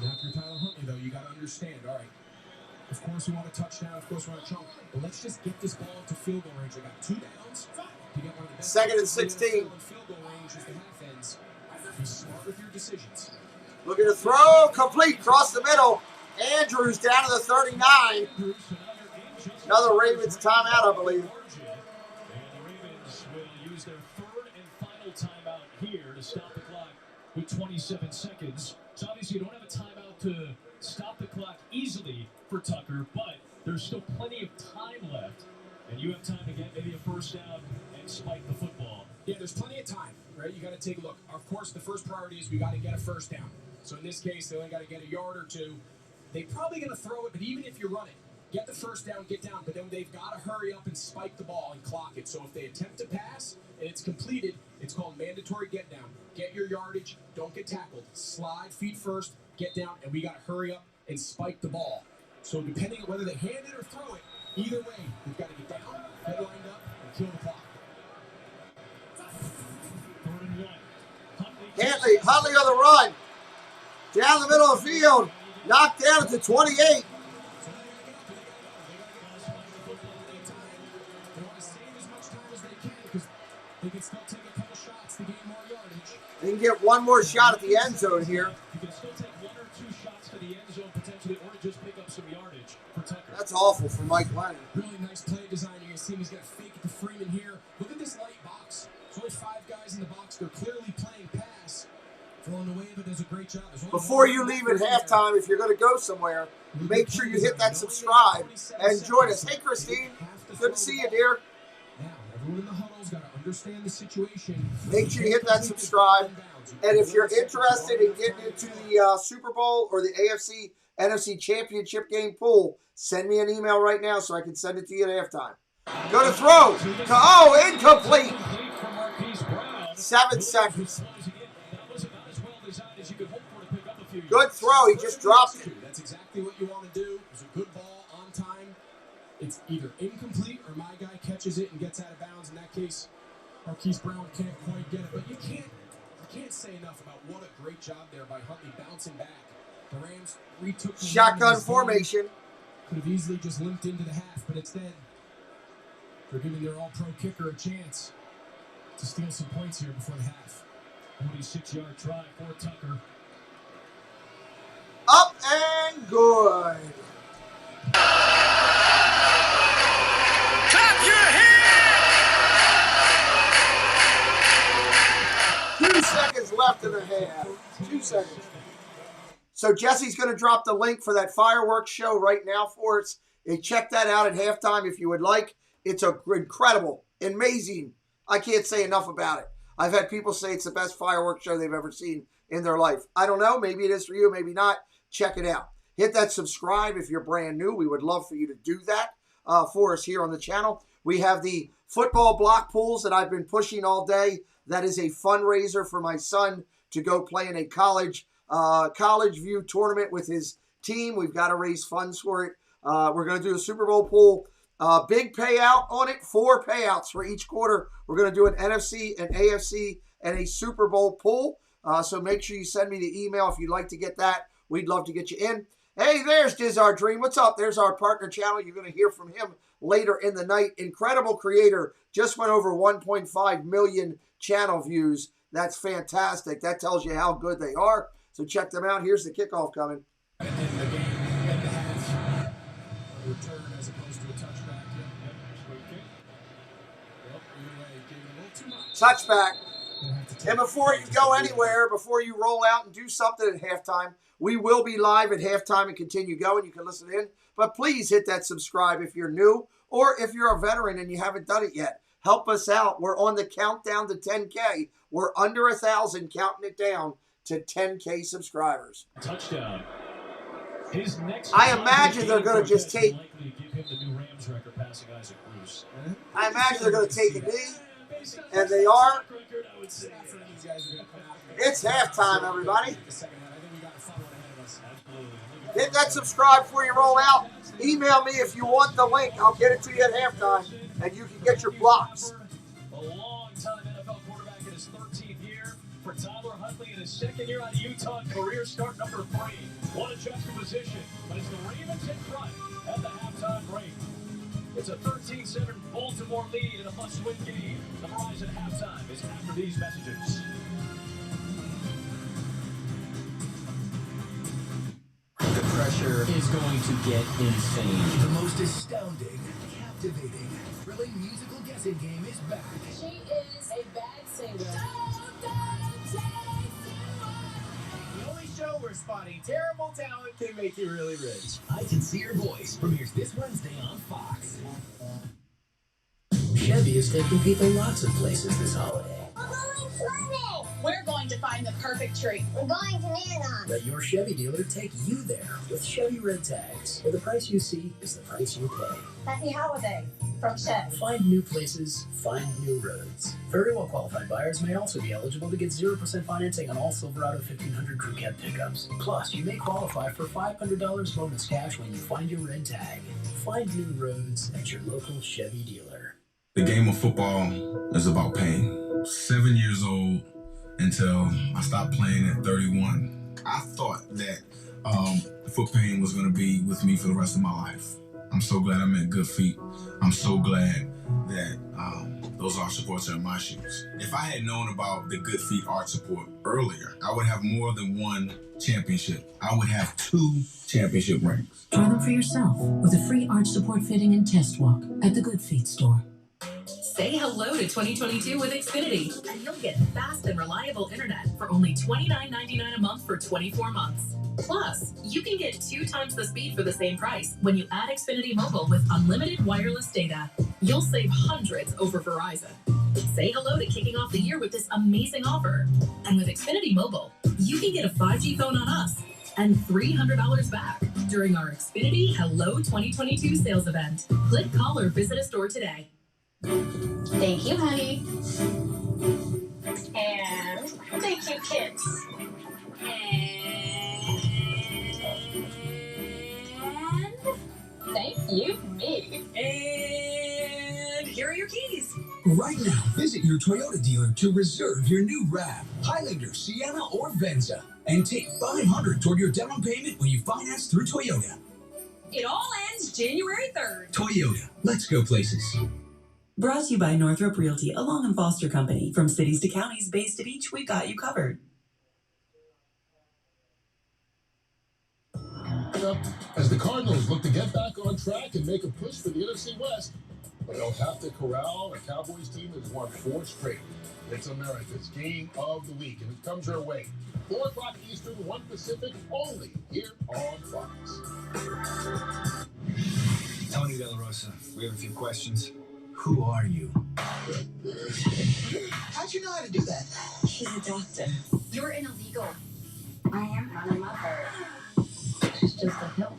Now, if you're Tyler Huntley, though, you got to understand, all right, of course we want a touchdown, of course we want a chunk, but let's just get this ball to field goal range. We got 2 downs to get one of the best. Second and 16. Field goal range is the half ends. Be smart with your decisions. Looking to throw, complete, cross the middle. Andrews down to the 39. Another Ravens timeout, I believe. And the Ravens will use their third and final timeout here to stop the clock with 27 seconds. So obviously you don't have a timeout to stop the clock easily for Tucker, but there's still plenty of time left, and you have time to get maybe a first down and spike the football. Yeah, there's plenty of time, right? You got to take a look. Of course, the first priority is we got to get a first down. So in this case, they only got to get a yard or two. They're probably going to throw it, but even if you run it, get the first down, get down, but then they've got to hurry up and spike the ball and clock it. So if they attempt to pass and it's completed, it's called mandatory get down. Get your yardage, don't get tackled. Slide, feet first, get down, and we got to hurry up and spike the ball. So depending on whether they hand it or throw it, either way, we've got to get down, get lined up, and kill the clock. Huntley on the run. Down the middle of the field. Knocked down at the 28. They want to save as much time as they can because they can still take a couple shots to gain more yardage. They can get one more shot at the end zone here. You can still take 1 or 2 shots to the end zone potentially, or just pick up some yardage for Tucker. That's awful for Mike Lennon. Really nice play design. You're going to see him. He's going to fake it to Freeman here. Look at this light box. There's only 5 guys in the box. They're clearly playing pass. Villanueva does a great job. Before you leave at halftime, if you're going to go somewhere, make sure you hit that subscribe and join us. Hey, Christine. Good to see you, dear. Now, everyone in the huddle's got to understand the situation. Make sure you hit that subscribe. And if you're interested in getting into the Super Bowl or the AFC NFC Championship game pool, send me an email right now so I can send it to you at halftime. Go to throw. Oh, incomplete. 7 seconds. Good throw. He just dropped it. That's exactly what you want to do. It's a good ball on time. It's either incomplete or my guy catches it and gets out of bounds. In that case, Marquise Brown can't quite get it. But you can't say enough about what a great job there by Huntley bouncing back. The Rams retook the shotgun formation. Could have easily just limped into the half, but instead they're giving their all-pro kicker a chance to steal some points here before the half. 26-yard try for Tucker. Up and good. Clap your hands! 2 seconds left in the half. 2 seconds. So Jesse's going to drop the link for that fireworks show right now for us. And check that out at halftime if you would like. It's a incredible, amazing. I can't say enough about it. I've had people say it's the best fireworks show they've ever seen in their life. I don't know. Maybe it is for you. Maybe not. Check it out. Hit that subscribe if you're brand new. We would love for you to do that for us here on the channel. We have the football block pools that I've been pushing all day. That is a fundraiser for my son to go play in a college view tournament with his team. We've got to raise funds for it. We're going to do a Super Bowl pool. Big payout on it. 4 payouts for each quarter. We're going to do an NFC, an AFC, and a Super Bowl pool. So make sure you send me the email if you'd like to get that. We'd love to get you in. Hey, there's Diz Our Dream. What's up? There's our partner channel. You're going to hear from him later in the night. Incredible creator. Just went over 1.5 million channel views. That's fantastic. That tells you how good they are. So check them out. Here's the kickoff coming. In the game, in the half. A return as opposed to a touchback. Touchback. And before you go anywhere, before you roll out and do something at halftime, we will be live at halftime and continue going. You can listen in. But please hit that subscribe if you're new or if you're a veteran and you haven't done it yet. Help us out. We're on the countdown to 10K. We're under 1,000, counting it down to 10K subscriibers. Touchdown. His next I imagine they're going to just take. I imagine they're going to take a knee, and they are. It's halftime, everybody. Hit that subscribe before you roll out. Email me if you want the link. I'll get it to you at halftime, and you can get your blocks. A long-time NFL quarterback in his 13th year. For Tyler Huntley in his second year out of Utah, career start number 3. What a juxtaposition, but it's the Ravens in front at the halftime break. It's a 13-7 Baltimore lead in a must-win game. The Verizon halftime is after these messages. The pressure is going to get insane. The most astounding, captivating, thrilling musical guessing game is back. She is a bad singer. The only show Homer spotting terrible talent can make you really rich. I Can See Your Voice premieres this Wednesday on Fox. Chevy is taking people lots of places this holiday. We're going swimming. We're going to find the perfect tree. We're going to Nana. Let your Chevy dealer take you there with Chevy Red Tags, where the price you see is the price you pay. Happy holiday from Chevy. Find new places, find new roads. Very well qualified buyers may also be eligible to get 0% financing on all Silverado 1500 Crew Cab pickups. Plus, you may qualify for $500 bonus cash when you find your red tag. Find new roads at your local Chevy dealer. The game of football is about pain. 7 years old until I stopped playing at 31. I thought that foot pain was going to be with me for the rest of my life. I'm so glad I'm at Good Feet. I'm so glad that those arch supports are in my shoes. If I had known about the Good Feet arch support earlier, I would have more than one championship. I would have 2 championship rings. Try them for yourself with a free arch support fitting and test walk at the Good Feet store. Say hello to 2022 with Xfinity, and you'll get fast and reliable internet for only $29.99 a month for 24 months. Plus, you can get 2 times the speed for the same price when you add Xfinity Mobile with unlimited wireless data. You'll save hundreds over Verizon. Say hello to kicking off the year with this amazing offer. And with Xfinity Mobile, you can get a 5G phone on us and $300 back during our Xfinity Hello 2022 sales event. Click, call, or visit a store today. Thank you, honey. And thank you, kids. And thank you, me. And here are your keys. Right now, visit your Toyota dealer to reserve your new RAV, Highlander, Sienna, or Venza, and take $500 toward your down payment when you finance through Toyota. It all ends January 3rd. Toyota, let's go places. Brought to you by Northrop Realty, a Long & Foster company. From cities to counties, based at each, we got you covered. As the Cardinals look to get back on track and make a push for the NFC West, but they'll have to corral a Cowboys team that has won 4 straight. It's America's game of the week, and it comes your way. 4 o'clock Eastern, 1 Pacific, only here on Fox. Tony De La Rosa, we have a few questions. Who are you? How'd you know how to do that? She's a doctor. You're an illegal. I am not a mother. She's just a help.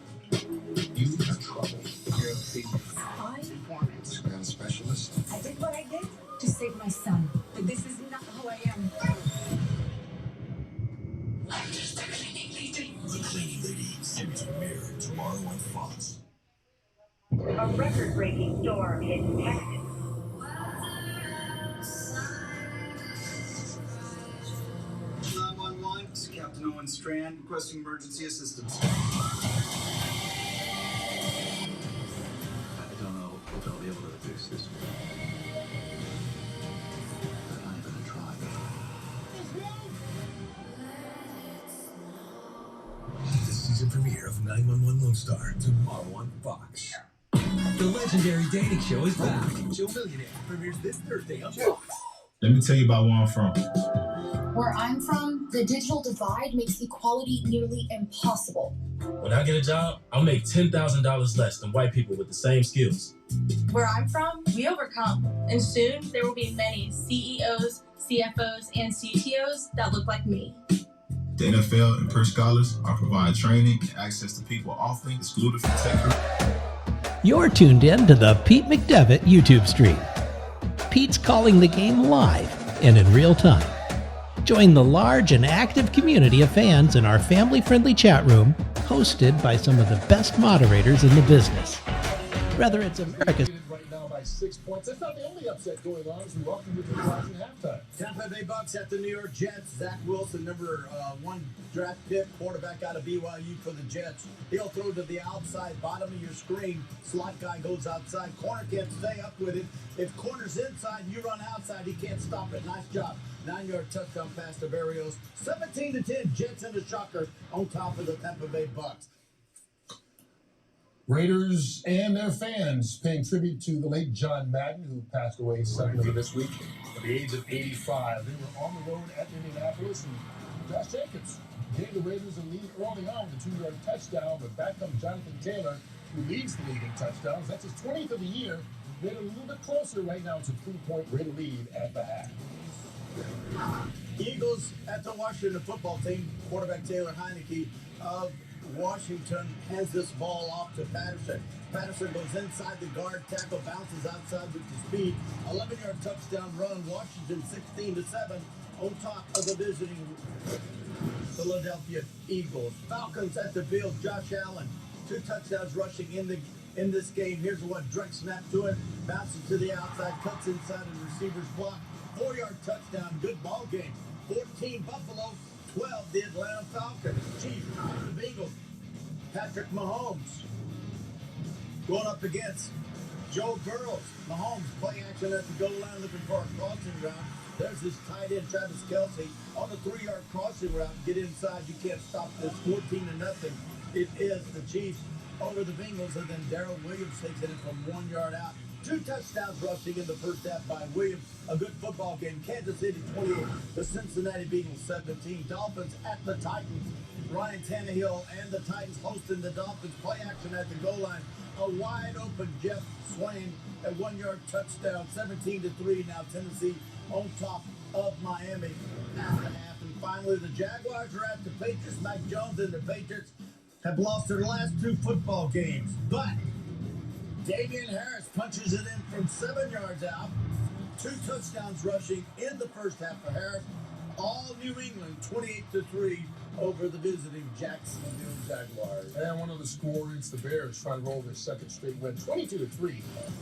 You have trouble. You're a thief. I Informant and a specialist. I did what I did to save my son. But this is not who I am. I'm just a cleaning lady. The Cleaning Lady, series premiere tomorrow on Fox. A record-breaking storm hit Texas. 911, this is Captain Owen Strand requesting emergency assistance. I don't know if I'll be able to fix this one. But I'm gonna try. The season premiere of 911 Lone Star tomorrow on Fox. The legendary dating show is back. Joe Millionaire premieres this Thursday on Fox. Let me tell you about where I'm from. Where I'm from, the digital divide makes equality nearly impossible. When I get a job, I'll make $10,000 less than white people with the same skills. Where I'm from, we overcome, and soon there will be many CEOs, CFOs, and CTOs that look like me. The NFL and Purse Scholars are providing training and access to people offering exclusive tech. You're tuned in to the Pete McDevitt YouTube stream. Pete's calling the game live and in real time. Join the large and active community of fans in our family-friendly chat room, hosted by some of the best moderators in the business. Whether it's America's... Right now by 6 points. That's not the only upset going on as we welcome you to the Rising halftime. Tampa Bay Bucks at the New York Jets. Zach Wilson, number 1 draft pick, quarterback out of BYU for the Jets. He'll throw to the outside, bottom of your screen. Slot guy goes outside. Corner can't stay up with it. If corner's inside, you run outside. He can't stop it. Nice job. 9-yard touchdown pass to Berrios. 17-10. Jets in the shocker on top of the Tampa Bay Bucks. Raiders and their fans paying tribute to the late John Madden, who passed away suddenly this week at the age of 85. They were on the road at Indianapolis, and Josh Jacobs gave the Raiders a lead early on with a 2-yard touchdown, but back comes Jonathan Taylor, who leads the league in touchdowns. That's his 20th of the year. Made it a little bit closer. Right now, it's a 3-point Raider lead at the half. Eagles at the Washington football team. Quarterback Taylor Heineke of Washington hands this ball off to Patterson. Patterson goes inside the guard, tackle bounces outside with the speed. 11-yard touchdown run. Washington 16-7 on top of the visiting Philadelphia Eagles. Falcons at the Bills. Josh Allen, 2 touchdowns rushing in this game. Here's what Drake snapped to it, bounces to the outside, cuts inside and receivers block. 4-yard touchdown. Good ball game. 14 Buffalo, 12 the Atlanta Falcons. Chiefs the Bengals. Patrick Mahomes going up against Joe Burrow. Mahomes play action at the goal line looking for a crossing route. There's this tight end, Travis Kelce, on the 3-yard crossing route. Get inside. You can't stop this. 14-0. It is the Chiefs over the Bengals, and then Darrell Williams takes it in from 1 yard out. 2 touchdowns rushing in the first half by Williams. A good football game. Kansas City 28, the Cincinnati Bengals 17. Dolphins at the Titans. Ryan Tannehill and the Titans hosting the Dolphins. Play action at the goal line. A wide open Jeff Swain, a 1-yard touchdown. 17-3 now Tennessee on top of Miami at the half. And finally, the Jaguars are at the Patriots. Mac Jones and the Patriots have lost their last 2 football games, but Damian Harris punches it in from 7 yards out. 2 touchdowns rushing in the first half for Harris. All New England 28-3 over the visiting Jacksonville Jaguars. And one of the score, it's the Bears trying to roll their second straight win, 22-3,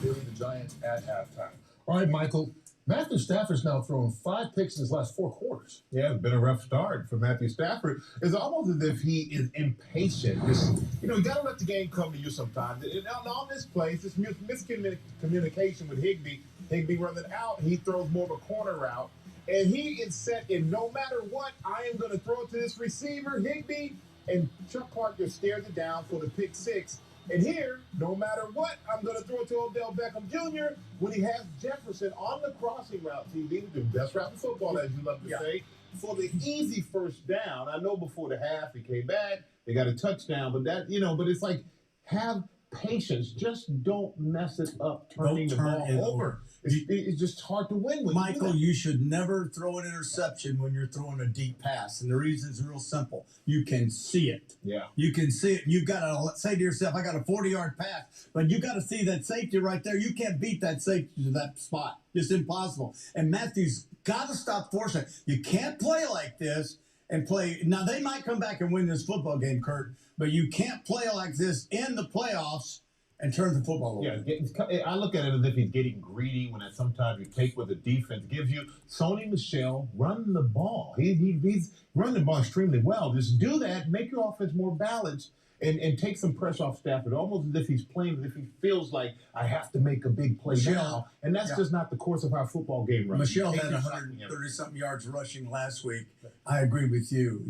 beating the Giants at halftime. All right, Michael. Matthew Stafford's now thrown 5 picks in his last 4 quarters. Yeah, it's been a rough start for Matthew Stafford. It's almost as if he is impatient. Just, you got to let the game come to you sometimes. And on this play, it's this miscommunication with Higbee. Higbee running out, he throws more of a corner route. And he is set in no matter what, I am going to throw it to this receiver, Higbee. And Chuck Clark just stares it down for the pick 6. And here, no matter what, I'm going to throw it to Odell Beckham Jr. when he has Jefferson on the crossing route. TV, the best route in football, as you love to say, for the easy first down. I know before the half, he came back, they got a touchdown, but that, but it's like, have patience. Just don't mess it up turning the ball over. It's just hard to win with Michael, you should never throw an interception when you're throwing a deep pass. And the reason is real simple. You can see it. Yeah. You can see it. You've got to say to yourself, I got a 40-yard pass. But you got to see that safety right there. You can't beat that safety to that spot. It's impossible. And Matthew's got to stop forcing it. You can't play like this and play. Now, they might come back and win this football game, Kurt. But you can't play like this in the playoffs and turn the football over. Yeah, I look at it as if he's getting greedy when sometimes you take what the defense gives you. Sony Michel, run the ball. He's running the ball extremely well. Just do that, make your offense more balanced, and take some pressure off Stafford. Almost as if he's playing, as if he feels like, I have to make a big play now. And that's just not the course of our football game runs. Michel had 130-something yards rushing last week. I agree with you.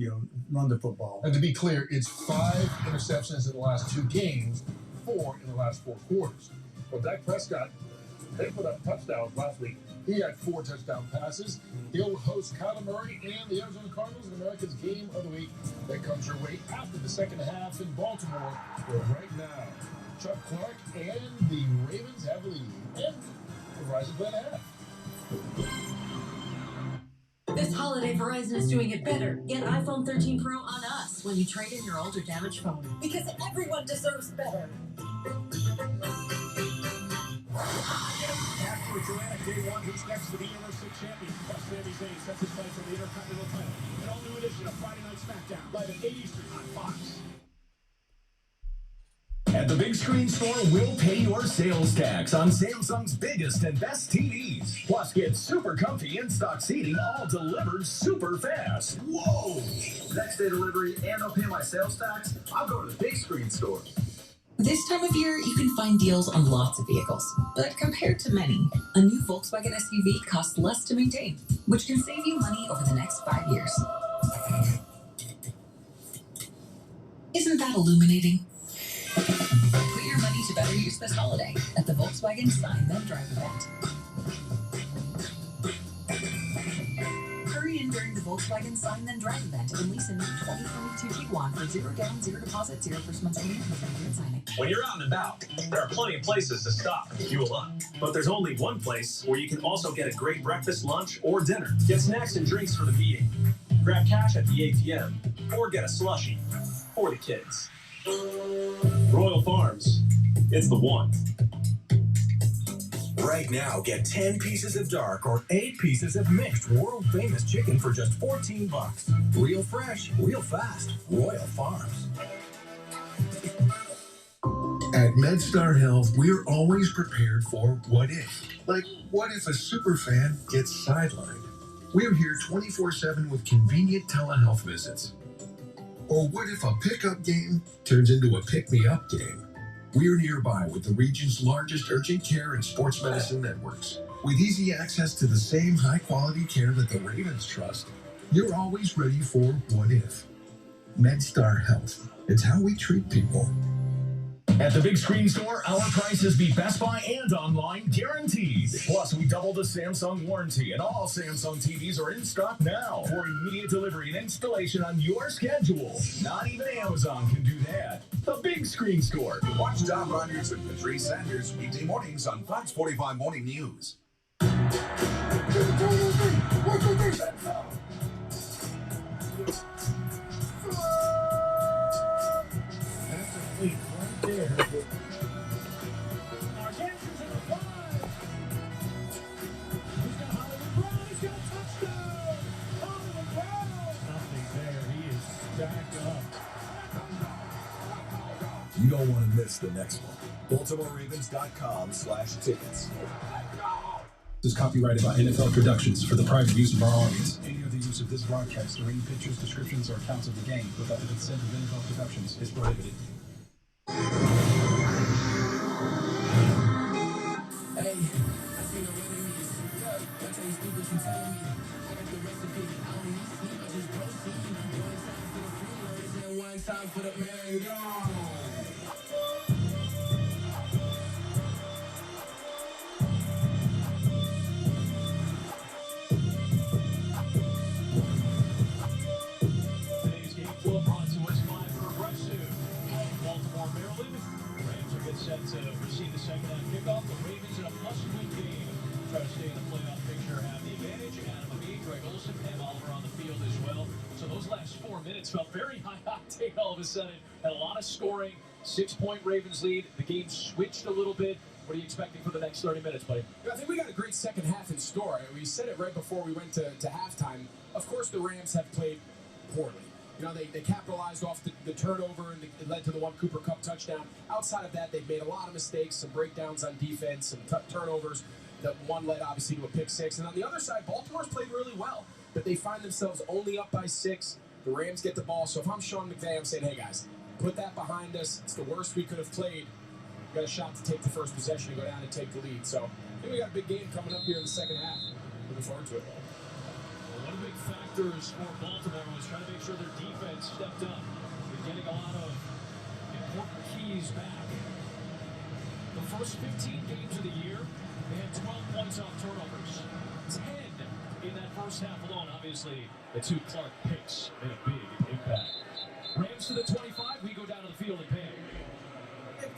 Run the football. And to be clear, it's 5 interceptions in the last 2 games. 4 in the last 4 quarters. Well, Dak Prescott, they put up touchdowns last week. He had 4 touchdown passes. He'll host Kyler Murray and the Arizona Cardinals in America's Game of the Week. That comes your way after the second half in Baltimore. But right now, Chuck Clark and the Ravens have the lead. And Verizon playing a half. This holiday, Verizon is doing it better. Get iPhone 13 Pro on us when you trade in your old or damaged phone. Because everyone deserves better. After Joanna Day 1, who's next to the NFC champion? Plus, Sami Zayn sets his play for the Intercontinental title. An all-new edition of Friday Night SmackDown, live at 8 Eastern on Fox. At the Big Screen Store, we'll pay your sales tax on Samsung's biggest and best TVs. Plus, get super comfy in-stock seating, all delivered super fast. Whoa! Next day delivery, and I'll pay my sales tax? I'll go to the Big Screen Store. This time of year, you can find deals on lots of vehicles. But compared to many, a new Volkswagen SUV costs less to maintain, which can save you money over the next 5 years. Isn't that illuminating? Put your money to better use this holiday at the Volkswagen Sign Then Drive event. Hurry in during the Volkswagen Sign Then Drive event and lease a new 2022 6221 for 0 down, 0 deposit, 0 first month's payment with immediate signing. When you're out and about, there are plenty of places to stop and fuel up. But there's only one place where you can also get a great breakfast, lunch, or dinner. Get snacks and drinks for the meeting. Grab cash at the ATM, or get a slushie for the kids. Royal Farms, it's the one. Right now, get 10 pieces of dark or 8 pieces of mixed world-famous chicken for just $14. Real fresh, real fast. Royal Farms. At MedStar Health, we're always prepared for what if. Like, what if a superfan gets sidelined? We're here 24/7 with convenient telehealth visits. Or what if a pickup game turns into a pick-me-up game? We're nearby with the region's largest urgent care and sports medicine networks. With easy access to the same high-quality care that the Ravens trust, you're always ready for what if. MedStar Health. It's how we treat people. At the Big Screen Store, our prices beat Best Buy and online guaranteed. Plus, we doubled the Samsung warranty, and all Samsung TVs are in stock now for immediate delivery and installation on your schedule. Not even Amazon can do that. The Big Screen Store. Watch Tom Rogers and Patrice Sanders weekday mornings on Fox 45 Morning News. There. You don't want to miss the next one. BaltimoreRavens.com/tickets. This is copyrighted by NFL Productions for the private use of our audience. Any other use of this broadcast or any pictures, descriptions, or accounts of the game without the consent of NFL Productions is prohibited. Hey, I seen the enemies. I tell you stupid, you tell me. I got the recipe. I don't need sleep, I just proceed. One time for the freeways and one time for the mango. Today's game flow brought to us by Progressive. Baltimore, Maryland. Rams are get set to receive the second half kickoff. The Ravens in a must-win game. Try to stay in the playoff picture, have the advantage. Adam Amin, Greg Olsen, and Oliver on the field as well. So those last 4 minutes felt very high octane all of a sudden. Had a lot of scoring. 6-point Ravens lead. The game switched a little bit. What are you expecting for the next 30 minutes, buddy? I think we got a great second half in store. We said it right before we went to halftime. Of course, the Rams have played poorly. You know, they capitalized off the turnover, and it led to the one Cooper Kupp touchdown. Outside of that, they've made a lot of mistakes, some breakdowns on defense, some turnovers. That one led, obviously, to a pick six. And on the other side, Baltimore's played really well. But they find themselves only up by 6. The Rams get the ball. So if I'm Sean McVay, I'm saying, hey, guys, put that behind us. It's the worst we could have played. We got a shot to take the first possession and go down and take the lead. So I think we got a big game coming up here in the second half. Looking forward to it. Well, one of the big factors for Baltimore was trying to make sure their defense stepped up. They're getting a lot of important keys back. The first 15 games of the year, they had 12 points off turnovers. 10 in that first half alone. Obviously, the 2 Clark picks made a big impact. Rams to the 25. We go down to the field and pay.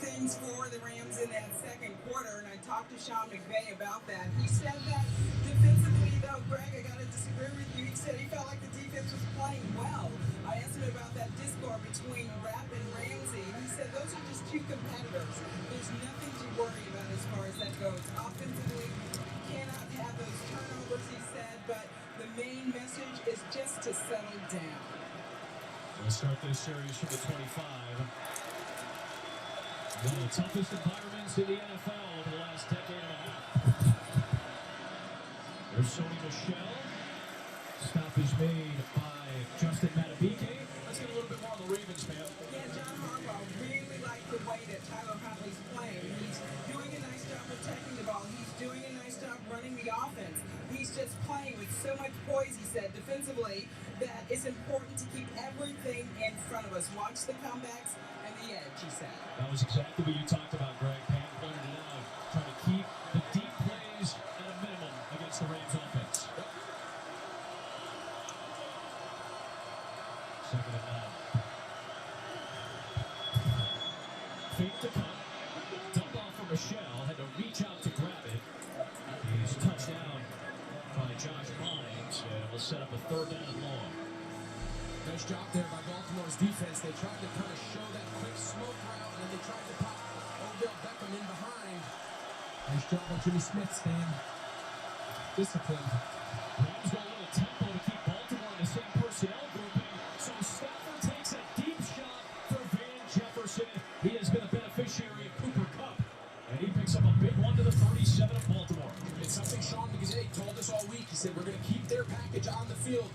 Things for the Rams in that second quarter, and I talked to Sean McVay about that. He said that defensively, though, Greg, I got to disagree with you. He said he felt like the defense was playing well. I asked him about that discord between Rapp and Ramsey. He said those are just 2 competitors. There's nothing to worry about as far as that goes. Offensively, you cannot have those turnovers, he said, but the main message is just to settle down. We'll start this series from the 25. One of the toughest environments in the NFL over the last decade and a half. There's Sony Michel. Stop is made by Justin Matabike. Let's get a little bit more on the Ravens, man. Yeah, John Harbaugh really liked the way that Tyler Huntley's playing. He's doing a nice job protecting the ball. He's doing a nice job running the offense. He's just playing with so much poise, he said, defensively, that it's important to keep everything in front of us. Watch the comebacks and the edge, he said. That was exactly what you talked about, Greg. Pam pointed it out. Trying to keep the deep plays at a minimum against the Rams offense. Second and 9. Fake to cut. Dump off for Michelle. Had to reach out to grab it. He's touched down by Josh Bynes. And will set up a 3rd down and long. Nice job there by Baltimore's defense. They tried to kind of show that quick smoke route, and then they tried to pop Odell Beckham in behind. Nice job by Jimmy Smith staying disciplined. Rams got a little tempo to keep Baltimore in the same personnel grouping. So Stafford takes a deep shot for Van Jefferson. He has been a beneficiary of Cooper Kupp. And he picks up a big one to the 37 of Baltimore. It's something Sean McDevitt told us all week. He said, we're going to keep their package on the field.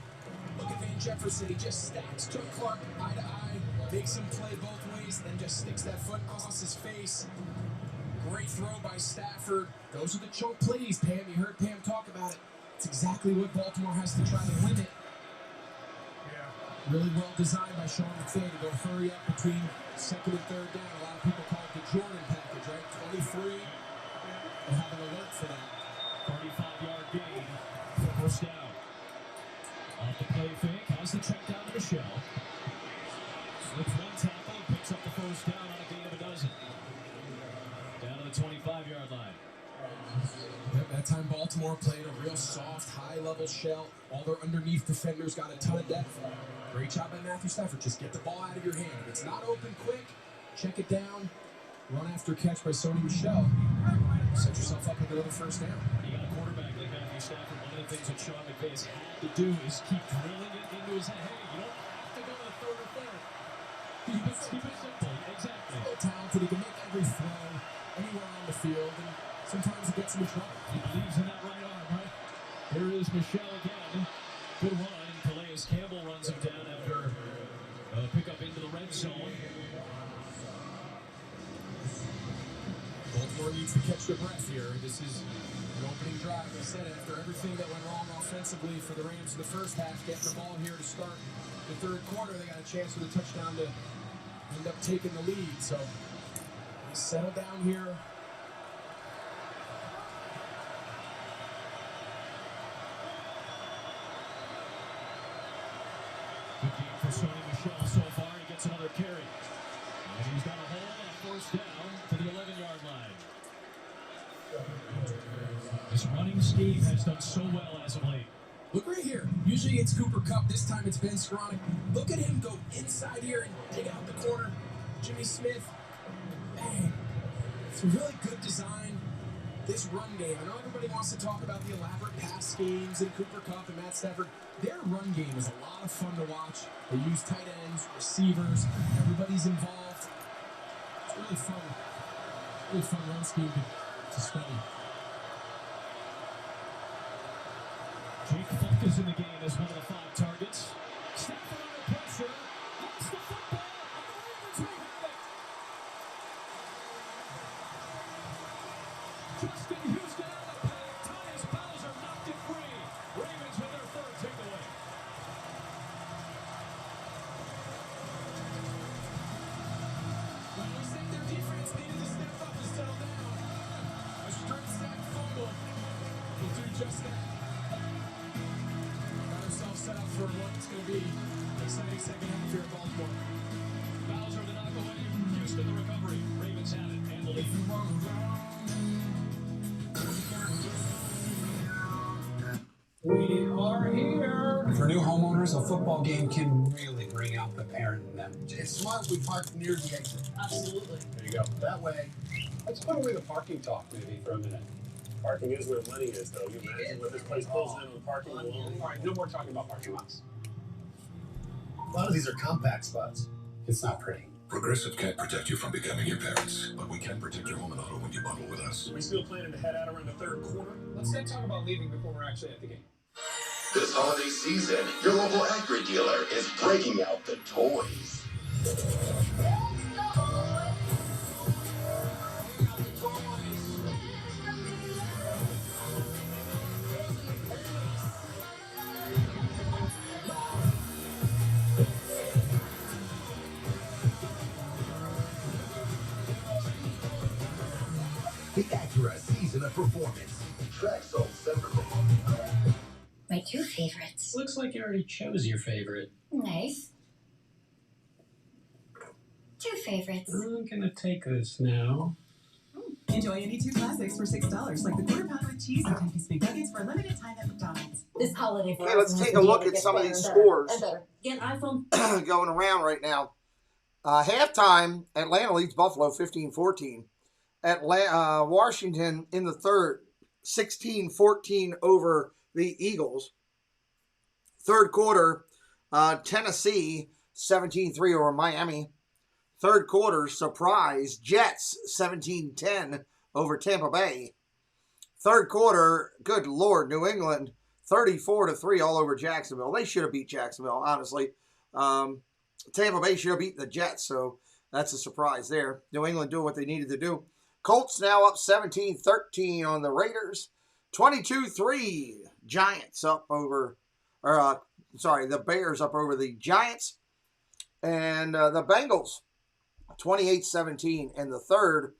Look at Van Jefferson. He just stacks Chuck Clark eye to eye, makes him play both ways, then just sticks that foot across his face. Great throw by Stafford. Those are the choke plays, Pam. You heard Pam talk about it. It's exactly what Baltimore has to try to limit. Really well designed by Sean McDevitt to go hurry up between 2nd and 3rd down. A lot of people call it the Jordan package, right? 23. We'll have an alert for that. 35-yard gain for 1st down. Off the play fake, has the check down to Michelle. Slips one tackle and picks up the 1st down on a gain of a dozen. Down to the 25-yard line. That time Baltimore played a real soft, high-level shell. All their underneath defenders got a ton of depth. Great job by Matthew Stafford. Just get the ball out of your hand. If it's not open quick, check it down. Run after catch by Sony Michel. Set yourself up with another 1st down. You got a quarterback like Matthew Stafford. One of the things that Sean McVay has had to do is keep drilling it into his head. Hey, you don't have to go to the 3rd or 4th. Keep it simple. Exactly. So talented. He can make every throw anywhere on the field, and sometimes it gets him in trouble. He believes in that right arm, right? There is Michelle again. Good run, and Calais Campbell runs him down after a pickup into the red zone. Baltimore needs to catch their breath here. This is an opening drive. I said it, after everything that went wrong offensively for the Rams in the 1st half, getting the ball here to start the 3rd quarter, they got a chance with a touchdown to end up taking the lead. So they settle down here. Good game for Sony Michel so far. He gets another carry. And he's got a hole on 1st down to the 11-yard line. This running scheme has done so well as of late. Look right here. Usually it's Cooper Kupp. This time it's Ben Skoranek. Look at him go inside here and dig out the corner. Jimmy Smith. Bang. It's a really good design. This run game. I know everybody wants to talk about the elaborate pass schemes and Cooper Kupp and Matt Stafford. Their run game is a lot of fun to watch. They use tight ends, receivers. Everybody's involved. It's really fun. Really fun run scheme to study. Jake Funk is in the game as one of the 5 targets. Stafford under pressure. Lost the football. And the Ravens may have it. Justin Houston out of the pack. Tyus Bowser knocked it free. Ravens with their 3rd takeaway. Well, we said their defense needed to step up to settle down. A strip sack fumble will do just that. Got ourselves set up for what's going to be an exciting 2nd half here at Baltimore. Bowser the knock away. Houston the recovery. Ravens have it and the lead. We are here. For new homeowners, a football game can really bring out the parent in them. It's smart we park near the exit. Absolutely. There you go. That way. Let's put away the parking talk maybe for a minute. Parking is where money is, though. You imagine when this place pulls in on the parking alone. All right, no more talking about parking lots. A lot of these are compact spots. It's not pretty. Progressive can't protect you from becoming your parents, but we can protect your home and auto when you bundle with us. Are we still planning to head out around the 3rd quarter? Let's not talk about leaving before we're actually at the game. This holiday season, your local Acura dealer is breaking out the toys. The Acura season of performance. Track sold separately. My 2 favorites. Looks like you already chose your favorite. Nice. 2 favorites. I'm gonna take this now. Enjoy any two classics for $6, like the quarter pound with cheese and 10-piece big nuggets for a limited time at McDonald's. This holiday Okay, let's take a look at some of these scores Get iPhone. going around right now. Halftime, Atlanta leads Buffalo 15-14. Washington in the third, 16-14 over the Eagles. Third quarter, Tennessee 17-3 over Miami. Third quarter, surprise, Jets 17-10 over Tampa Bay. Third quarter, good Lord, New England 34-3 all over Jacksonville. They should have beat Jacksonville, honestly. Tampa Bay should have beaten the Jets, so that's a surprise there. New England doing what they needed to do. Colts now up 17-13 on the Raiders. 22-3, Giants up over, the Bears up over the Giants. And the Bengals 28-17 in the third.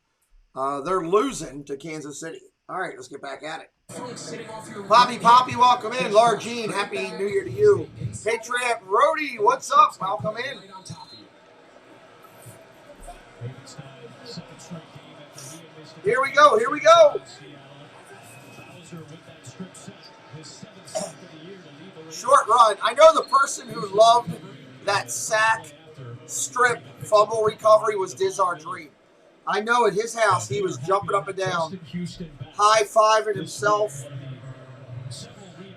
They're losing to Kansas City. All right, let's get back at it. Poppy, welcome in. Laura Jean, Happy New Year to you. Patriot Rody, what's up? Welcome in. Here we go. Short run. I know the person who loved that sack, strip, fumble recovery was Diz-Ardree. I know at his house he was jumping up and down, high-fiving himself,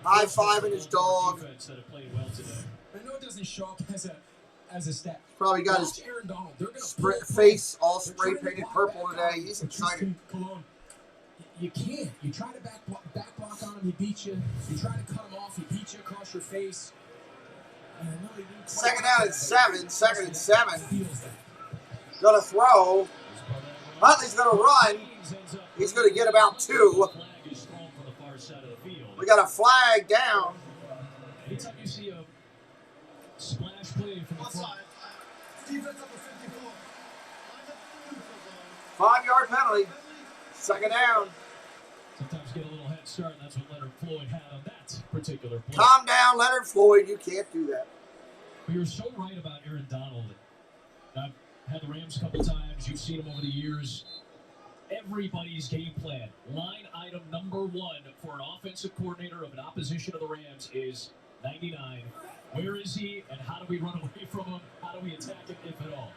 high-fiving his dog. I know it doesn't show up as a stat. Probably got his face all spray painted purple today. He's excited. You can't. You try to back block on him, he beat you. You try to cut him off, he beat you across your face. Second down and 7. Gonna throw. Huntley's gonna run. He's gonna get about 2. We got a flag down. Anytime you see a splash play from the front. 5-yard penalty. Second down. Sometimes get a little head start, and that's what Leonard Floyd had on that particular play. Calm down, Leonard Floyd. You can't do that. But you're so right about Aaron Donald. I've had the Rams a couple times. You've seen him over the years. Everybody's game plan. Line item number 1 for an offensive coordinator of an opposition of the Rams is 99. Where is he, and how do we run away from him? How do we attack him, if at all?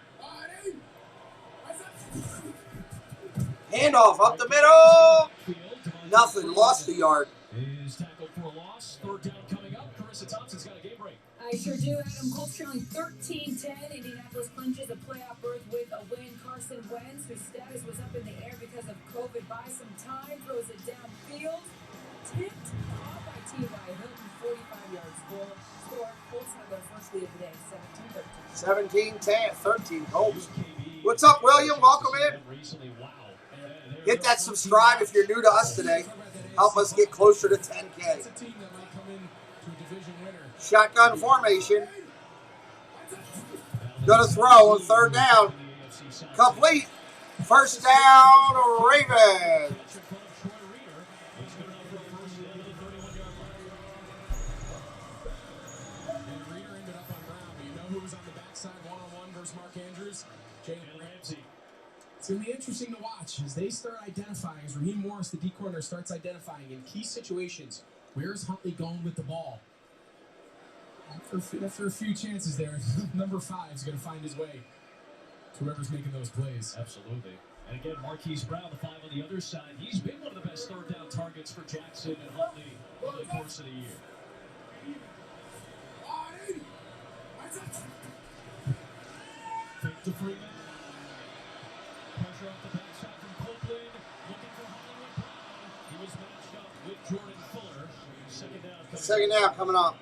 Handoff up the middle. Nothing. Lost the yard. Is tackled for a loss. Third down coming up. Carissa Thompson's got a game break. I sure do, Adam. Colts trailing 13-10. Indianapolis clinches a playoff berth with a win. Carson Wentz, whose status was up in the air because of COVID, buys some time, throws it downfield. Tipped off by T.Y. Hilton, 45-yard score. Colts have their first lead of the day, 17-13. 17-10, 13 Colts. What's up, William? Welcome in. Hit that subscribe if you're new to us today. Help us get closer to 10K. Shotgun formation. Gonna throw on third down. Complete. First down, Ravens. It's going to be interesting to watch as they start identifying, as Raheem Morris, the D corner, starts identifying in key situations, where is Huntley going with the ball? After a few chances there, number 5 is going to find his way to whoever's making those plays. Absolutely. And again, Marquise Brown, the 5 on the other side. He's been one of the best third down targets for Jackson and Huntley over the course of the year. Fake to Freeman. Pressure off the backside from Copeland. Looking for Hollywood Brown. He was matched up with Jordan Fuller. Second down coming up.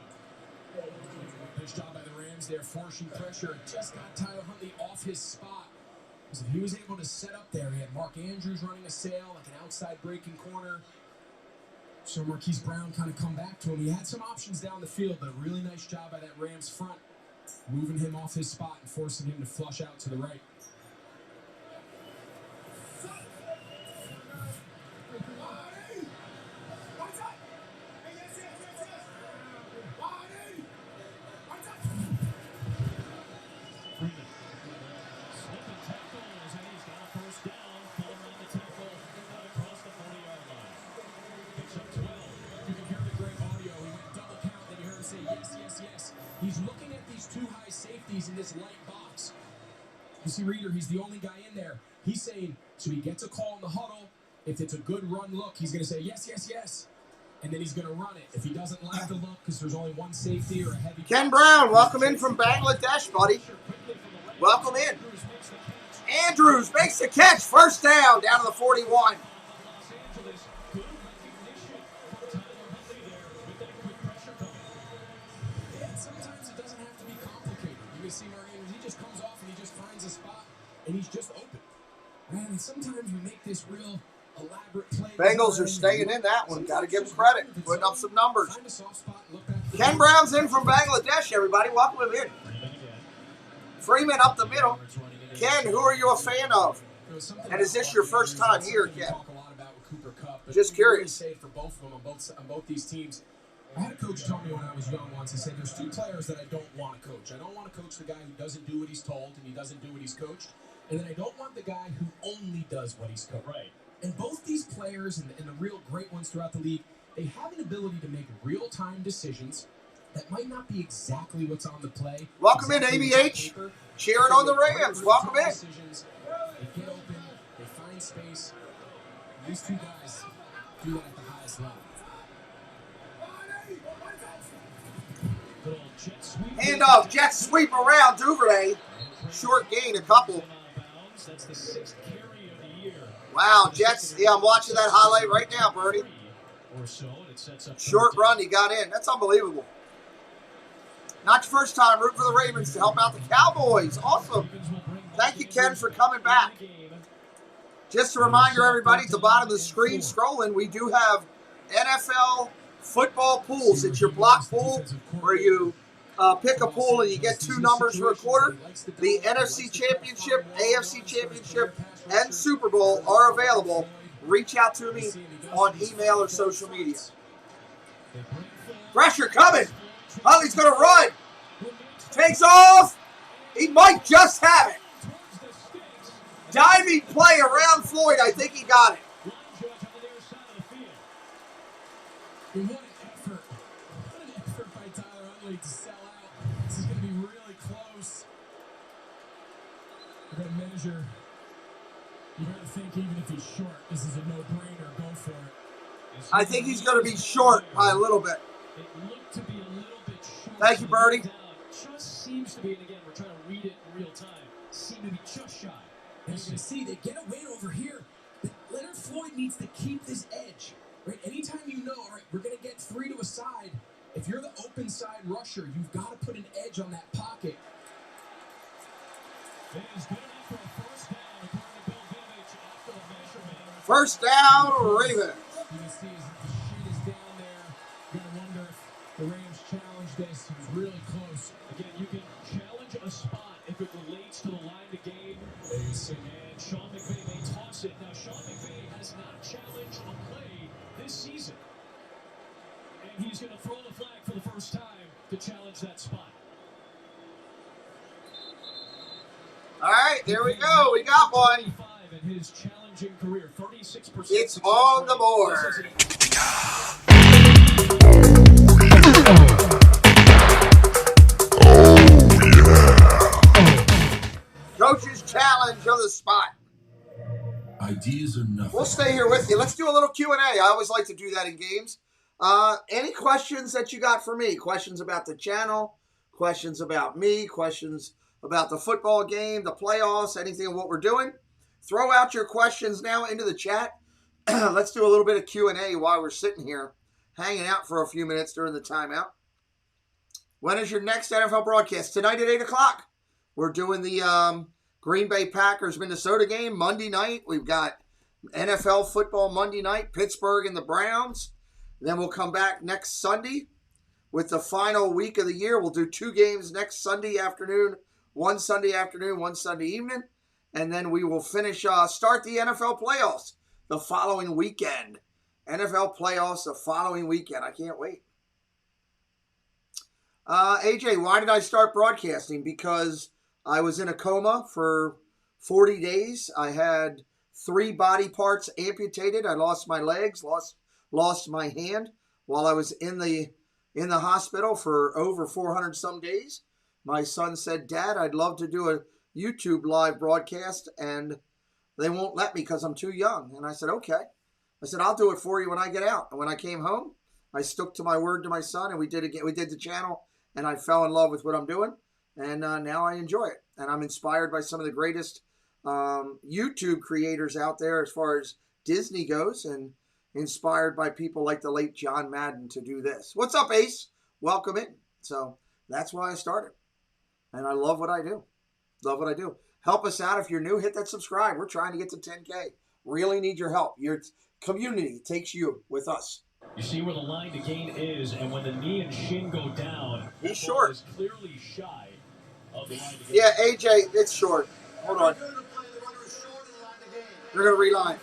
Nice job by the Rams there, forcing pressure. Just got Tyler Huntley off his spot. So he was able to set up there. He had Mark Andrews running a sail, like an outside breaking corner. So Marquise Brown kind of come back to him. He had some options down the field, but a really nice job by that Rams front, moving him off his spot and forcing him to flush out to the right. he's in this light box. You see, Reader, he's the only guy in there. He's saying, so he gets a call in the huddle. If it's a good run look, he's going to say, yes, yes, yes. And then he's going to run it. If he doesn't like the look because there's only one safety or a heavy... Ken Brown, welcome in from Bangladesh, buddy. Welcome in. Andrews makes the catch. First down to the 41. Sometimes it doesn't have to be complicated. You can see Mark Andrews, he just comes off and he just finds a spot and he's just open. Right? And sometimes we make this real elaborate play. Bengals are staying in that one. Got to give them credit. Putting up some numbers. Ken Brown's in from Bangladesh, everybody. Welcome him in. Freeman up the middle. Ken, who are you a fan of? And is this your first time here, Ken? Just curious. For both of them on both these teams. I had a coach tell me when I was young once, he said, there's two players that I don't want to coach. I don't want to coach the guy who doesn't do what he's told and he doesn't do what he's coached. And then I don't want the guy who only does what he's coached. Right. And both these players and the real great ones throughout the league, they have an ability to make real-time decisions that might not be exactly what's on the play. Welcome in, ABH. Cheering on the Rams. Welcome in. They get open. They find space. These two guys do that at the highest level. Handoff, jet sweep around Duvernay. Short gain, a couple. Wow, Jets. Yeah, I'm watching that highlight right now, Bernie. Short run, he got in. That's unbelievable. Not your first time rooting for the Ravens to help out the Cowboys. Awesome. Thank you, Ken, for coming back. Just a reminder, everybody, at the bottom of the screen, scrolling, we do have NFL football pools. It's your block pool where you pick a pool and you get two numbers for a quarter. The NFC Championship, AFC Championship, and Super Bowl are available. Reach out to me on email or social media. Pressure coming. Huntley's going to run. Takes off. He might just have it. Diving play around Floyd. I think he got it. What an effort. What an effort by Tyler Huntley to sell out. This is going to be really close. We're going to measure. You got to think even if he's short, this is a no-brainer. Go for it. I think he's going to be short by a little bit. It looked to be a little bit short. Thank you, Bernie. Just seems to be, and again, we're trying to read it in real time, seem to be just shy. And you can see they get a win over here. But Leonard Floyd needs to keep this edge. Right? Anytime you know, all right, we're going to get three to a side, if you're the open side rusher, you've got to put an edge on that pocket. It is good enough for a first down, according to BALvsLAR after the measurement. First down, Ravens. You can see as the sheet is down there. You're going to wonder if the Rams challenged this. It was really close. Again, you can challenge a spot if it relates to the line of game. And Sean McVay may toss it. Now, Sean McVay has not challenged a play this season. And he's going to throw the flag for the first time to challenge that spot. All right, there we go. We got one. In his challenging career, 36%. It's on the board. Coach's challenge of the spot. Ideas are nothing. We'll stay here with you. Let's do a little Q&A. I always like to do that in games. Any questions that you got for me? Questions about the channel? Questions about me? Questions about the football game, the playoffs, anything of what we're doing? Throw out your questions now into the chat. Let's do a little bit of Q&A while we're sitting here, hanging out for a few minutes during the timeout. When is your next NFL broadcast? Tonight at 8 o'clock. We're doing the Green Bay Packers Minnesota game Monday night. We've got NFL football Monday night, Pittsburgh and the Browns. Then we'll come back next Sunday with the final week of the year. We'll do two games next Sunday afternoon, one Sunday afternoon, one Sunday evening. And then we will finish, start the NFL playoffs the following weekend. NFL playoffs the following weekend. I can't wait. AJ, why did I start broadcasting? Because I was in a coma for 40 days. I had 3 body parts amputated. I lost my legs, lost my hand while I was in the hospital for over 400 some days. my son said, Dad, I'd love to do a YouTube live broadcast, and they won't let me because I'm too young. And I said, okay. I said, I'll do it for you when I get out. And when I came home, I stuck to my word to my son, and we did the channel, and I fell in love with what I'm doing, and now I enjoy it. And I'm inspired by some of the greatest YouTube creators out there as far as Disney goes, and inspired by people like the late John Madden to do this. What's up, Ace? Welcome in. So that's why I started. And I love what I do. Love what I do. Help us out. If you're new, hit that subscribe. We're trying to get to 10K. Really need your help. Your community takes you with us. You see where the line to gain is, and when the knee and shin go down, he's short. Is clearly shy of the line to gain. Yeah, AJ, it's short. Hold on. They're going to reline.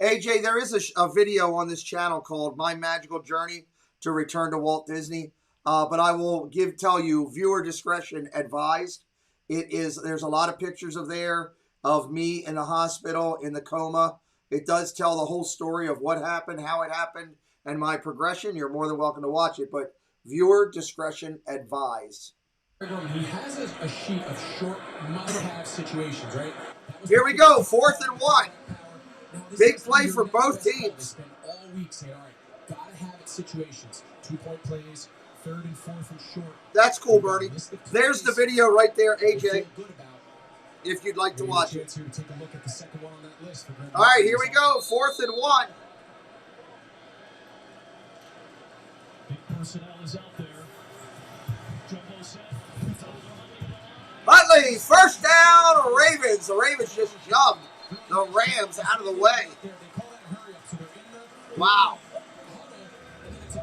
AJ, there is a video on this channel called My Magical Journey to Return to Walt Disney. But I will tell you, viewer discretion advised. There's a lot of pictures of me in the hospital, in the coma. It does tell the whole story of what happened, how it happened, and my progression. You're more than welcome to watch it, but viewer discretion advised. He has a sheet of short must-have situations, right? Here we go, 4th and 1. Big play for both teams. All week saying, all right, gotta have it situations. 2-point plays, 3rd and 4th and short. That's cool, Bernie. There's the video right there, AJ. If you'd like to watch it. All right, here we go. 4th and 1. Big personnel is out there. Jumbo set. Huntley, first down, Ravens. The Ravens just shoved the Rams out of the way. Wow. So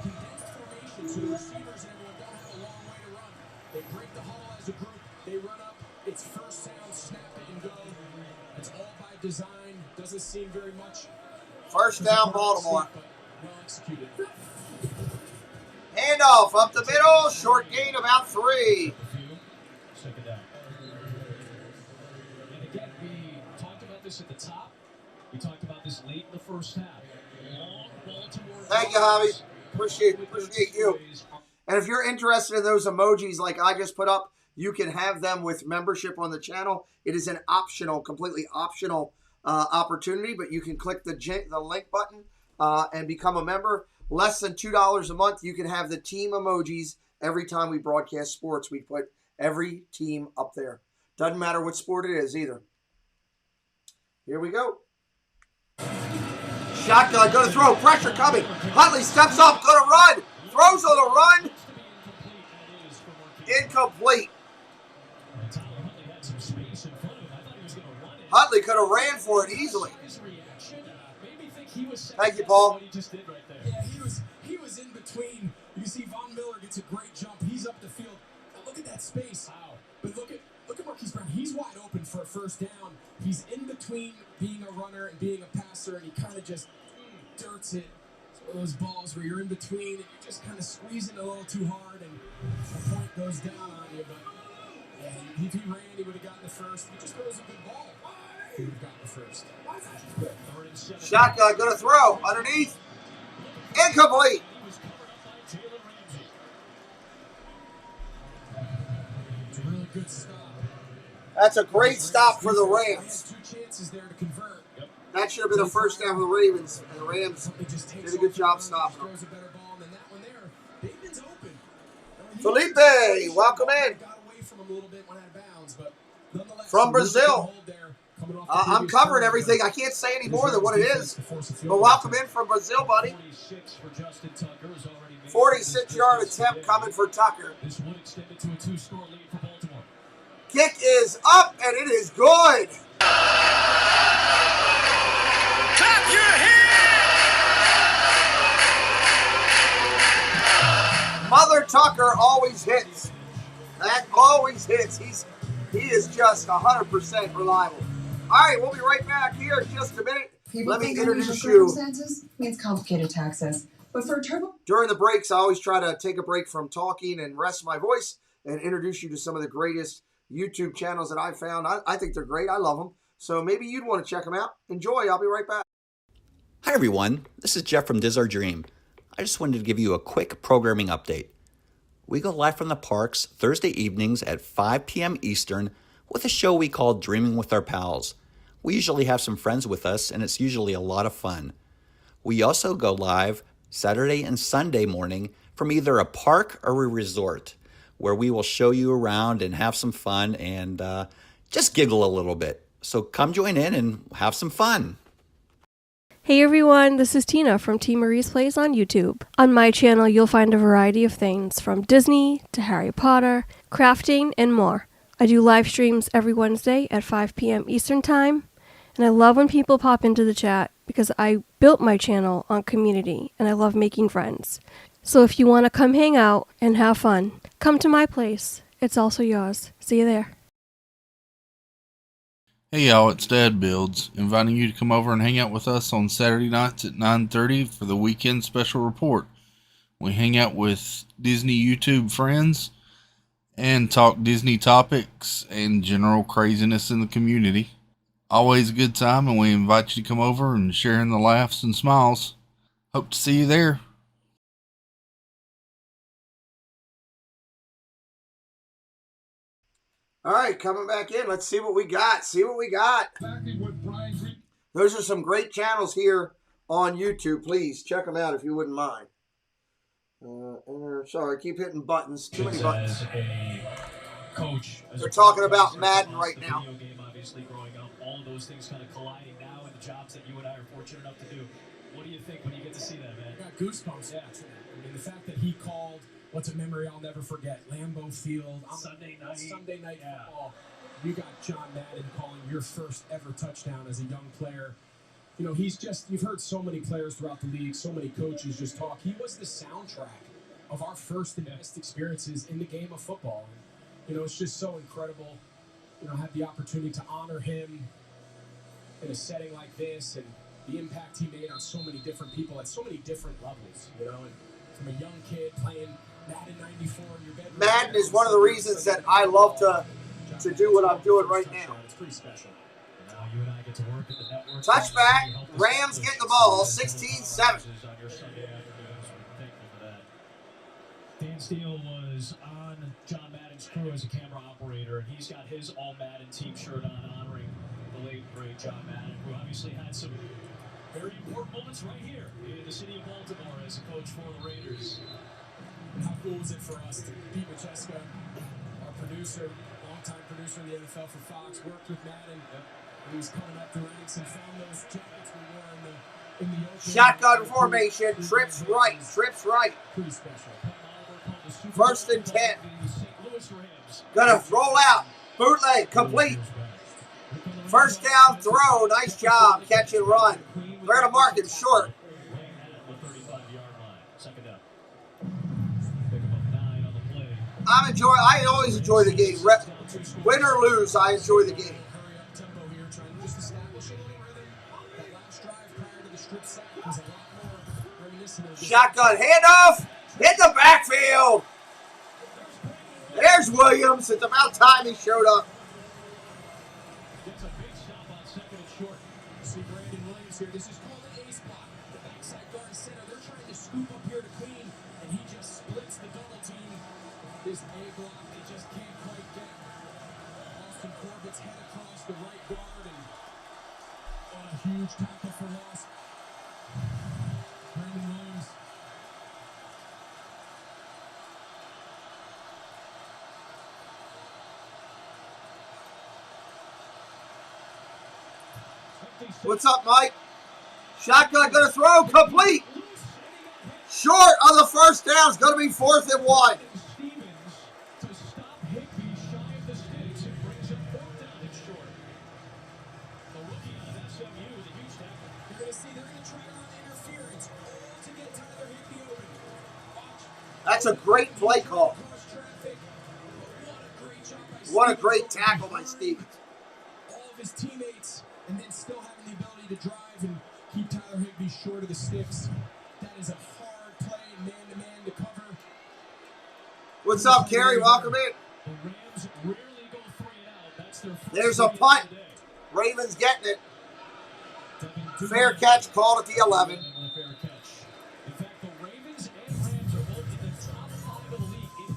the receivers and everyone don't have a long way to run. They break the huddle as a group. They run up. It's first down, snap it and go. It's all by design. Doesn't seem very much. First down, Baltimore. Well executed. Handoff up the middle. Short gain about 3. Second down. And again, we talked about this at the top. We talked about this late in the first half. Long Baltimore. Thank you, Javi. Appreciate you. And if you're interested in those emojis like I just put up, you can have them with membership on the channel. It is an optional, completely optional opportunity, but you can click the link button and become a member. Less than $2 a month, you can have the team emojis every time we broadcast sports. We put every team up there. Doesn't matter what sport it is either. Here we go. Shotgun, going to throw, pressure coming. Huntley steps up, going to run. Throws on the run. Incomplete. Huntley could have ran for it easily. Thank you, Paul. Yeah, he was in between. You see Von Miller gets a great jump. He's up the field. Look at that space. But look at Marquise Brown. He's wide open for a first down. He's in between being a runner and being a passer, and he kind of just dirts it. It's one of those balls where you're in between and you're just kind of squeezing a little too hard, and the point goes down on you. But yeah, if he ran, he would have gotten the first. He just throws a good ball. He would have gotten the first. Shotgun, going to throw underneath. Incomplete. It's a really good stop. That's a great stop for the Rams. 2 chances there to convert. That should have been a first down for the Ravens, and the Rams did a good job stopping them. Throws a better ball than that one there. Bateman's open. Felipe, welcome in. Got away from him a little bit when out of bounds, but nonetheless, From Brazil. I'm covering everything. I can't say any more than what it is. But welcome in from Brazil, buddy. 46-yard attempt coming for Tucker. This would extend it to a 2-score lead for Baltimore. Kick is up, and it is good. Clap your hands! Mother Tucker always hits. That always hits. He is just 100% reliable. All right, we'll be right back here in just a minute. Let me introduce you. Circumstances means complicated taxes. But for a turbo... During the breaks, I always try to take a break from talking and rest my voice and introduce you to some of the greatest YouTube channels that I've found. I think they're great. I love them. So maybe you'd want to check them out. Enjoy. I'll be right back. Hi, everyone. This is Jeff from Diz Our Dream. I just wanted to give you a quick programming update. We go live from the parks Thursday evenings at 5 p.m. Eastern with a show we call Dreaming with Our Pals. We usually have some friends with us, and it's usually a lot of fun. We also go live Saturday and Sunday morning from either a park or a resort, where we will show you around and have some fun and just giggle a little bit. So come join in and have some fun. Hey everyone, this is Tina from T. Marie's Plays on YouTube. On my channel, you'll find a variety of things from Disney to Harry Potter, crafting, and more. I do live streams every Wednesday at 5 p.m. Eastern Time, and I love when people pop into the chat because I built my channel on community and I love making friends. So if you want to come hang out and have fun, come to my place. It's also yours. See you there. Hey y'all, it's Dad Builds, inviting you to come over and hang out with us on Saturday nights at 9:30 for the weekend special report. We hang out with Disney YouTube friends and talk Disney topics and general craziness in the community. Always a good time, and we invite you to come over and share in the laughs and smiles. Hope to see you there. All right, coming back in. Let's see what we got. Those are some great channels here on YouTube. Please check them out if you wouldn't mind. Sorry, I keep hitting buttons. Too many buttons. They're talking about Madden right now. Video game, obviously, growing up, all of those things kind of colliding now in the jobs that you and I are fortunate enough to do. What do you think when you get to see that, man? I got goosebumps. Yeah, I mean, the fact that he called what's a memory I'll never forget, Lambeau Field, Sunday night football. You got John Madden calling your first ever touchdown as a young player. You know, you've heard so many players throughout the league, so many coaches just talk. He was the soundtrack of our first and best experiences in the game of football. And, you know, it's just so incredible, you know, have the opportunity to honor him in a setting like this and the impact he made on so many different people at so many different levels, you know, and from a young kid playing Madden 94 in your bedroom. Madden is one of the reasons that I love to do what I'm doing right now. It's pretty special. Now you and I get to work at the network. Touchback. Rams get the ball. 16-7. Dan Steele was on John Madden's crew as a camera operator, and he's got his all-Madden team shirt on, honoring the late, great John Madden, who obviously had some very important moments right here in the city of Baltimore as a coach for the Raiders. How cool was it for us to Pete Macheska, our producer, longtime producer in the NFL for Fox, worked with Madden. He was coming up the ranks and found those jackets we wore in the open. Shotgun formation. Trips right. Pretty special. 1st and 10. Gonna roll out. Bootleg. Complete. First down throw. Nice job. Catch and run. They're to mark him short. I always enjoy the game. Win or lose, I enjoy the game. Shotgun handoff. Hit the backfield. There's Williams. It's about time he showed up. Gets a big stop on 2nd and short. See Brandon Williams here. This is called an ace block. The backside guard center. They're trying to scoop up here to clean, and he just splits the double team. This A block, they just can't quite get. Austin Corbett's head across the right guard, and a huge tackle for loss. Brandon Williams. What's up, Mike? Shotgun gonna throw. Complete. Short on the first down. It's gonna be 4th and 1. That's a great play call. What a great tackle by Stevens. All of his teammates, and then still having the ability to drive and keep Tyler Higbee short of the sticks. That is a hard play, man-to-man to cover. What's up, Kerry? Welcome in. There's a punt. Ravens getting it. Fair catch called at the 11. In fact, the Ravens and Rams are both in the top 5 of the league in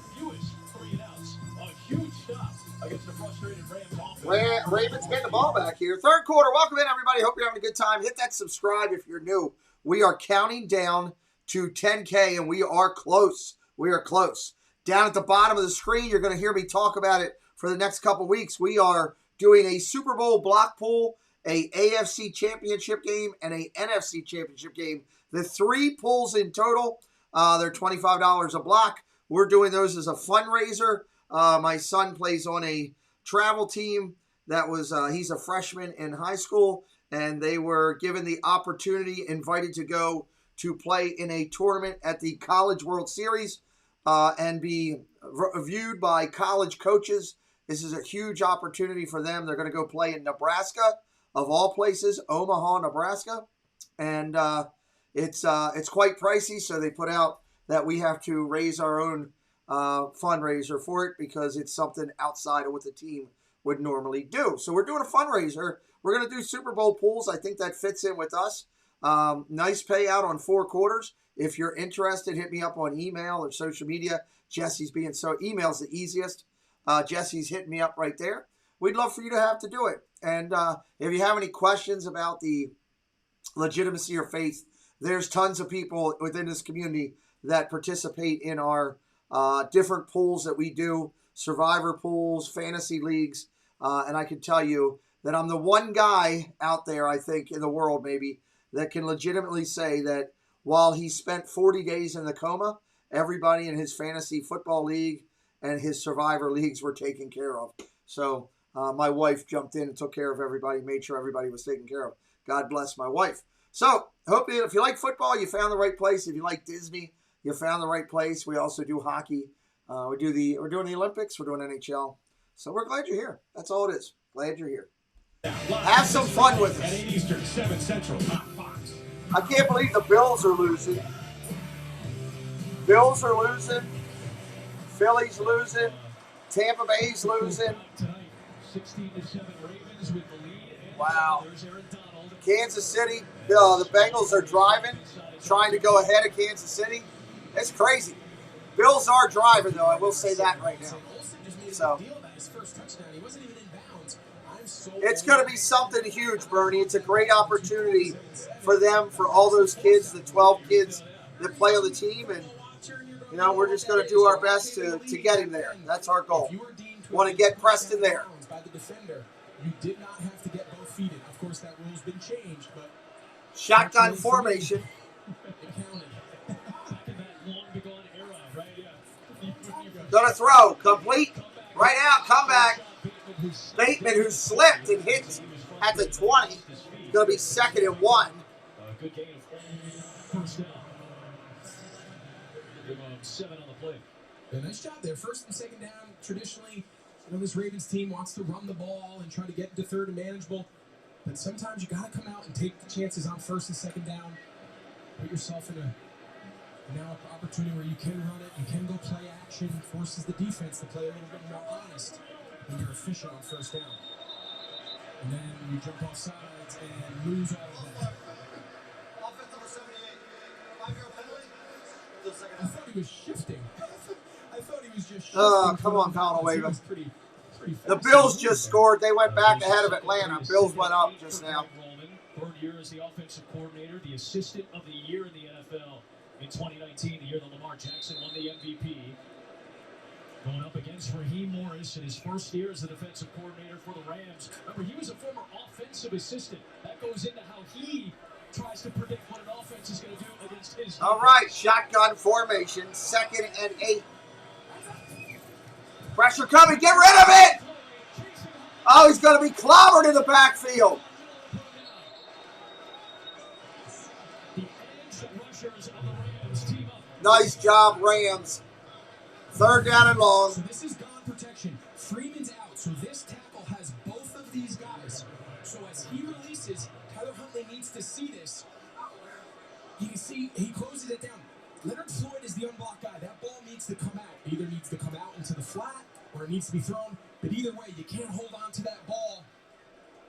Ravens getting the ball back here. Third quarter. Welcome in, everybody. Hope you're having a good time. Hit that subscribe if you're new. We are counting down to 10K, and we are close. We are close. Down at the bottom of the screen, you're going to hear me talk about it for the next couple weeks. We are doing a Super Bowl block pool, a AFC championship game, and a NFC championship game. The 3 pools in total, they're $25 a block. We're doing those as a fundraiser. My son plays on a travel team that was, he's a freshman in high school, and they were given the opportunity, invited to go to play in a tournament at the College World Series and be viewed by college coaches. This is a huge opportunity for them. They're going to go play in Nebraska, of all places, Omaha, Nebraska. And it's quite pricey, so they put out that we have to raise our own fundraiser for it because it's something outside of what the team would normally do. So we're doing a fundraiser. We're going to do Super Bowl pools. I think that fits in with us. Nice payout on 4 quarters. If you're interested, hit me up on email or social media. Jesse's being so, email's the easiest. Jesse's hitting me up right there. We'd love for you to have to do it. And if you have any questions about the legitimacy or faith, there's tons of people within this community that participate in our different pools that we do, survivor pools, fantasy leagues. And I can tell you that I'm the one guy out there, I think, in the world maybe, that can legitimately say that while he spent 40 days in the coma, everybody in his fantasy football league and his survivor leagues were taken care of. So my wife jumped in and took care of everybody, made sure everybody was taken care of. God bless my wife. So hope if you like football, you found the right place. If you like Disney, you found the right place. We also do hockey. We're doing the Olympics. We're doing NHL. So we're glad you're here. That's all it is. Glad you're here. Have some fun with us. 8 Eastern, 7 Central. I can't believe the Bills are losing. Bills are losing. Philly's losing. Tampa Bay's losing. 16-7 Ravens with the lead. Wow. Kansas City, the Bengals are driving, trying to go ahead of Kansas City. It's crazy. Bills are driving, though. I will say that right now. So it's going to be something huge, Bernie. It's a great opportunity for them, for all those kids, the 12 kids that play on the team. And, you know, we're just going to do our best to get him there. That's our goal. Want to get Preston there. By the defender, you did not have to get both feet in. Of course, that rule's been changed, but shotgun formation. Gonna throw, complete, right out, comeback. Bateman, who slipped and hit at the 20, gonna be 2nd and 1. Good gain of first down. Give him 7 on the play. Yeah, nice job there. 1st and 2nd down. Traditionally, you know, this Ravens team wants to run the ball and try to get to 3rd and manageable. But sometimes you got to come out and take the chances on 1st and 2nd down. Put yourself in a now opportunity where you can run it, you can go play action, forces the defense to play a little bit more honest when you're efficient on 1st down. And then you jump off sides and lose all of that. I thought he was shifting. I thought he was just shifting. Oh, come on, Villanueva. The Bills just scored. They went back ahead of Atlanta. Bills went up just now. 3rd year as the offensive coordinator, the assistant of the year in the NFL in 2019, the year that Lamar Jackson won the MVP. Going up against Raheem Morris in his 1st year as the defensive coordinator for the Rams. Remember, he was a former offensive assistant. That goes into how he tries to predict what an offense is going to do against his defense. All right, shotgun formation, 2nd and 8. Pressure coming, get rid of it! Oh, he's going to be clobbered in the backfield. Nice job, Rams. 3rd down and long. So this is gone protection. Freeman's out, so this tackle has both of these guys. So as he releases, Tyler Huntley needs to see this. You can see he closes it down. Leonard Floyd is the unblocked guy. That ball needs to come out. Either needs to come out into the flat or it needs to be thrown. But either way, you can't hold on to that ball.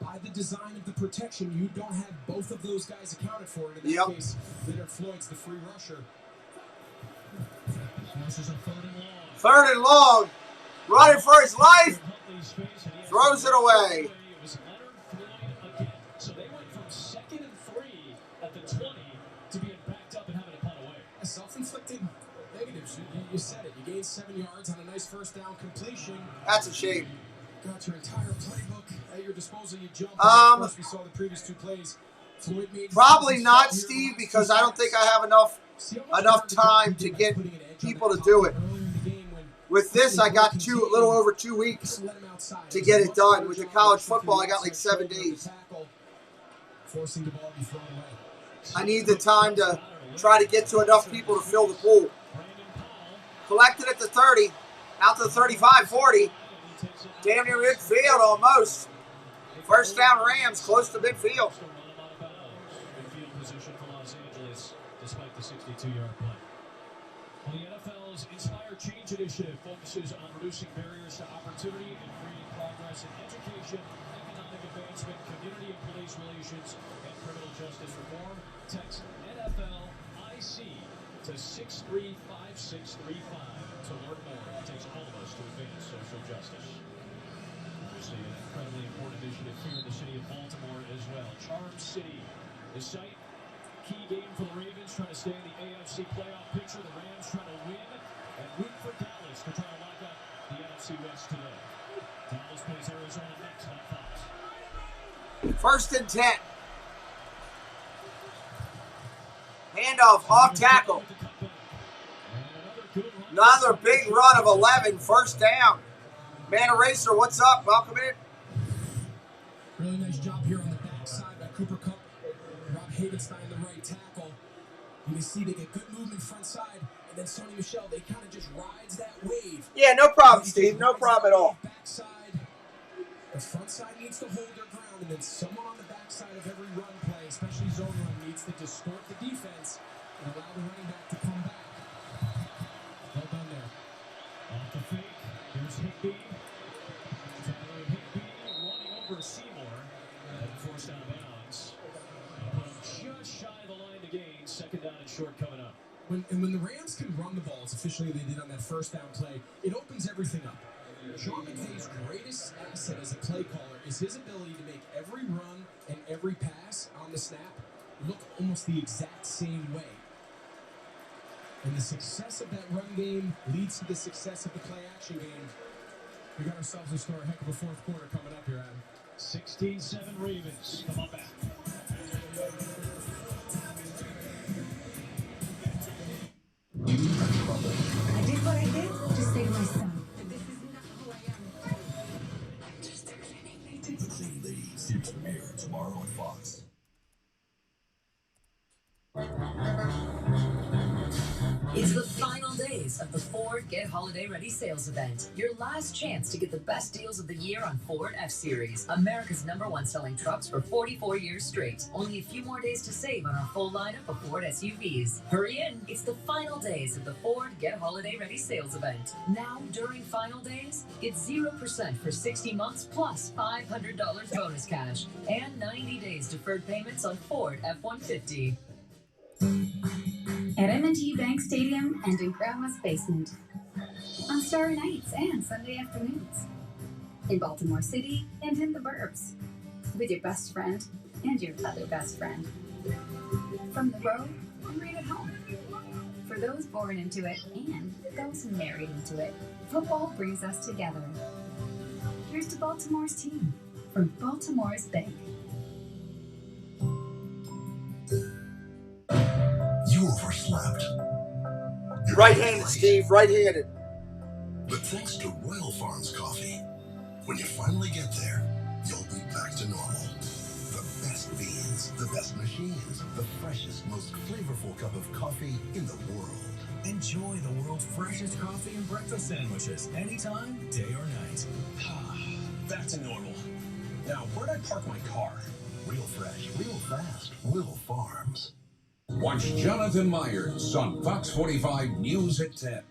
By the design of the protection, you don't have both of those guys accounted for. And in that case, Leonard Floyd's the free rusher. This is a 3rd and long. 3rd and long. Running for his life. Throws it away. It was Leonard Floyd again. So they went from 2nd and 3 at the 20 to being backed up and having to punt away. A self-inflicted negatives. You said it. You gained 7 yards on a nice first down completion. That's a shame. Got your entire playbook at your disposal. You jumped. Of course, we saw the previous 2 plays. Floyd made Probably not, Steve, because I don't think I have enough time to get people to do it. With this, I got a little over 2 weeks to get it done. With the college football, I got like 7 days. Forcing the ball to be thrown away. I need the time to try to get to enough people to fill the pool. Collected at the 30, out to the 35, 40. Damn near midfield almost. First down Rams, close to midfield. Midfield position for Los Angeles, despite the 62-yard play. Well, the NFL's Inspire Change Initiative focuses on reducing barriers to opportunity and creating progress in education, economic advancement, community and police relations, and criminal justice reform. Text NFL IC to 635635 to learn more. It takes all of us to advance social justice. Obviously, an incredibly important initiative here in the city of Baltimore as well. Charm City, the site. Key game for the Ravens, trying to stay in the AFC playoff picture. The Rams trying to win and root for Dallas to try to lock up the NFC West today. Dallas plays Arizona next on Fox. First and 10. Handoff, off tackle. Another big run of 11, first down. Man Eraser, what's up? Welcome in. Really nice job here on the backside by Cooper Kupp. Rob Havenstein, the right tackle. You can see they get good movement front side, and then Sonny Michel, they kind of just rides that wave. Yeah, no problem, Steve. No problem at all. Backside, the front side needs to hold their ground, and then someone on the backside of every run play, especially zone run, needs to distort the defense and allow the running back to come back. Well done there. Off the fake, here's Higbee. Tyler Higbee running over Seymour and forced out of bounds. Just shy of the line to gain. Second down and short coming up. When the Rams can run the ball as efficiently as they did on that first down play, it opens everything up. Sean McVay's greatest asset as a play caller is his ability to make every run and every pass on the snap look almost the exact same way. And the success of that run game leads to the success of the play-action game. We got ourselves a heck of a fourth quarter coming up here, Adam. 16-7 Ravens. Come on back. I did what I did to save my son. This is not who I am. Just everything they did. The Clean Lady series premiere tomorrow on Fox. It's the final days of the Ford Get Holiday Ready sales event. Your last chance to get the best deals of the year on Ford F-Series, America's #1 selling trucks for 44 years straight. Only a few more days to save on our full lineup of Ford SUVs. Hurry in, it's the final days of the Ford Get Holiday Ready sales event. Now, during final days, get 0% for 60 months plus $500 bonus cash and 90 days deferred payments on Ford F-150. At M&T Bank Stadium and in Grandma's basement. On Starry nights and Sunday afternoons. In Baltimore City and in the burbs. With your best friend and your other best friend. From the road and right at home. For those born into it and those married into it, football brings us together. Here's to Baltimore's team from Baltimore's Bank. You overslept. Right-handed, Steve, right-handed. But thanks to Royal Farms coffee, when you finally get there, you'll be back to normal. The best beans, the best machines, the freshest, most flavorful cup of coffee in the world. Enjoy the world's freshest coffee and breakfast sandwiches anytime, day or night. Back to normal. Now, where'd I park my car? Real fresh, real fast, Royal Farms. Watch Jonathan Myers on Fox 45 News at 10.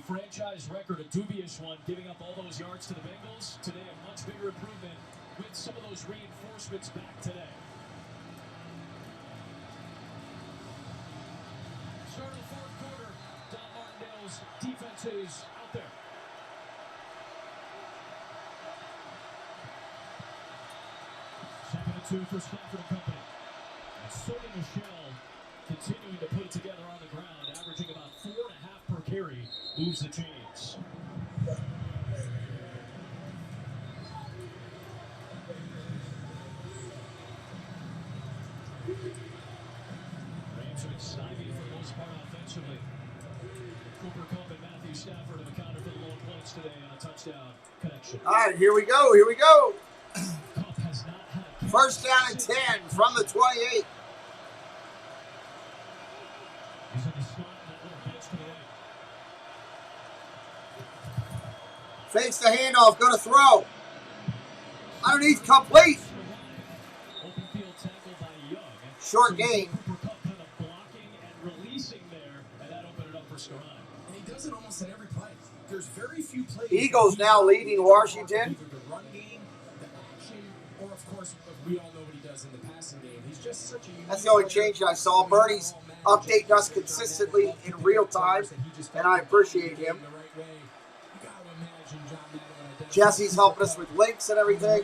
franchise record, a dubious one, giving up all those yards to the Bengals. Today, a much bigger improvement with some of those reinforcements back today. Start of the fourth quarter, Don Martindale's defense is out there. Second and 2 for Stafford and company. And Sony Michel continuing to put it together on the ground, averaging about 4.5 per carry, moves the chains. Rams are excited for the most part offensively. Cooper Kupp and Matthew Stafford have accounted for the lone points today on a touchdown connection. All right, here we go. Here we go. First down and 10 from the 28. He's in the slot in that little bench today. Fakes the handoff. Going to throw. Underneath, complete. Open field tackle by Young. Short gain. Cooper Kupp kind of blocking and releasing there, and that opened it up for Scarron. And he does it almost at every play. There's very few plays. Eagles now leading Washington. Either the run game, the action, or of course, we all know what he does in the passing game. He's just such a unique. That's the only change I saw. Bernie's updating us consistently in real time, and I appreciate him. Jesse's helping us with links and everything.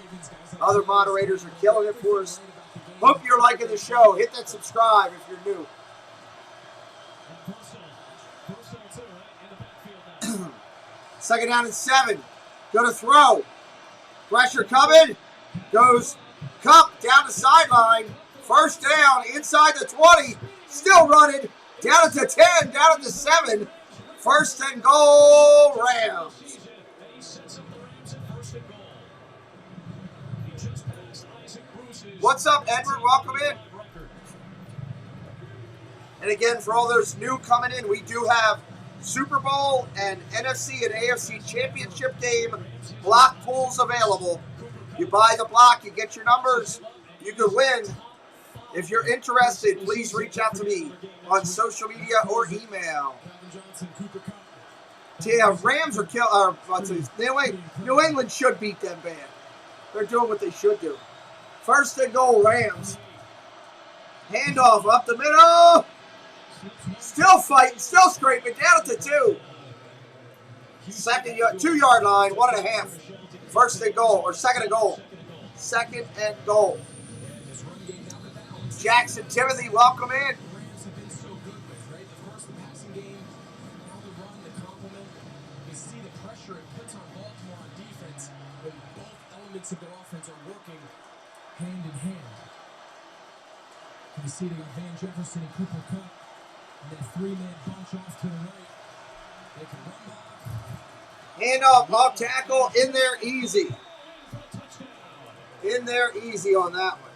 Other moderators are killing it for us. Hope you're liking the show. Hit that subscribe if you're new. Second down and 7. Going to throw. Pressure coming. Goes Kupp down the sideline. First down inside the 20. Still running. Down at the 10. Down at the 7. First and goal, Rams. What's up, Edward? Welcome in. And again, for all those new coming in, we do have Super Bowl and NFC and AFC Championship game block pools available. You buy the block, you get your numbers, you can win. If you're interested, please reach out to me on social media or email. Yeah, Rams are New England should beat them bad. They're doing what they should do. First and goal, Rams. Handoff up the middle. Still fighting, still scraping, down at the 2. Second 2-yard line, 1.5. First and goal, or second and goal. Second and goal. Jackson Timothy, welcome in. Of their offense are working hand in hand. You see they got Van Jefferson and Cooper Kupp, and that 3-man bunch off to the right. They can run back. Handoff, off tackle, in there easy. In there easy on that one.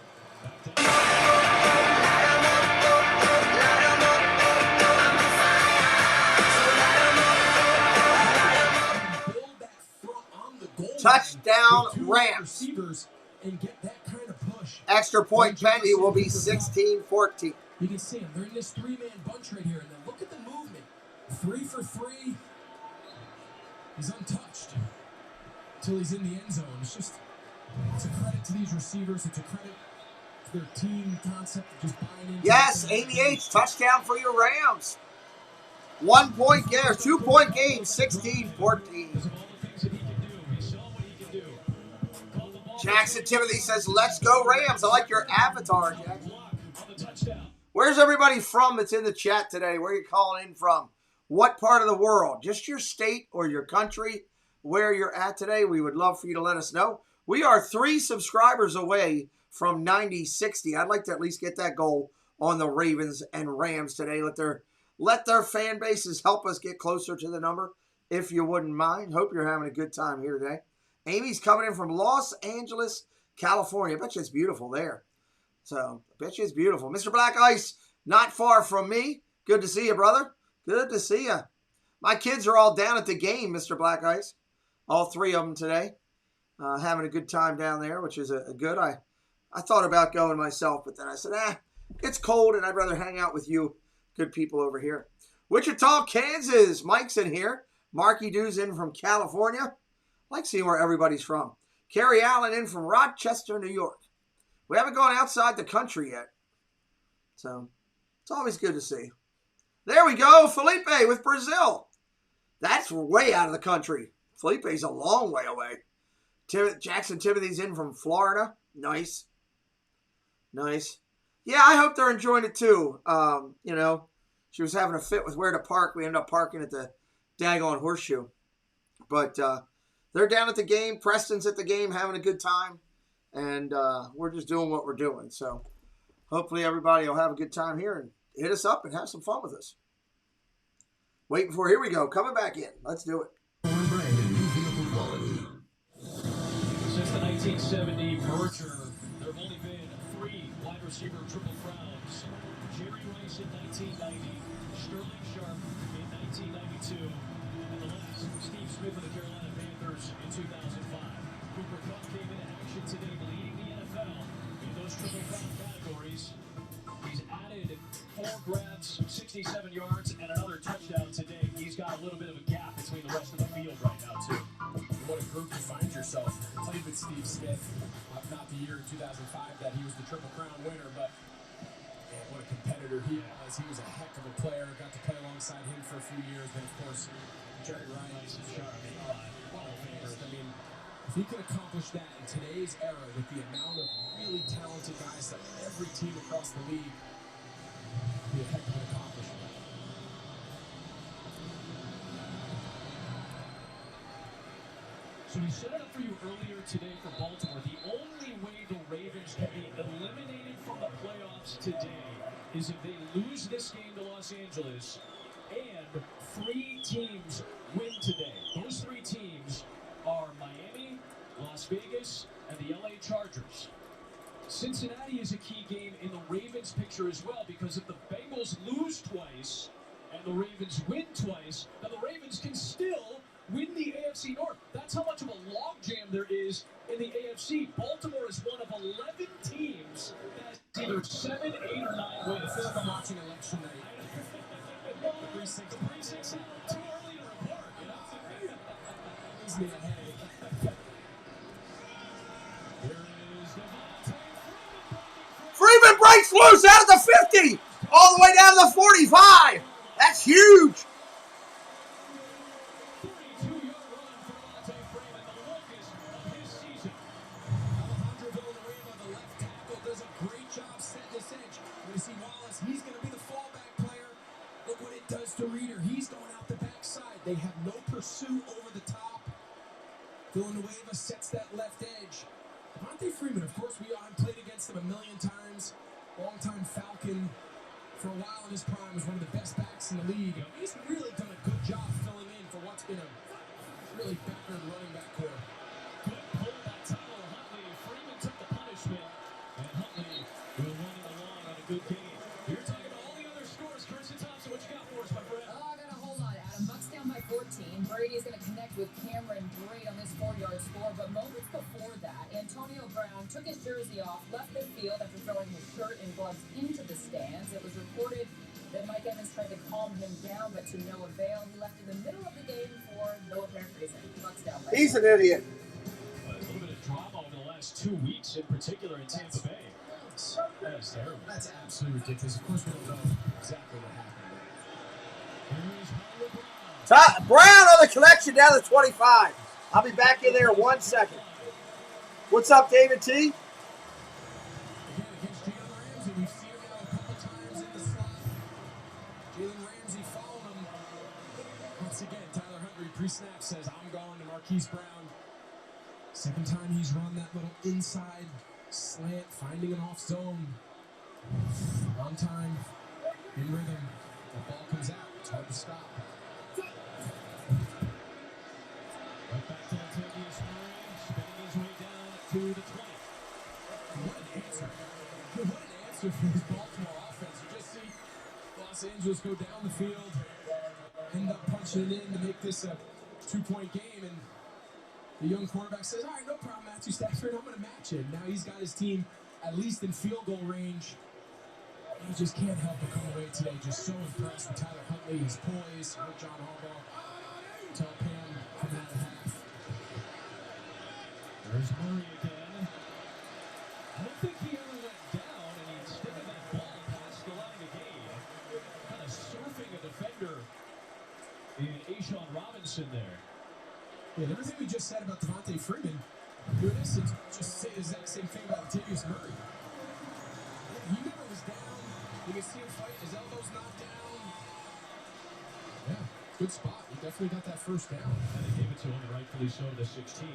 Touchdown, Rams. And get that kind of push. Extra point penalty will be 16-14. You can see them. They're in this 3-man bunch right here. And then look at the movement. 3 for 3. He's untouched until he's in the end zone. It's a credit to these receivers. It's a credit to their team concept of just buying into. Yes, ABH, touchdown for your Rams. 1 point game, 2 point game, 16-14. Jackson Timothy says, let's go Rams. I like your avatar, Jackson. Where's everybody from that's in the chat today? Where are you calling in from? What part of the world? Just your state or your country where you're at today? We would love for you to let us know. We are 3 subscribers away from 90-60. I'd like to at least get that goal on the Ravens and Rams today. Let their fan bases help us get closer to the number, if you wouldn't mind. Hope you're having a good time here today. Amy's coming in from Los Angeles, California. I bet you it's beautiful there. So, I bet you it's beautiful. Mr. Black Ice, not far from me. Good to see you, brother. Good to see you. My kids are all down at the game, Mr. Black Ice. All 3 of them today. Having a good time down there, which is a good. I thought about going myself, but then I said, it's cold, and I'd rather hang out with you good people over here. Wichita, Kansas. Mike's in here. Marky Dew's in from California. I like seeing where everybody's from. Carrie Allen in from Rochester, New York. We haven't gone outside the country yet. So, it's always good to see. There we go. Felipe with Brazil. That's way out of the country. Felipe's a long way away. Jackson Timothy's in from Florida. Nice. Nice. Yeah, I hope they're enjoying it too. You know, she was having a fit with where to park. We ended up parking at the daggone Horseshoe. But they're down at the game. Preston's at the game having a good time. And we're just doing what we're doing. So hopefully everybody will have a good time here and hit us up and have some fun with us. Waiting for, here we go. Coming back in. Let's do it. Since the 1970 merger, there have only been 3 wide receiver triple crowns. Jerry Rice in 1990, Sterling Sharp in 1992, and the last, Steve Smith of the Carolina Panthers in 2005. Cooper Kupp came into action today, leading the NFL in those triple crown categories. He's added 4 grabs, 67 yards, and another touchdown today. He's got a little bit of a gap between the rest of the field right now, too. What a group to find yourself. Played with Steve Smith, not the year in 2005 that he was the Triple Crown winner, but man, what a competitor he was. He was a heck of a player. Got to play alongside him for a few years. Then, of course, Jerry Rice and Sharp. I mean, if he could accomplish that in today's era with the amount of really talented guys that every team across the league, it'd be a heck of an accomplishment. So we set it up for you earlier today for Baltimore. The only way the Ravens can be eliminated from the playoffs today is if they lose this game to Los Angeles and 3 teams win today. Those 3 teams are Miami, Las Vegas, and the LA Chargers. Cincinnati is a key game in the Ravens picture as well, because if the Bengals lose twice and the Ravens win twice, then the Ravens can still win the AFC North. That's how much of a logjam there is in the AFC. Baltimore is one of 11 teams that has either 7, 8, or 9 wins. I feel like I'm watching election night. The precincts too early to report, you know? Gives me a headache. Freeman breaks loose out of the 50, all the way down to the 45. That's huge. He's going to be the fallback player. Look what it does to Reader. He's going out the backside. They have no pursuit over the top. Villanueva sets that left edge. Devontae Freeman, of course, we have played against him a million times. Longtime Falcon. For a while in his prime, was one of the best backs in the league. He's really done a good job filling in for what's been a really battered running back core. Good pull by Tyler Huntley. Freeman took the punishment, and Huntley will run it along on a good game. You're talking about all the other scores. Carson Thompson, what you got for us, my friend? Oh, I got a whole lot, Adam. Bucks down by 14. Brady is going to connect with Cameron Braid on this 4-yard score, but moments before that, Antonio Brown took his jersey off, left the field after throwing his shirt and gloves into the stands. It was reported that Mike Evans tried to calm him down, but to no avail. He left in the middle of the game for no apparent reason. Bucks down by He's an idiot. A little bit of drama over the last 2 weeks, in particular in Tampa Bay. That is terrible. That's absolutely ridiculous. Of course, we don't know exactly what happened. Brown on the collection down to 25. I'll be back in there in 1 second. What's up, David T? Again, against Jalen Ramsey, we've seen him now a couple times in the slot. Jalen Ramsey following him. Once again, Tyler Huntley pre-snap says, I'm going to Marquise Brown. Second time he's run that little inside slant, finding an off zone. On time, in rhythm. The ball comes out. It's hard to stop. Right back to Latavius Murray, spinning his way down to the 20. What an answer. What an answer for this Baltimore offense. You just see Los Angeles go down the field, end up punching it in to make this a 2-point game, and the young quarterback says, all right, no problem, Matthew Stafford, I'm going to match it. Now he's got his team at least in field goal range. You just can't help but come away today just so impressed with Tyler Huntley, his poise, with John Harbaugh. Tell Pam from that half. There's Murray again. I don't think he ever went down, and he extended that ball past the line again. Kind of surfing a defender in Ashawn Robinson there. Yeah, and everything we just said about Devontae Freeman, you in essence just say the exact same thing about Latavius Murray. He never was down. You can see him fight. His elbow's not down. Yeah, good spot. He definitely got that first down. And they gave it to him, rightfully so, to 16.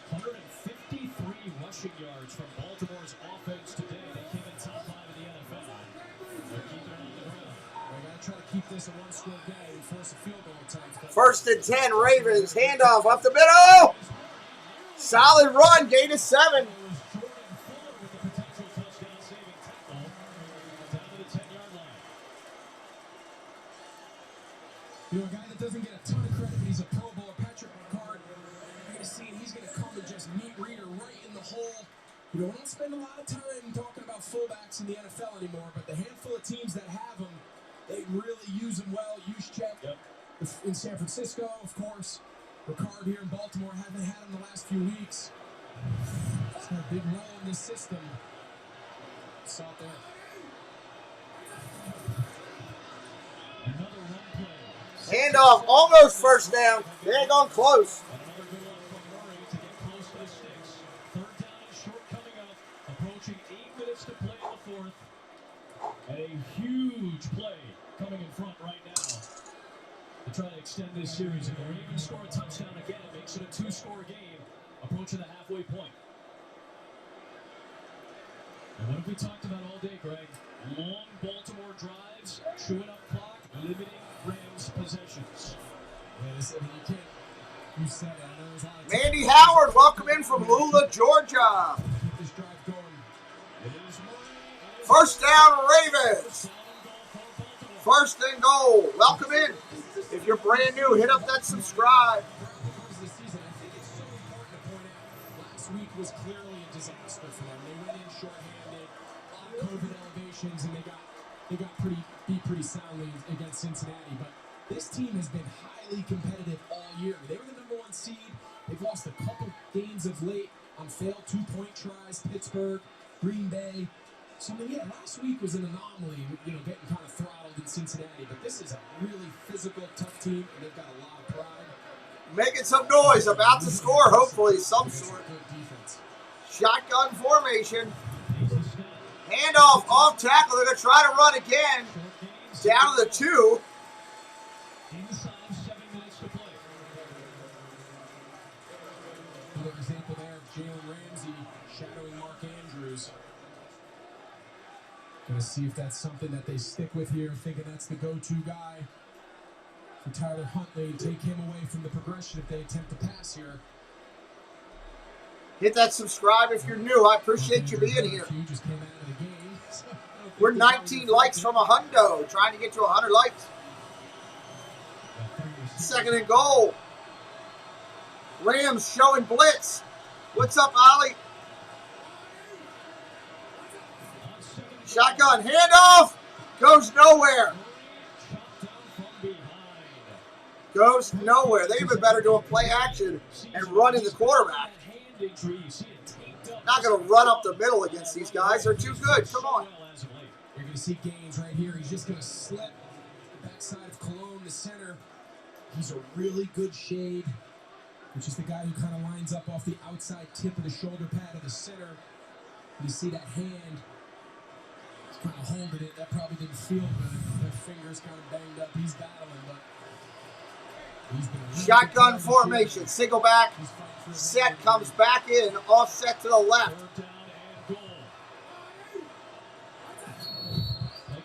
153 rushing yards from Baltimore's offense today. They came in top 5 in the NFL. They're keeping it on the ground. They got to try to keep this a one-score game and force a field goal at times. First and 10, Ravens. Handoff up the middle. Solid run. Gain of 7. You know, a guy that doesn't get a ton of credit, but he's a Pro Bowler, Patrick McCard. You're going to see he's going to come and just meet Reader right in the hole. You know, we don't spend a lot of time talking about fullbacks in the NFL anymore, but the handful of teams that have them, they really use them well. Juszczyk in San Francisco, of course. Ricard here in Baltimore, haven't had him the last few weeks. He's got a big role in this system. Saw it there. Handoff, almost first down. They ain't gone close. Another good one from Murray to get close to the sticks. Third down and short coming up. Approaching 8 minutes to play in the fourth. And a huge play coming in front right now to try to extend this series. And the Ravens score a touchdown again. It makes it a 2-score game. Approaching the halfway point. And what have we talked about all day, Greg? Long Baltimore drives, chewing up clock, limiting Rams possessions. Yeah, you can't. You said it. I know there's a lot of Mandy Howard, welcome in from Lula, Georgia. keep this drive going. First down, Ravens. First and goal. Welcome in. If you're brand new, hit up that subscribe. Last week was clearly a disaster for them. They went in shorthanded, a lot of COVID elevations, and they got pretty soundly against Cincinnati. But this team has been highly competitive all year. They were the #1 seed. They've lost a couple games of late on failed 2-point tries. Pittsburgh, Green Bay. So, last week was an anomaly, getting kind of throttled in Cincinnati. But this is a really physical, tough team, and they've got a lot of pride. Making some noise, about to score, hopefully, some sort. Shotgun formation. Handoff, off tackle. They're going to try to run again. Down to the 2. Inside 7 minutes to play. Another example there of Jalen Ramsey shadowing Mark Andrews. Going to see if that's something that they stick with here, thinking that's the go-to guy for Tyler Huntley and take him away from the progression if they attempt to pass here. Hit that subscribe if you're new. I appreciate you being here. Just came out of the game. We're 19 likes from a hundo, trying to get to 100 likes. Second and goal. Rams showing blitz. What's up, Ollie? Shotgun handoff. Goes nowhere. Goes nowhere. They've been better doing play action and running the quarterback. Not going to run up the middle against these guys. They're too good. Come on. You're going to see Gaines right here. He's just going to slip the backside of Cologne, the center. He's a really good shade, which is the guy who kind of lines up off the outside tip of the shoulder pad of the center. You see that hand. He's kind of holding it. That probably didn't feel good. Their fingers kind of banged up. He's battling, but he's been really Shotgun formation. Single back. Set comes back in. Offset to the left.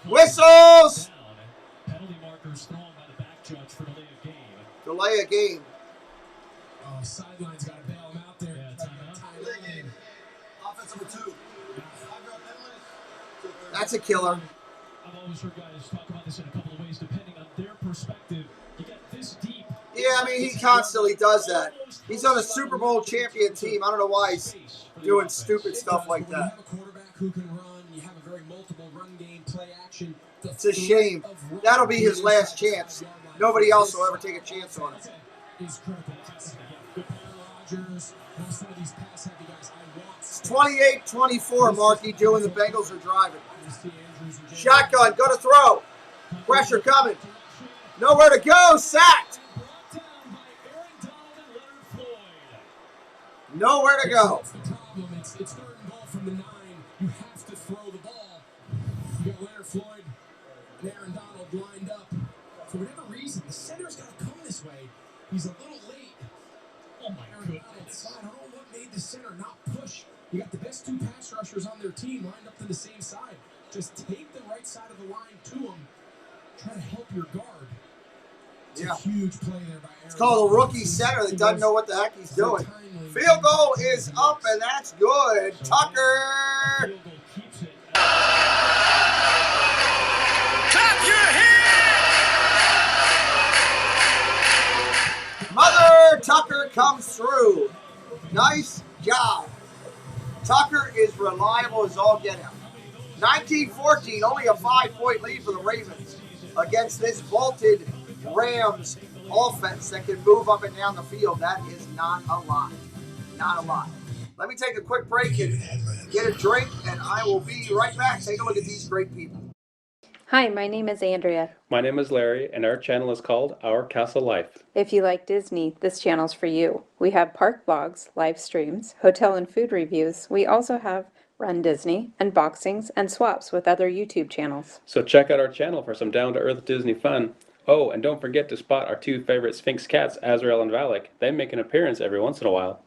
Whistles! Penalty markers thrown by the back judge for delay of game. Delay a game. Oh, sideline's got to bail him out there. Yeah, timeout. Offense number 2. That's a killer. I've always heard guys talk about this in a couple of ways, depending on their perspective. You get this deep. Yeah, I mean, he constantly does that. He's on a Super Bowl champion team. I don't know why he's doing stupid stuff like When you that. have a quarterback who can run, you have a very multiple run game, play action. It's a shame. That'll be his last chance. Nobody else will ever take a chance on it. Is critical. Good Rodgers. Some of these pass heavy guys. It's 28-24, Marky. Joe and the Bengals are driving. Shotgun, gonna throw. Pressure coming. Nowhere to go. Sacked. Nowhere to go. That's the problem. It's third and goal from the 9. You have to throw the ball. You got Leonard Floyd and Aaron Donald lined up. For whatever reason, the center's got to come this way. He's a little late. Oh my goodness. I don't know what made the center not push. You got the best 2 pass rushers on their team lined up to the same side. Just take the right side of the line to them. Try to help your guard. It's a huge play there by Aaron. It's called a rookie center that doesn't know what the heck he's doing. Field goal is up, and that's good. Tucker. Clap your Mother Tucker comes through. Nice job. Tucker is reliable as all get out. 19-14, only a 5-point lead for the Ravens against this vaulted Rams offense that can move up and down the field. That is not a lot. Not a lot. Let me take a quick break and get a drink, and I will be right back. Take a look at these great people. Hi, my name is Andrea. My name is Larry, and our channel is called Our Castle Life. If you like Disney, this channel's for you. We have park vlogs, live streams, hotel and food reviews. We also have Run Disney, unboxings, and swaps with other YouTube channels. So check out our channel for some down-to-earth Disney fun. Oh, and don't forget to spot our 2 favorite Sphinx cats, Azrael and Valak. They make an appearance every once in a while.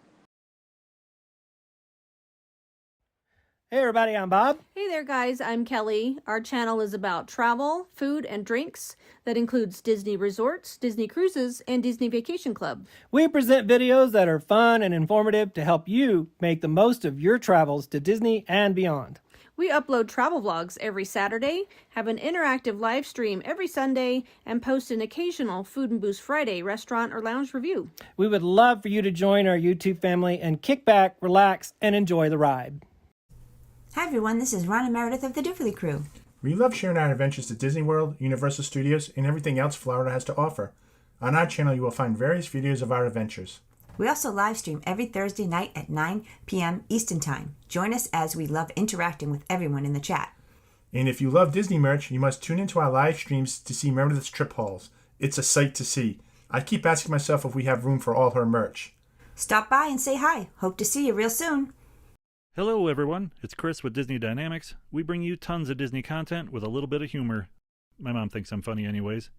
Hey everybody, I'm Bob. Hey there guys, I'm Kelly. Our channel is about travel, food, and drinks. That includes Disney resorts, Disney cruises, and Disney Vacation Club. We present videos that are fun and informative to help you make the most of your travels to Disney and beyond. We upload travel vlogs every Saturday, have an interactive live stream every Sunday, and post an occasional Food and Boost Friday restaurant or lounge review. We would love for you to join our YouTube family and kick back, relax, and enjoy the ride. Hi everyone, this is Ron and Meredith of the Differly Crew. We love sharing our adventures to Disney World, Universal Studios, and everything else Florida has to offer. On our channel, you will find various videos of our adventures. We also live stream every Thursday night at 9 p.m. Eastern Time. Join us as we love interacting with everyone in the chat. And if you love Disney merch, you must tune into our live streams to see Meredith's trip hauls. It's a sight to see. I keep asking myself if we have room for all her merch. Stop by and say hi. Hope to see you real soon. Hello everyone, it's Chris with Disney Dynamics. We bring you tons of Disney content with a little bit of humor. My mom thinks I'm funny anyways.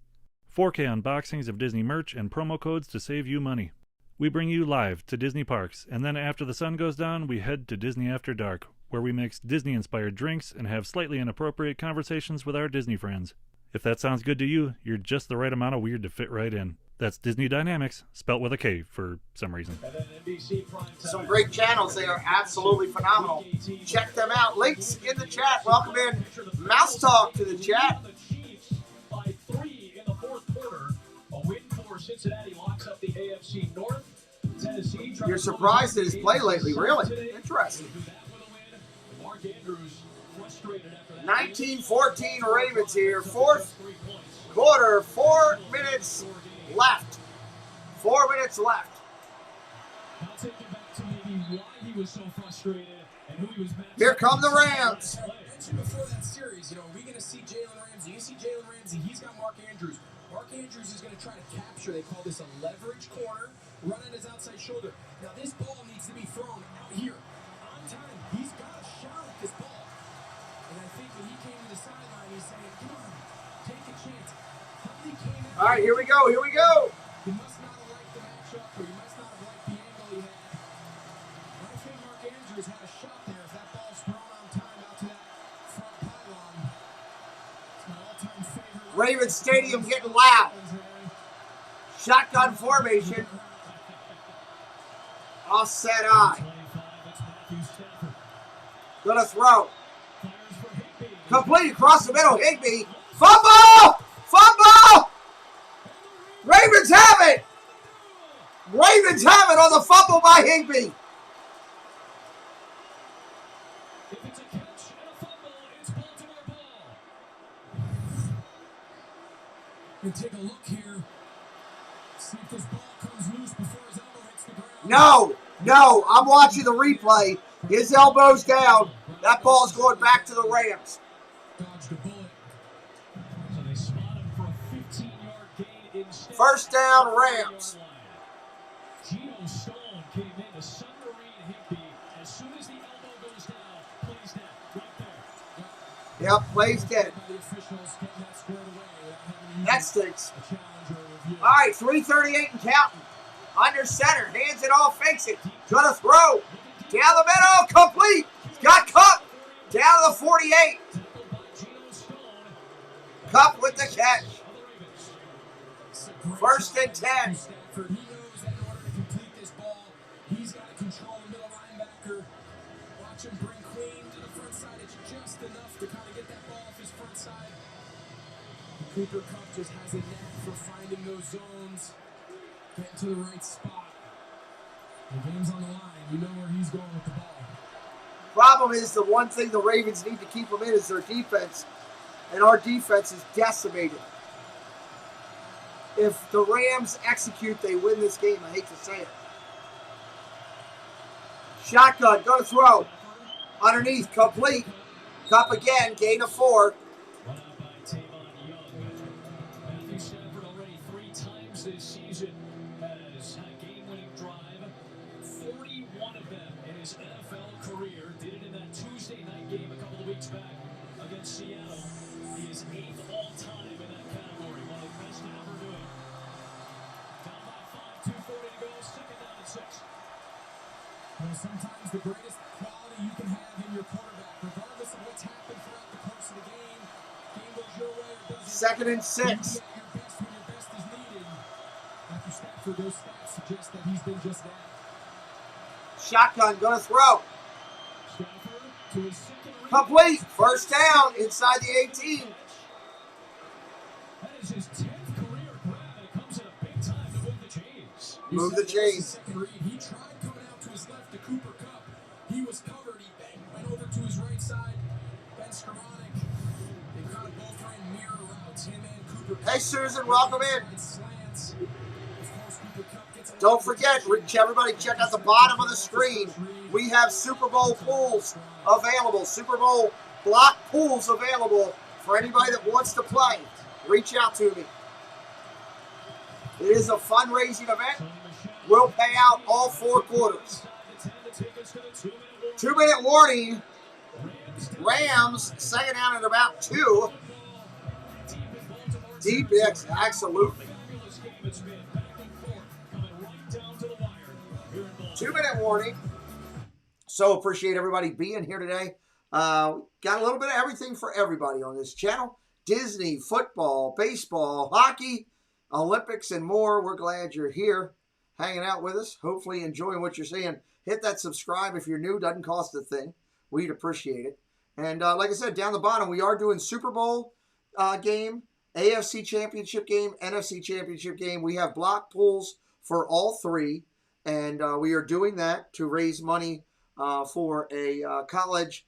4K unboxings of Disney merch and promo codes to save you money. We bring you live to Disney parks, and then after the sun goes down, we head to Disney After Dark, where we mix Disney-inspired drinks and have slightly inappropriate conversations with our Disney friends. If that sounds good to you, you're just the right amount of weird to fit right in. That's Disney Dynamics, spelt with a K for some reason. Some great channels. They are absolutely phenomenal. Check them out. Links in the chat. Welcome in Mouse Talk to the chat. By 3 in the fourth quarter, a win for Cincinnati locks up the AFC North. Tennessee. You're surprised at his play lately, really? Interesting. 19-14 Ravens here. Fourth quarter, 4 minutes left. 4 minutes left. I'll take you back to maybe why he was so frustrated and who he was mad at. Here come the Rams. Before that series, are we going to see Jalen Ramsey? You see Jalen Ramsey, he's got Mark Andrews. Mark Andrews is going to try to capture, they call this a leverage corner, run on his outside shoulder. Now this ball needs to be thrown out here on time. He's got a shot at this ball. And I think when he came to the sideline, he's saying, come on, take a chance. All right, here we go. Here we go. He must not have liked the matchup, or he must not have liked the angle he had. I think Mark Andrews had a shot there if that ball's thrown on time out to that front pylon. It's my all-time favorite. Ravens Stadium getting loud. Shotgun formation. Offset eye. Gonna throw. Complete across the middle. Higbee. Fumble! Fumble! Ravens have it! Ravens have it on the fumble by Higbee. If it's a catch and a fumble, it's Baltimore ball. And take a look here. See if this ball comes loose before his elbow hits the ground. No, I'm watching the replay. His elbow's down. That ball's going back to the Rams. Dodged a bullet. So they spot him for a 15-yard gain instead. First down, Rams. Geno Stone came in to submarine Higby. As soon as the elbow goes down, plays dead. Right there. Yep, plays dead. The officials getting that squared away. That stinks. All right, 3:38 and counting. Under center, hands it off, fakes it. Gonna throw. Down the middle, complete. Got Cup. Down to the 48. Cup with the catch. First and 10. Stafford, he knows that in order to complete this ball, he's got to control the middle linebacker. Watch him bring clean to the front side. It's just enough to kind of get that ball off his front side. Cooper Kupp just has a knack for finding those zones, getting to the right spot. The game's on the line. You know where he's going with the ball. Problem is, the one thing the Ravens need to keep them in is their defense. And our defense is decimated. If the Rams execute, they win this game. I hate to say it. Shotgun, going to throw. Underneath, complete. Cup again, gain of 4. Matthew Stafford already 3 times this season has had a game-winning drive. 41 of them in his NFL career. Did it in that Tuesday night game a couple of weeks back against Seattle. He is 8th all-time in that category. One of the best to ever do it. Down by 5, 2:40 to go. Second down and 6. Sometimes the greatest quality you can have in your quarterback, regardless of what's happened throughout the course of the game goes your way or doesn't. Second and 6. You get your best when your best is needed. After Stafford, those stats suggest that he's been just that. Shotgun, going to throw. Stafford to his second read. Complete. First down inside the 18. That is his 10th career grab, and it comes at a big time to move the chains. Move the chains. Second read. He tried coming out to his left to Cooper Kupp. He was covered. He went over to his right side. Ben Skowronek. They kind of both ran mirror routes. Him and Cooper Kupp. Hey, Susan, welcome in. Slants. Of course, Cooper Kupp gets it. Don't forget, everybody check out the bottom of the screen. We have Super Bowl pools available. Super Bowl block pools available for anybody that wants to play. Reach out to me. It is a fundraising event. We'll pay out all 4 quarters. 2-minute warning. Rams, second down at about 2. Deep, yes, absolutely. 2-minute warning. So appreciate everybody being here today. Got a little bit of everything for everybody on this channel. Disney, football, baseball, hockey, Olympics, and more. We're glad you're here hanging out with us. Hopefully enjoying what you're seeing. Hit that subscribe if you're new. Doesn't cost a thing. We'd appreciate it. And like I said, down the bottom, we are doing Super Bowl game, AFC Championship game, NFC Championship game. We have block pools for all 3. And we are doing that to raise money for a college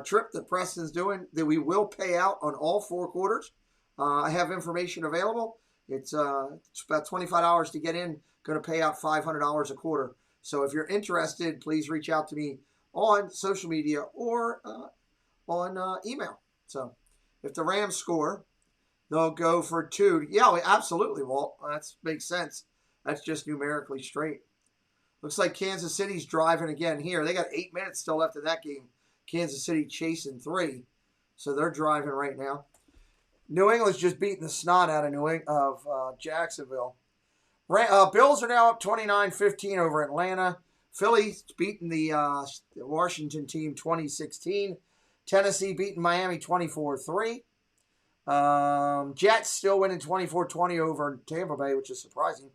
trip that Preston's doing that we will pay out on all 4 quarters. I have information available. It's about $25 to get in. Going to pay out $500 a quarter. So if you're interested, please reach out to me on social media or on email. So if the Rams score, they'll go for 2. Yeah, absolutely, Walt. That makes sense. That's just numerically straight. Looks like Kansas City's driving again here. They got 8 minutes still left in that game. Kansas City chasing 3. So they're driving right now. New England's just beating the snot out of Jacksonville. Bills are now up 29-15 over Atlanta. Philly's beating the Washington team 2016. Tennessee beating Miami 24-3. Jets still winning 24-20 over Tampa Bay, which is surprising.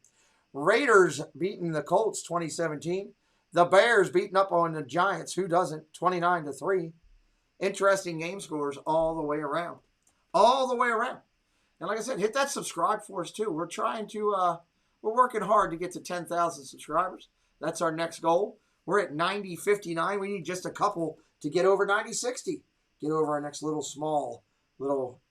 Raiders beating the Colts 2017. The Bears beating up on the Giants. Who doesn't? 29-3. Interesting game scores all the way around. All the way around. And like I said, hit that subscribe for us too. We're trying to, we're working hard to get to 10,000 subscribers. That's our next goal. We're at 90-59. We need just a couple to get over 90-60. Get over our next little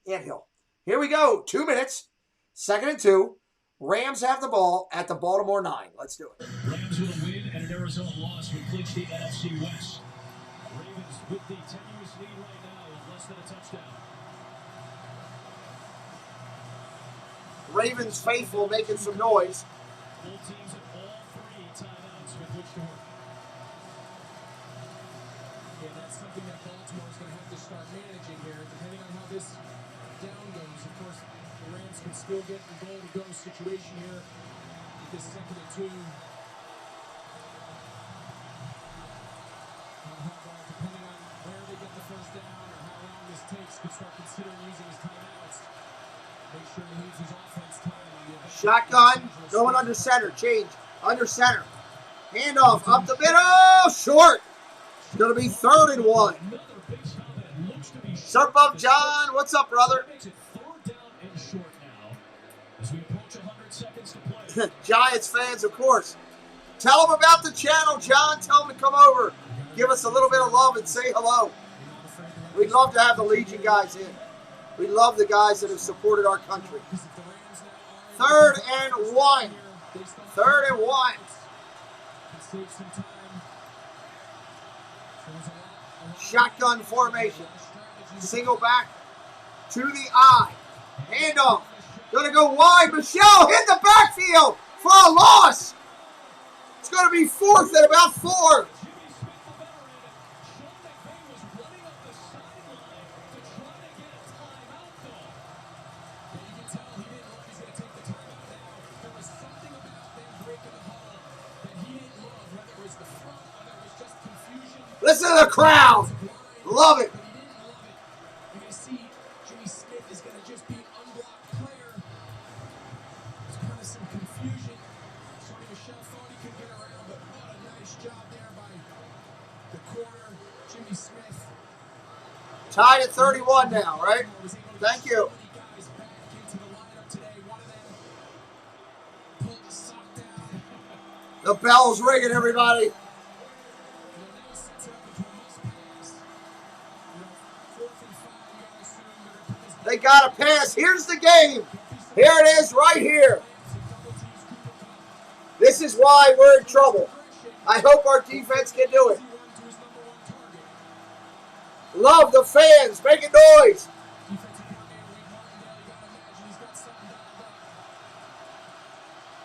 anthill. Here we go. 2 minutes. 2nd and 2. Rams have the ball at the Baltimore 9. Let's do it. Rams with a win and an Arizona loss would clinch the NFC West. Ravens with the tenuous lead right now with less than a touchdown. Ravens faithful making some noise. Both teams have all 3 timeouts with which to work. And that's something that Baltimore is going to have to start managing here. Depending on how this down goes, of course, the Rams can still get the goal-to-go situation here with this 2nd and 2. Depending on where they get the first down or how long this takes, could start considering using his timeouts. Make sure he leaves his offense time. Shotgun, going under center, change, under center. Handoff, up the middle, short. It's going to be 3rd and 1. Surf up, John. What's up, brother? Giants fans, of course. Tell them about the channel, John. Tell them to come over. Give us a little bit of love and say hello. We'd love to have the Legion guys in. We love the guys that have supported our country. 3rd and 1. 3rd and 1. Shotgun formation. Single back to the eye. Handoff. Going to go wide. Michelle hit the backfield for a loss. It's going to be 4th and about 4. Listen to the crowd. Love it. Tied at 31 now, right? Thank you. The bell's ringing, everybody. They got a pass. Here's the game. Here it is right here. This is why we're in trouble. I hope our defense can do it. Love the fans making noise.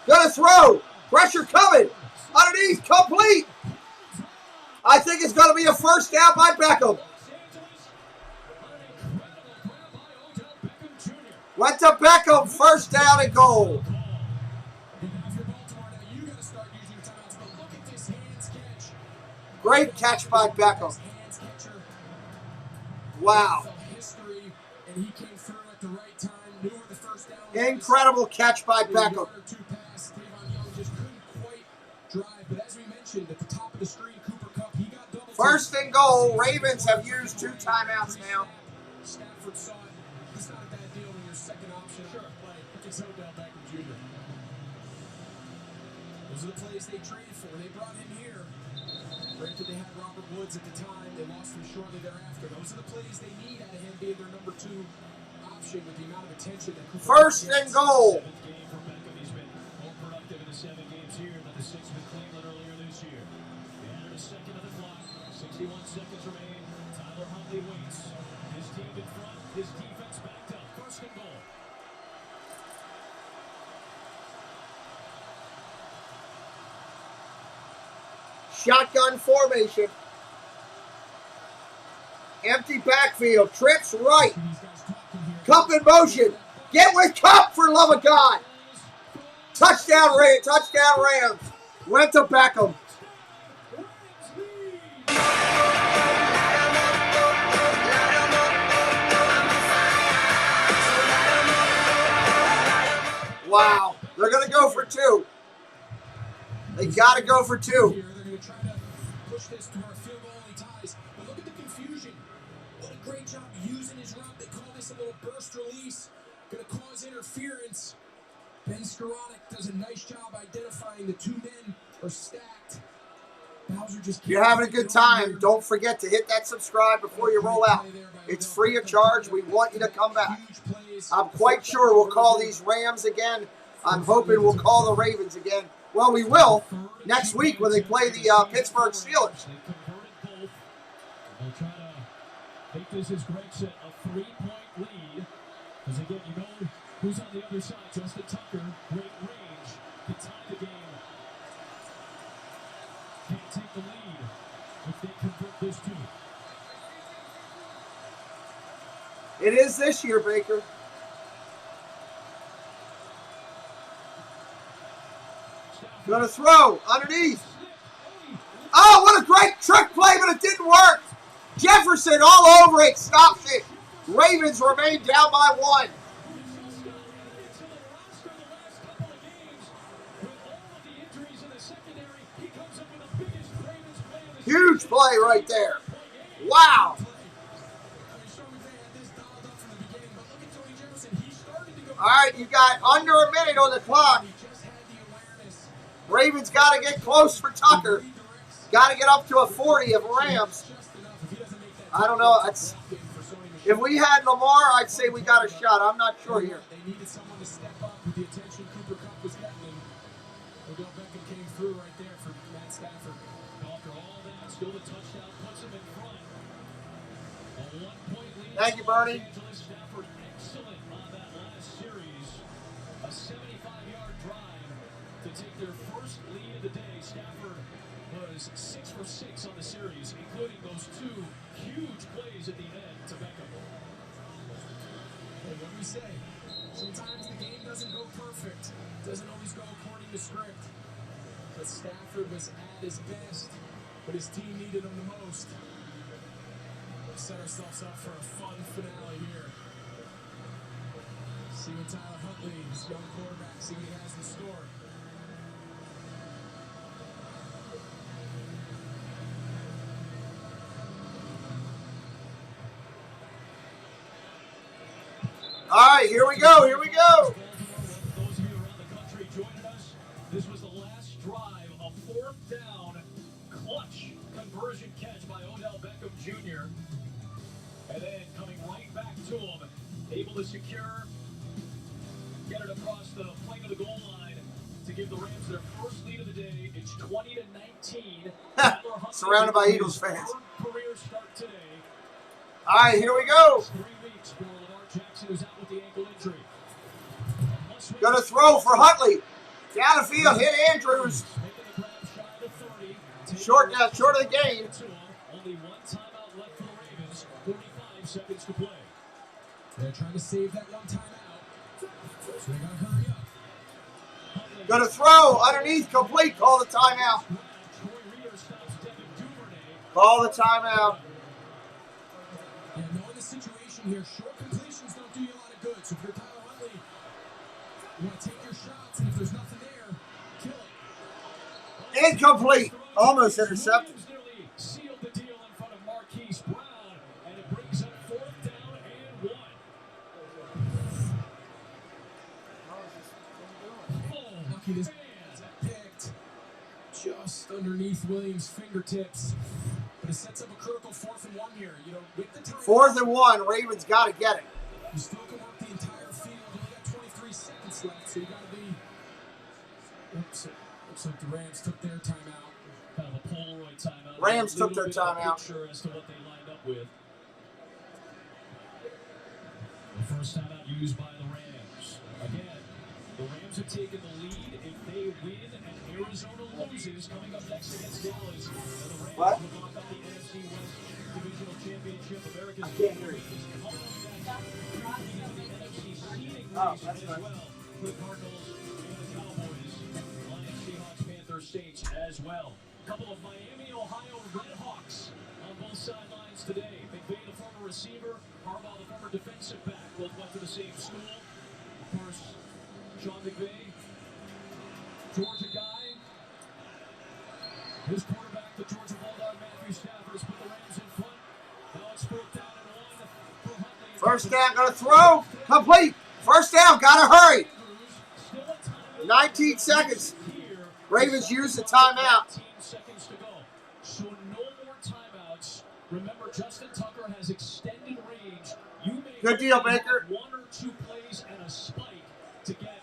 Gonna throw. Pressure coming. Underneath. Complete. I think it's going to be a first down by Beckham. Went to Beckham. First down and goal. Great catch by Beckham. Wow. Incredible catch by Beckham. First and goal. Ravens have used 2 timeouts now. Stafford saw it. It's not a bad deal when your second option play is Odell Beckham Jr. Those are the plays they traded for. They brought him here. Granted, they had Robert Woods at the time. They lost him shortly thereafter. Those are the plays they need out of him being their number 2 option with the amount of attention that Cooper first and goal. Game for Beckham. He's been more productive in the 7 games here than the 6 with Cleveland earlier this year. They added a second to the clock. 61 seconds remain. Tyler Huntley waits. His team in front. His defense backed up. First and goal. Shotgun formation. Empty backfield. Trips right. Cup in motion. Get with Cup for love of God. Touchdown Rams. Touchdown Rams. Went to Beckham. Wow. They're going to go for 2. They got to go for 2. They're going to try to push this to our field goal only ties. But look at the confusion. What a great job using his route. They call this a little burst release. Going to cause interference. Ben Skoranek does a nice job identifying the 2 men are stacked. If you're having a good time, don't forget to hit that subscribe before you roll out. It's free of charge. We want you to come back. I'm quite sure we'll call these Rams again. I'm hoping we'll call the Ravens again. Well, we will next week when they play the Pittsburgh Steelers. They'll try to take this as Greg said, a 3-point lead. Because again, you know who's on the other side. Justin Tucker, great range to tie the game. Can't take the lead if they convert this too. It is this year, Baker. Gonna throw underneath. Oh, what a great trick play, but it didn't work. Jefferson all over it, stops it. Ravens remain down by 1. Huge play right there. Wow. All right, you got under a minute on the clock. Ravens got to get close for Tucker. Got to get up to a 40 of Rams. I don't know. If we had Lamar, I'd say we got a shot. I'm not sure here. They needed someone to step up with the attention Cooper Kupp was getting. Odell Beckham came through right there for Matt Stafford. After all that, still the touchdown puts him in front. A 1-point lead. Thank you, Bernie. Stafford excellent on that last series. A 75-yard drive to take their first lead of the day. Stafford was 6 for 6 on the series, including those 2 huge plays at the end to Beckham. Hey, what do we say? Sometimes the game doesn't go perfect. Doesn't always go according to script. But Stafford was at his best, but his team needed him the most. Let's set ourselves up for a fun finale here. See what Tyler Huntley, his young quarterback, see what he has in store. All right, here we go. Here we go. Those of you around the country joining us, this was the last drive, a 4th down clutch conversion catch by Odell Beckham Jr. And then coming right back to him, able to secure, get it across the plane of the goal line to give the Rams their first lead of the day. It's 20-19. Surrounded by Eagles fans. Career start today. All right, here we go. 3 weeks for Lamar Jackson, who's out with the ankle injury. Gonna throw for Huntley. Down the field, hit Andrews. Short of the gain. Only 1 timeout left for the Ravens. 45 seconds to play. They're trying to save that 1 timeout. So they gotta hurry up. Gonna throw underneath, complete. Call the timeout. Call the timeout. Yeah, knowing the situation here, short completions don't do you a lot of good. So if you're Tyler Huntley, you want to take your shots, and if there's nothing there, kill it. Incomplete. Almost intercepted. Sealed the deal in front of Marquise Brown, and it brings up 4th down and 1. Oh, lucky this man's picked just underneath Williams' fingertips. But it sets up a critical 4th and 1 here. You know, with the time. 4th and 1. Ravens got to get it. You still can work the entire field. You only got 23 seconds left, so you got to be. Oops, it looks like the Rams took their timeout. Kind of a Polaroid timeout. Rams took their timeout. Picture as to what they lined up with. The first timeout used by the Rams. Again, the Rams have taken the lead. If they win and Arizona loses, coming up next against Dallas, and the Rams what? will lock up the NFC West Divisional Championship. America's I can't hear you. Oh, that's right. Well, the Cardinals and the Cowboys, Lions, Seahawks, Panthers, Saints as well. A couple of Miami, Ohio Redhawks on both sidelines today. McDevitt, the former receiver, Harbaugh, the former defensive back, both went to the same school. Of course, Sean McVay, Georgia guy. His quarterback, the Georgia Bulldog, Matthew Stafford, has put the Rams in front. Now it's 4th down and 1 for Huntley. First down, gonna throw. Complete. First down, gotta hurry. 19 seconds. Ravens use the timeout. 19 seconds to go. Justin Tucker has extended range. You may Good deal, Baker. one or two plays and a spike to get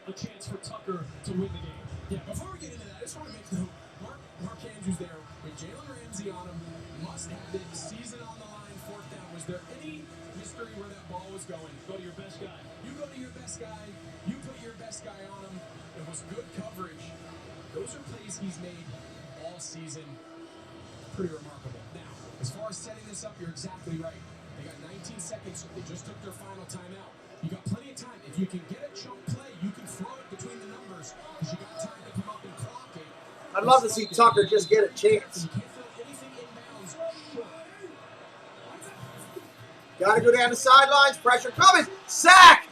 a chance for Tucker to win the game. Yeah, before we get into that, I just want to make note. Mark Andrews there with Jalen Ramsey on him. Must have it. Season on the line, fourth down. Was there any mystery where that ball was going? Go to your best guy. You go to your best guy. You put your best guy on him. It was good coverage. Those are plays he's made all season. Pretty remarkable. Now, as far as setting this up, you're exactly right. They got 19 seconds. They just took their final timeout. You got plenty of time. If you can get a chunk play, you can throw it between the numbers because you got time to come up and clock it. I'd love to see Tucker just get a chance. Got to go down the sidelines. Pressure coming. Sack!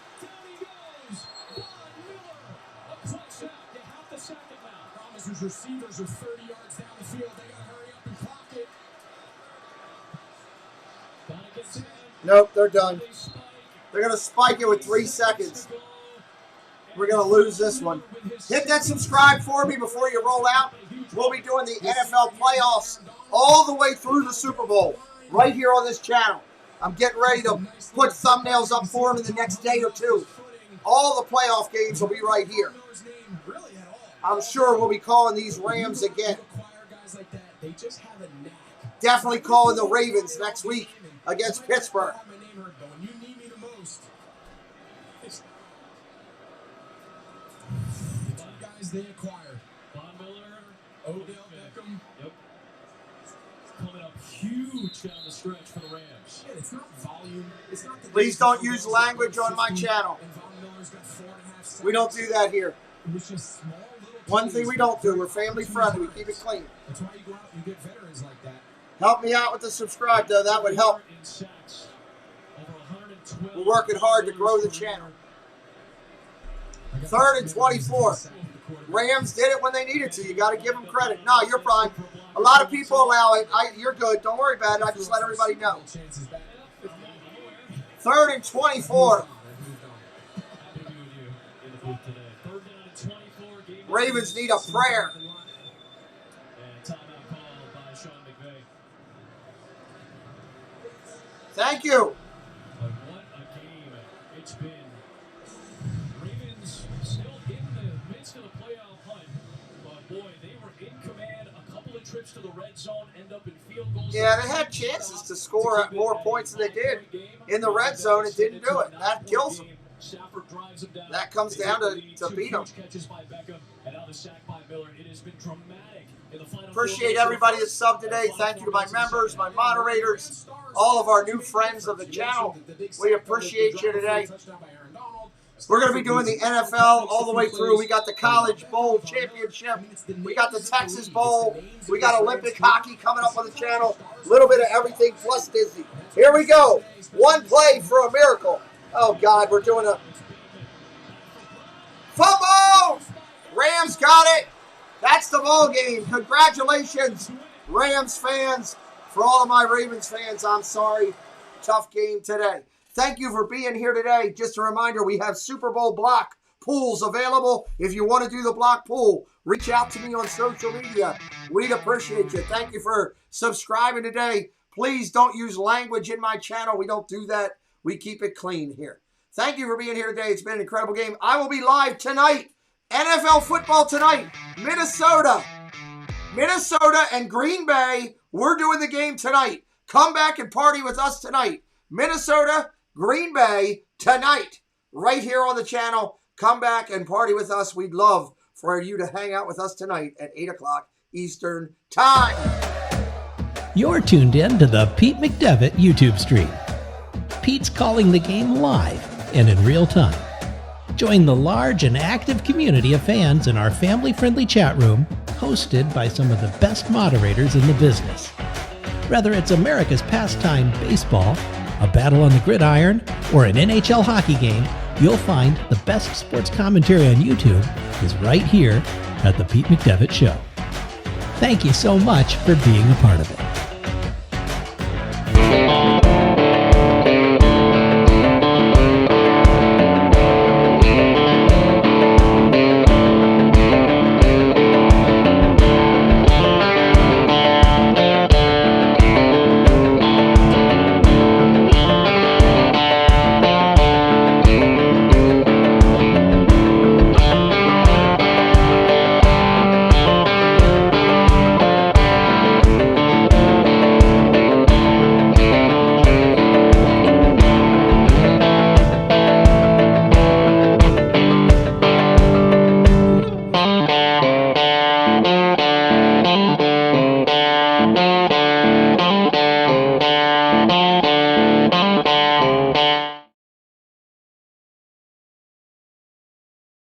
Promises receivers are 30 yards down the field. They got to hurry up and clock it. Nope, they're done. They're going to spike it with 3 seconds. We're going to lose this one. Hit that subscribe for me before you roll out. We'll be doing the NFL playoffs all the way through the Super Bowl right here on this channel. I'm getting ready to put thumbnails up for them in the next day or two. All the playoff games will be right here. I'm sure we'll be calling these Rams again. Definitely calling the Ravens next week against Pittsburgh. Guys they acquired. Von Miller, Odell Beckham. Yep. Coming up huge down the stretch for the Rams. Yeah, it's not volume. It's not the Please don't use language on my channel. We don't do that here. It was just small little One thing we don't do, we're family friendly. We keep it clean. That's why you go out and you get veterans like that. Help me out with the subscribe, though. That would help. We're working hard to grow the channel. 3rd and 24. Rams did it when they needed to. You got to give them credit. No, you're fine. A lot of people allow it. You're good. Don't worry about it. I just let everybody know. 3rd and 24. Ravens need a prayer. Thank you. But what a game it's been. Ravens still in the midst of the playoff hunt. But boy, they were in command. A couple of trips to the red zone, end up in field goals. Yeah, they had chances to score more points than they did in the red zone. It didn't do it. That kills them. That comes down to beat them. Appreciate everybody that subbed today. Thank you to my members, my moderators, all of our new friends of the channel. We appreciate you today. We're going to be doing the NFL all the way through. We got the College Bowl Championship. We got the Texas Bowl. We got Olympic hockey coming up on the channel. A little bit of everything plus Disney. Here we go. One play for a miracle. Oh, God, we're doing a fumble! Rams got it. That's the ball game. Congratulations, Rams fans. For all of my Ravens fans, I'm sorry. Tough game today. Thank you for being here today. Just a reminder, we have Super Bowl block pools available. If you want to do the block pool, reach out to me on social media. We'd appreciate you. Thank you for subscribing today. Please don't use language in my channel. We don't do that. We keep it clean here. Thank you for being here today. It's been an incredible game. I will be live tonight. NFL football tonight. Minnesota and Green Bay. We're doing the game tonight. Come back and party with us tonight. Minnesota, Green Bay tonight. Right here on the channel. Come back and party with us. We'd love for you to hang out with us tonight at 8 o'clock Eastern Time. You're tuned in to the Pete McDevitt YouTube stream. Pete's calling the game live and in real time. Join the large and active community of fans in our family-friendly chat room, hosted by some of the best moderators in the business. Whether it's America's pastime baseball, a battle on the gridiron, or an NHL hockey game, you'll find the best sports commentary on YouTube is right here at the Pete McDevitt Show. Thank you so much for being a part of it.